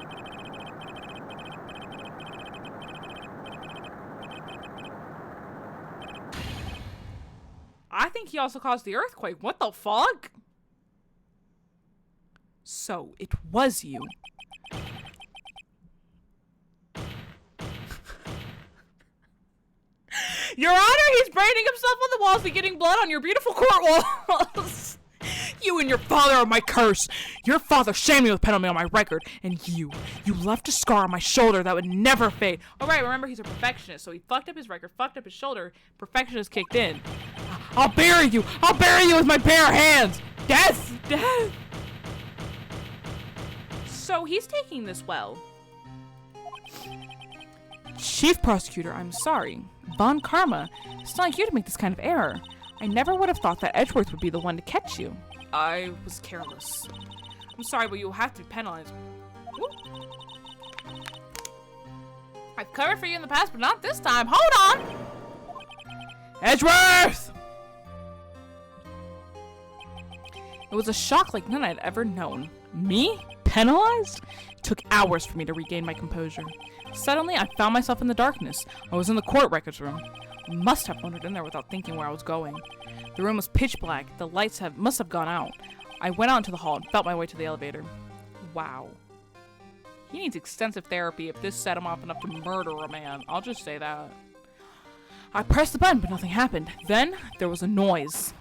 I think he also caused the earthquake. What the fuck? So, it was you. Your Honor, he's branding himself on the walls and getting blood on your beautiful court walls. You and your father are my curse. Your father shamed me with penalty on my record, and you left a scar on my shoulder that would never fade. All right, remember he's a perfectionist, so he fucked up his record, fucked up his shoulder. Perfectionist kicked in. I'll bury you. I'll bury you with my bare hands. Death, death. So he's taking this well. Chief Prosecutor, I'm sorry. Von Karma, it's not you to make this kind of error. I never would have thought that Edgeworth would be the one to catch you. I was careless. I'm sorry, but you'll have to be penalized. Woo. I've covered for you in the past, but not this time. Hold on! Edgeworth! It was a shock like none I'd ever known. Me? Penalized? It took hours for me to regain my composure. Suddenly, I found myself in the darkness. I was in the court records room. I must have wandered in there without thinking where I was going. The room was pitch black. The lights must have gone out. I went out into the hall and felt my way to the elevator. Wow. He needs extensive therapy if this set him off enough to murder a man. I'll just say that. I pressed the button, but nothing happened. Then, there was a noise.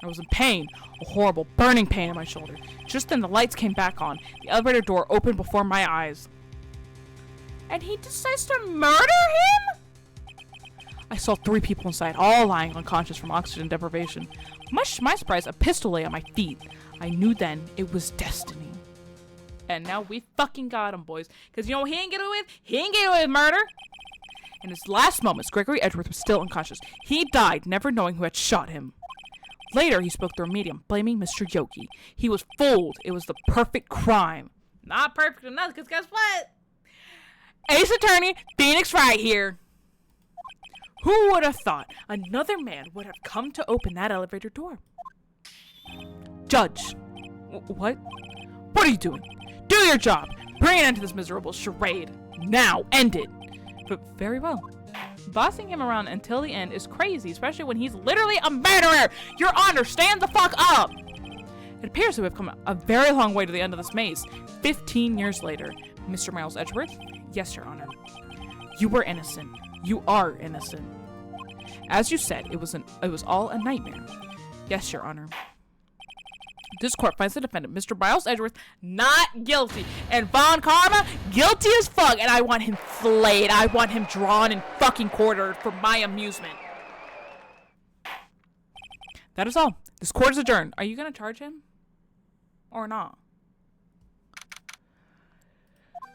I was in pain, a horrible, burning pain in my shoulder. Just then, the lights came back on. The elevator door opened before my eyes. And he decides to murder him? I saw 3 people inside, all lying unconscious from oxygen deprivation. Much to my surprise, a pistol lay at my feet. I knew then it was destiny. And now we fucking got him, boys. Because you know what he ain't get away with? He ain't get away with murder. In his last moments, Gregory Edgeworth was still unconscious. He died, never knowing who had shot him. Later, he spoke through a medium, blaming Mr. Yoki. He was fooled. It was the perfect crime. Not perfect enough, because guess what? Ace Attorney, Phoenix Wright here. Who would have thought another man would have come to open that elevator door? Judge. What? What are you doing? Do your job. Bring an end to this miserable charade. Now, end it. But very well. Bossing him around until the end is crazy, especially when he's literally a murderer! Your Honor, stand the fuck up! It appears that we've come a very long way to the end of this maze. 15 years later. Mr. Miles Edgeworth? Yes, Your Honor. You were innocent. You are innocent. As you said, it was all a nightmare. Yes, Your Honor. This court finds the defendant, Mr. Miles Edgeworth, not guilty. And Von Karma, guilty as fuck. And I want him flayed. I want him drawn and fucking quartered for my amusement. That is all. This court is adjourned. Are you going to charge him? Or not?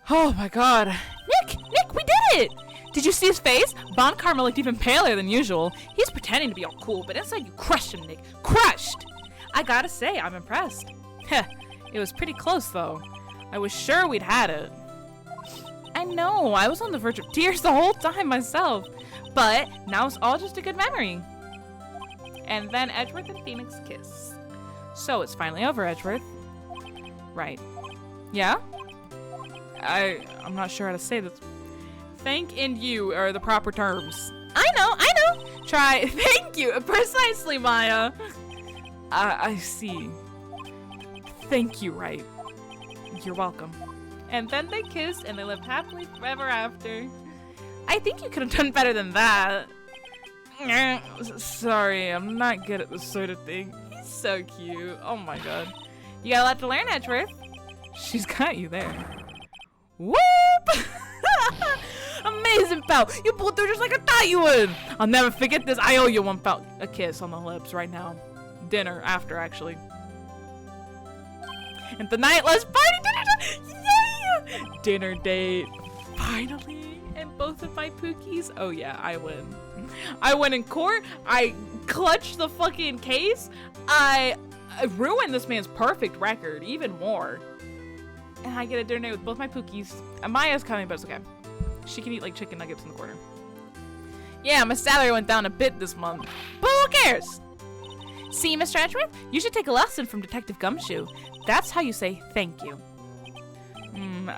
Oh my god. Nick, we did it! Did you see his face? Von Karma looked even paler than usual. He's pretending to be all cool, but inside you crushed him, Nick. Crushed! I gotta say, I'm impressed. Heh, it was pretty close, though. I was sure we'd had it. I know, I was on the verge of tears the whole time myself. But now it's all just a good memory. And then Edgeworth and Phoenix kiss. So it's finally over, Edgeworth. Right. Yeah? I'm not sure how to say this. Thank and you are the proper terms. I know. Try thank you. Precisely, Maya. I see. Thank you, Wright. You're welcome. And then they kissed and they lived happily forever after. I think you could have done better than that. Sorry, I'm not good at this sort of thing. He's so cute. Oh my god. You got a lot to learn, Edgeworth. She's got you there. Whoop! Amazing, pal. You pulled through just like I thought you would. I'll never forget this. I owe you one, pal. A kiss on the lips right now. Dinner after, actually. And tonight, let's party. Yeah! Dinner date. Finally. And both of my Pookies. Oh yeah, I win. I win in court. I clutched the fucking case. I ruined this man's perfect record even more. And I get a dinner date with both my Pookies. Amaya's coming, but it's okay. She can eat like chicken nuggets in the corner. Yeah, my salary went down a bit this month. But who cares? See, Mr. Edgeworth? You should take a lesson from Detective Gumshoe. That's how you say thank you.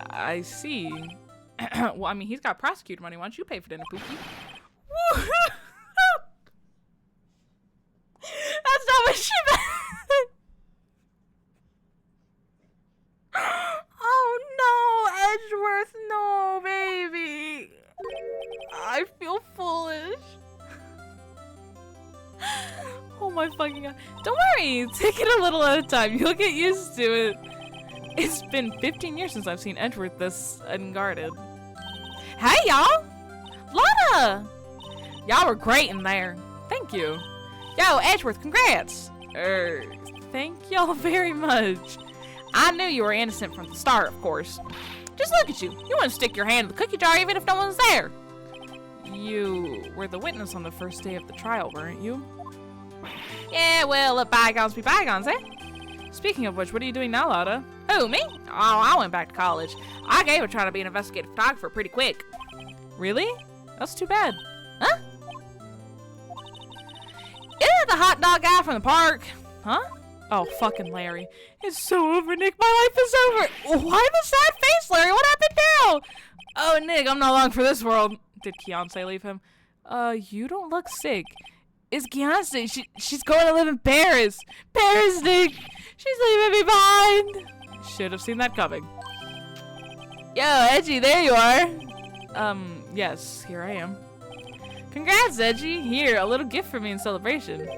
I see. Well, I mean, he's got prosecutor money. Why don't you pay for dinner, Pookie? That's not what she meant. Oh no, Edgeworth, no, baby. I feel foolish. Oh my fucking god. Don't worry, take it a little at a time. You'll get used to it. It's been 15 years since I've seen Edgeworth this unguarded. Hey, y'all! Lotta! Y'all were great in there. Thank you. Yo, Edgeworth, congrats! Thank y'all very much. I knew you were innocent from the start, of course. Just look at you. You wouldn't stick your hand in the cookie jar even if no one's there. You were the witness on the first day of the trial, weren't you? Yeah, well, let bygones be bygones, eh? Speaking of which, what are you doing now, Lotta? Who, me? Oh, I went back to college. I gave it a try to be an investigative photographer pretty quick. Really? That's too bad. Huh? Isn't it the hot dog guy from the park? Huh? Oh, fucking Larry. It's so over, Nick. My life is over. Why the sad face, Larry? What happened now? Oh, Nick, I'm not long for this world. Did Keonce leave him? You don't look sick. It's Keonce. She's going to live in Paris. Paris, Nick. She's leaving me behind. Should have seen that coming. Yo, Edgy, there you are. Yes, here I am. Congrats, Edgy. Here, a little gift for me in celebration.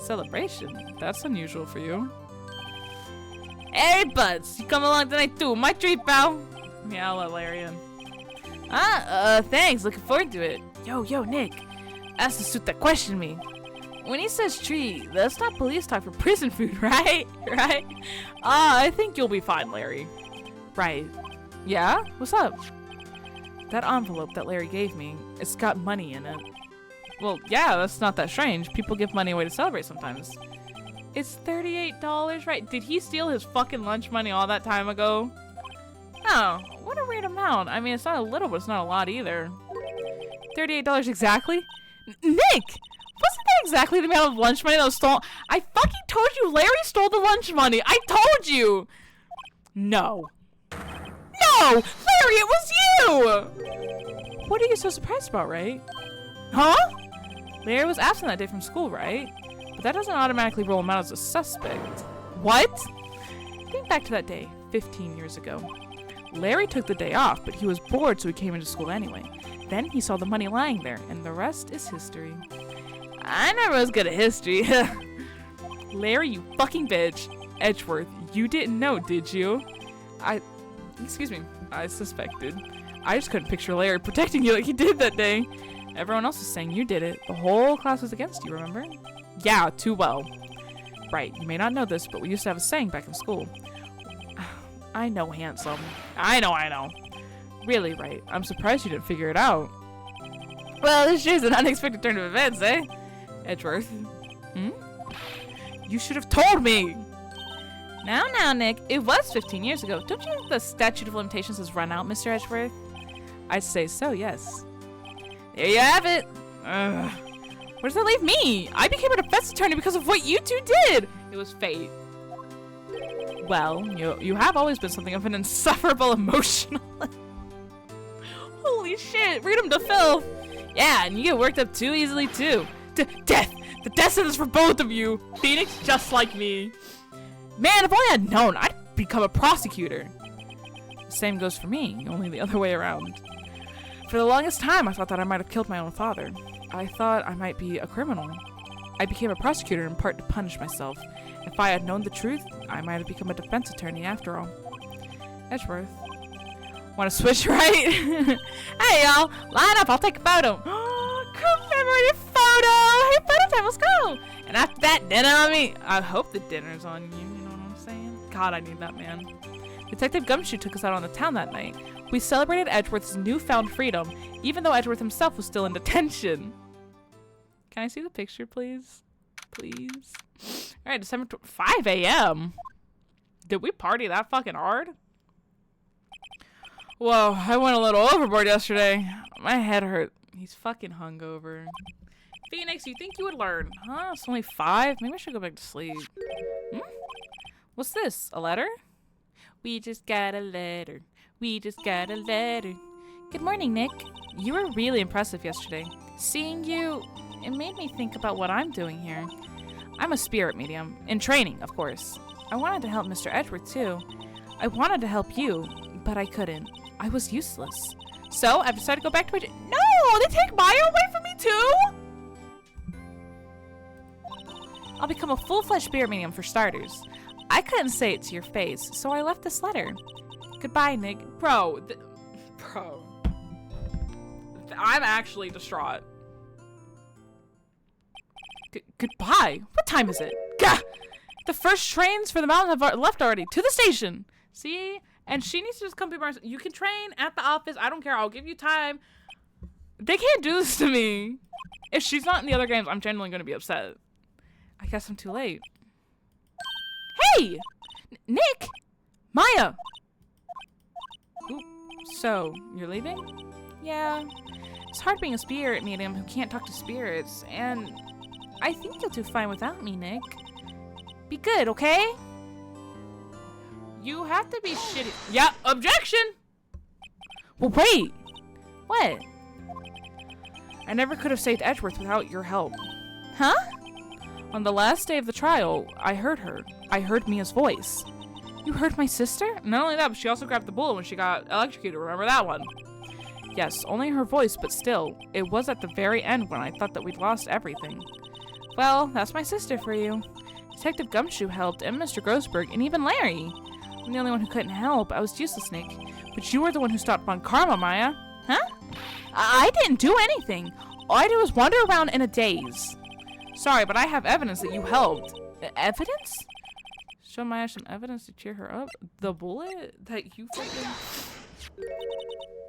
Celebration? That's unusual for you. Hey, buds, you come along tonight too. My treat, pal. Yeah, I'll let Larry in. Thanks. Looking forward to it. Yo, Nick. That's the suit that questioned me. When he says treat, that's not police talk for prison food, right? Right? I think you'll be fine, Larry. Right. Yeah? What's up? That envelope that Larry gave me, it's got money in it. Well, yeah, that's not that strange. People give money away to celebrate sometimes. It's $38, right? Did he steal his fucking lunch money all that time ago? Oh, what a weird amount. I mean, it's not a little, but it's not a lot either. $38 exactly? Nick! Wasn't that exactly the amount of lunch money that was stolen? I fucking told you Larry stole the lunch money. I told you! No. No! Larry, it was you! What are you so surprised about, right? Huh? Larry was absent that day from school, right? But that doesn't automatically rule him out as a suspect. What? Think back to that day, 15 years ago. Larry took the day off, but he was bored, so he came into school anyway. Then he saw the money lying there, and the rest is history. I never was good at history. Larry, you fucking bitch. Edgeworth, you didn't know, did you? Excuse me, I suspected. I just couldn't picture Larry protecting you like he did that day. Everyone else was saying you did it. The whole class was against you, remember? Yeah, too well. Right, you may not know this, but we used to have a saying back in school. I know, handsome. I know. Really, right. I'm surprised you didn't figure it out. Well, this sure is an unexpected turn of events, eh? Edgeworth. Hmm? You should have told me! Now, Nick. It was 15 years ago. Don't you think the statute of limitations has run out, Mr. Edgeworth? I'd say so, yes. There you have it. Ugh. Where does that leave me? I became a defense attorney because of what you two did! It was fate. Well, you have always been something of an insufferable emotional... Holy shit, read them to filth! Yeah, and you get worked up too easily too. Death! The death sentence for both of you! Phoenix just like me. Man, if only I'd known, I'd become a prosecutor. The same goes for me, only the other way around. For the longest time, I thought that I might have killed my own father. I thought I might be a criminal. I became a prosecutor in part to punish myself, If I had known the truth, I might have become a defense attorney after all. Edgeworth. Want to switch right? Hey, y'all. Line up. I'll take a photo. Commemorative photo. Hey, photo time. Let's go. And after that, dinner on me. I hope the dinner's on you. You know what I'm saying? God, I need that, man. Detective Gumshoe took us out on the town that night. We celebrated Edgeworth's newfound freedom, even though Edgeworth himself was still in detention. Can I see the picture, please? Please. All right, 5 a.m. Did we party that fucking hard? Whoa, I went a little overboard yesterday. My head hurt. He's fucking hungover. Phoenix, you think you would learn? Huh? It's only 5? Maybe I should go back to sleep. What's this? A letter? We just got a letter. We just got a letter. Good morning, Nick. You were really impressive yesterday. Seeing you, it made me think about what I'm doing here. I'm a spirit medium. In training, of course. I wanted to help Mr. Edgeworth, too. I wanted to help you, but I couldn't. I was useless. So, I've decided to go back to my... No! They take Maya away from me, too? I'll become a full-fledged spirit medium for starters. I couldn't say it to your face, so I left this letter. Goodbye, Nick. Bro. Bro. I'm actually distraught. Goodbye? What time is it? Gah! The first trains for the mountain have left already. To the station. See? And she needs to just come be my... You can train at the office. I don't care. I'll give you time. They can't do this to me. If she's not in the other games, I'm genuinely going to be upset. I guess I'm too late. Hey! Nick! Maya! Ooh, so, you're leaving? Yeah. It's hard being a spirit medium who can't talk to spirits, and I think you'll do fine without me, Nick. Be good, okay? You have to be shitty. Yeah, objection! Well, wait! What? I never could have saved Edgeworth without your help. Huh? On the last day of the trial, I heard her. I heard Mia's voice. You heard my sister? Not only that, but she also grabbed the bullet when she got electrocuted. Remember that one? Yes, only her voice, but still, it was at the very end when I thought that we'd lost everything. Well, that's my sister for you. Detective Gumshoe helped, and Mr. Grossberg, and even Larry. I'm the only one who couldn't help. I was useless, Nick. But you were the one who stopped Von Karma, Maya. Huh? I didn't do anything. All I did was wander around in a daze. Sorry, but I have evidence that you helped. Evidence? Show Maya some evidence to cheer her up. The bullet that you freaking...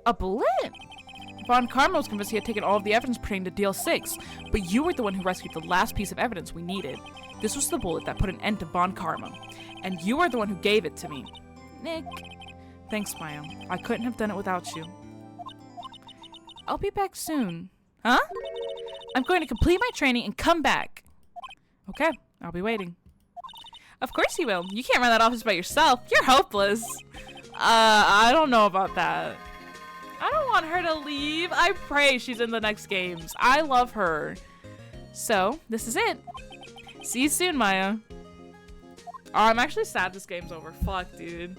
A bullet? Von Karma was convinced he had taken all of the evidence pertaining to Deal 6, but you were the one who rescued the last piece of evidence we needed. This was the bullet that put an end to Von Karma, and you were the one who gave it to me. Nick. Thanks, Maya. I couldn't have done it without you. I'll be back soon. Huh? I'm going to complete my training and come back. Okay, I'll be waiting. Of course you will. You can't run that office by yourself. You're hopeless. I don't know about that. I don't want her to leave. I pray she's in the next games. I love her. So, this is it. See you soon, Maya. Oh, I'm actually sad this game's over. Fuck, dude.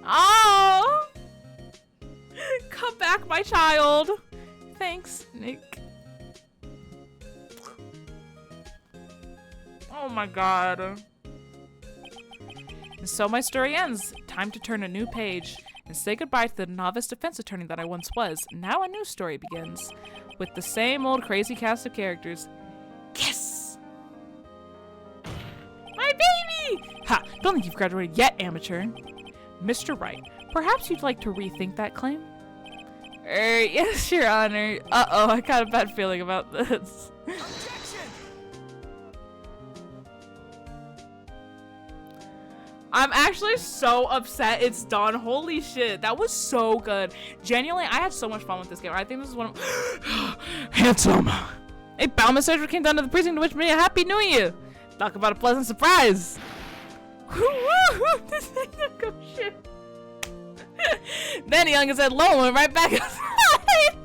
Oh! Come back, my child. Thanks, Nick. Oh my god. And so my story ends. Time to turn a new page and say goodbye to the novice defense attorney that I once was. Now a new story begins with the same old crazy cast of characters. Yes! My baby! Ha! Don't think you've graduated yet, amateur. Mr. Wright, perhaps you'd like to rethink that claim? Yes, Your Honor. Uh-oh, I got a bad feeling about this. Objection! I'm actually so upset it's done. Holy shit, that was so good. Genuinely, I had so much fun with this game. I think this is one of... Handsome. A Balmus soldier came down to the precinct to wish me a happy new year. Talk about a pleasant surprise. This thing go shit. Then Young said low and right back outside.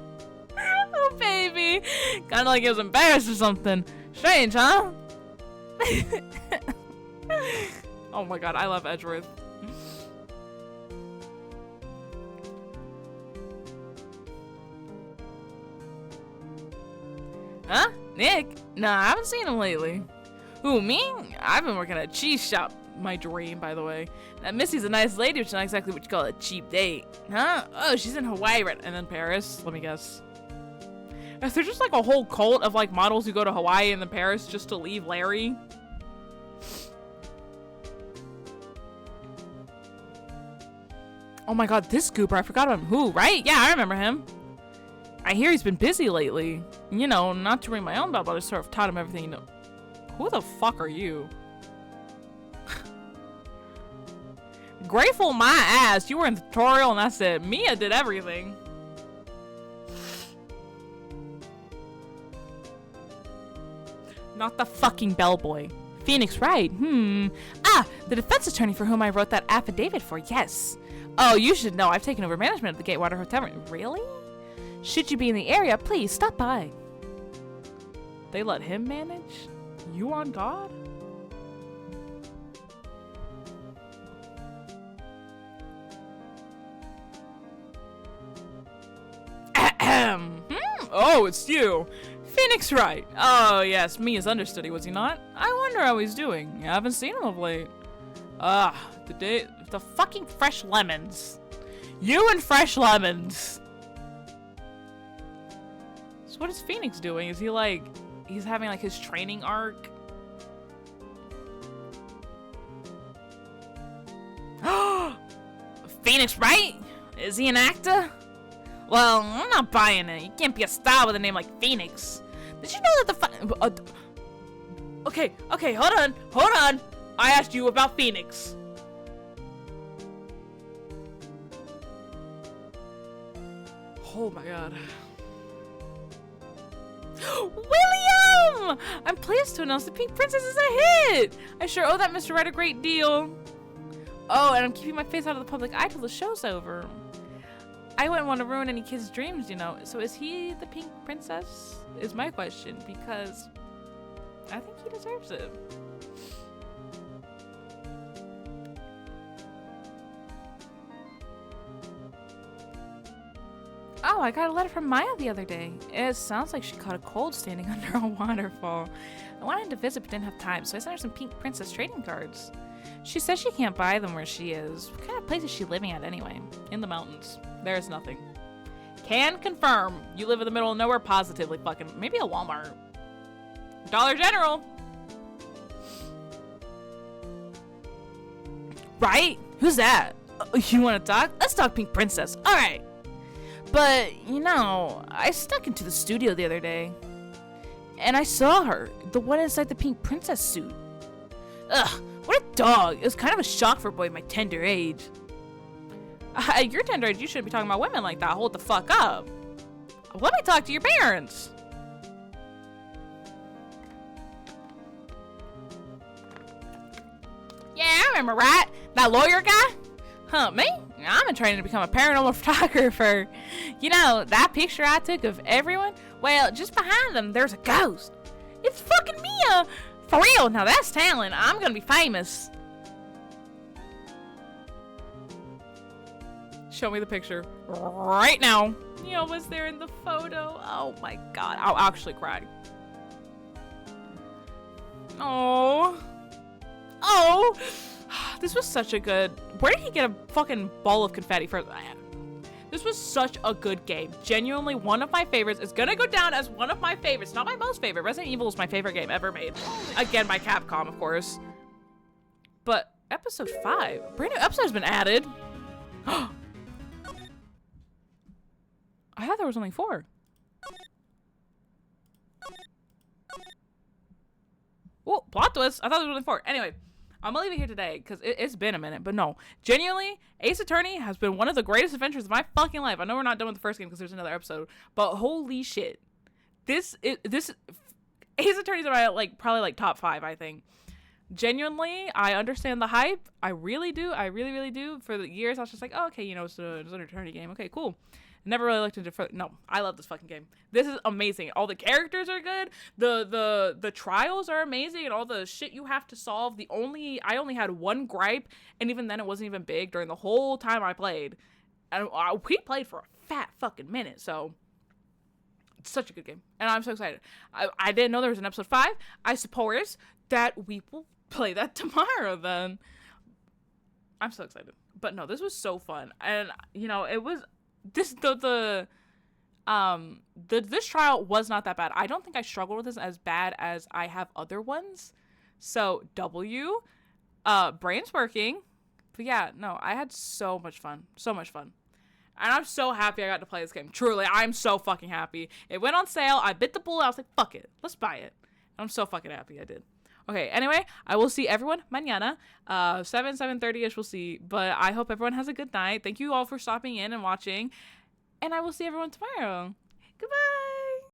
Oh baby. Kinda like he was embarrassed or something. Strange, huh? Oh my god, I love Edgeworth. Huh? Nick? Nah, I haven't seen him lately. Who, me? I've been working at a cheese shop. My dream, by the way. That Missy's a nice lady, which is not exactly what you call a cheap date. Huh? Oh, she's in Hawaii right, and then Paris. Let me guess. Is there just like a whole cult of like models who go to Hawaii and then Paris just to leave Larry? Oh my god, this goober, I forgot about him. Who, right? Yeah, I remember him. I hear he's been busy lately. You know, not to ring my own bell, but I sort of taught him everything you know. Who the fuck are you? Grateful my ass. You were in the tutorial and that's it. Mia did everything. Not the fucking bellboy. Phoenix Wright. Ah, the defense attorney for whom I wrote that affidavit for. Yes. Oh, you should know. I've taken over management of the Gatewater Hotel. Really? Should you be in the area, please stop by. They let him manage? You on God? Ahem. Oh, it's you. Phoenix Wright. Oh, yes, me as understudy, was he not? I wonder how he's doing. I haven't seen him of late. The fucking fresh lemons. You and fresh lemons. So what is Phoenix doing? Is he like, he's having like his training arc? Phoenix Wright? Is he an actor? Well, I'm not buying it. You can't be a star with a name like Phoenix. Did you know that Okay, hold on. I asked you about Phoenix. Oh my god. William! I'm pleased to announce the Pink Princess is a hit! I sure owe that Mr. Wright a great deal. Oh, and I'm keeping my face out of the public eye till the show's over. I wouldn't want to ruin any kid's dreams, you know. So is he the Pink Princess? Is my question, because I think he deserves it. Oh, I got a letter from Maya the other day. It sounds like she caught a cold standing under a waterfall. I wanted to visit but didn't have time, so I sent her some Pink Princess trading cards. She says she can't buy them where she is. What kind of place is she living at anyway? In the mountains. There's nothing. Can confirm. You live in the middle of nowhere, positively fucking. Maybe a Walmart. Dollar General. Right? Who's that? You want to talk? Let's talk Pink Princess. All right. But, you know, I snuck into the studio the other day. And I saw her. The one inside the Pink Princess suit. Ugh. What a dog. It was kind of a shock for a boy my tender age. At your tender age, you shouldn't be talking about women like that. Hold the fuck up. Let me talk to your parents. Yeah, I remember, right? That lawyer guy? Huh, me? I'm in training to become a paranormal photographer. You know, that picture I took of everyone? Well, just behind them, there's a ghost. It's fucking Mia. For real, now that's talent. I'm gonna be famous. Show me the picture right now. Mia was there in the photo. Oh my god, I'll actually cry. Oh. This was such a good... Where did he get a fucking ball of confetti for? This was such a good game. Genuinely one of my favorites. It's gonna go down as one of my favorites. Not my most favorite. Resident Evil is my favorite game ever made. Again, by Capcom, of course. But episode 5. Brand new episode has been added. I thought there was only 4. Oh, plot twist. I thought there was only 4. Anyway. I'm gonna leave it here today because it's been a minute, but no, genuinely, Ace Attorney has been one of the greatest adventures of my fucking life. I know we're not done with the first game because there's another episode, but holy shit, this Ace Attorney's in my probably top 5, I think. Genuinely, I understand the hype. I really do. I really do. For the years, I was just like, oh, okay, you know, it's an attorney game. Okay, cool. Never really looked into no, I love this fucking game. This is amazing. All the characters are good. The trials are amazing, and all the shit you have to solve. I only had one gripe, and even then it wasn't even big during the whole time I played. And we played for a fat fucking minute, so such a good game, and I'm so excited. I didn't know there was an episode 5. I suppose that we will play that tomorrow then. I'm so excited. But no, this was so fun. And you know, it was this this trial was not that bad. I don't think I struggled with this as bad as I have other ones. So W, brain's working. But yeah, no, I had so much fun. So much fun. And I'm so happy I got to play this game. Truly, I'm so fucking happy. It went on sale. I bit the bullet. I was like, fuck it. Let's buy it. And I'm so fucking happy I did. Okay, anyway, I will see everyone mañana. 7:30ish we'll see. But I hope everyone has a good night. Thank you all for stopping in and watching. And I will see everyone tomorrow. Goodbye.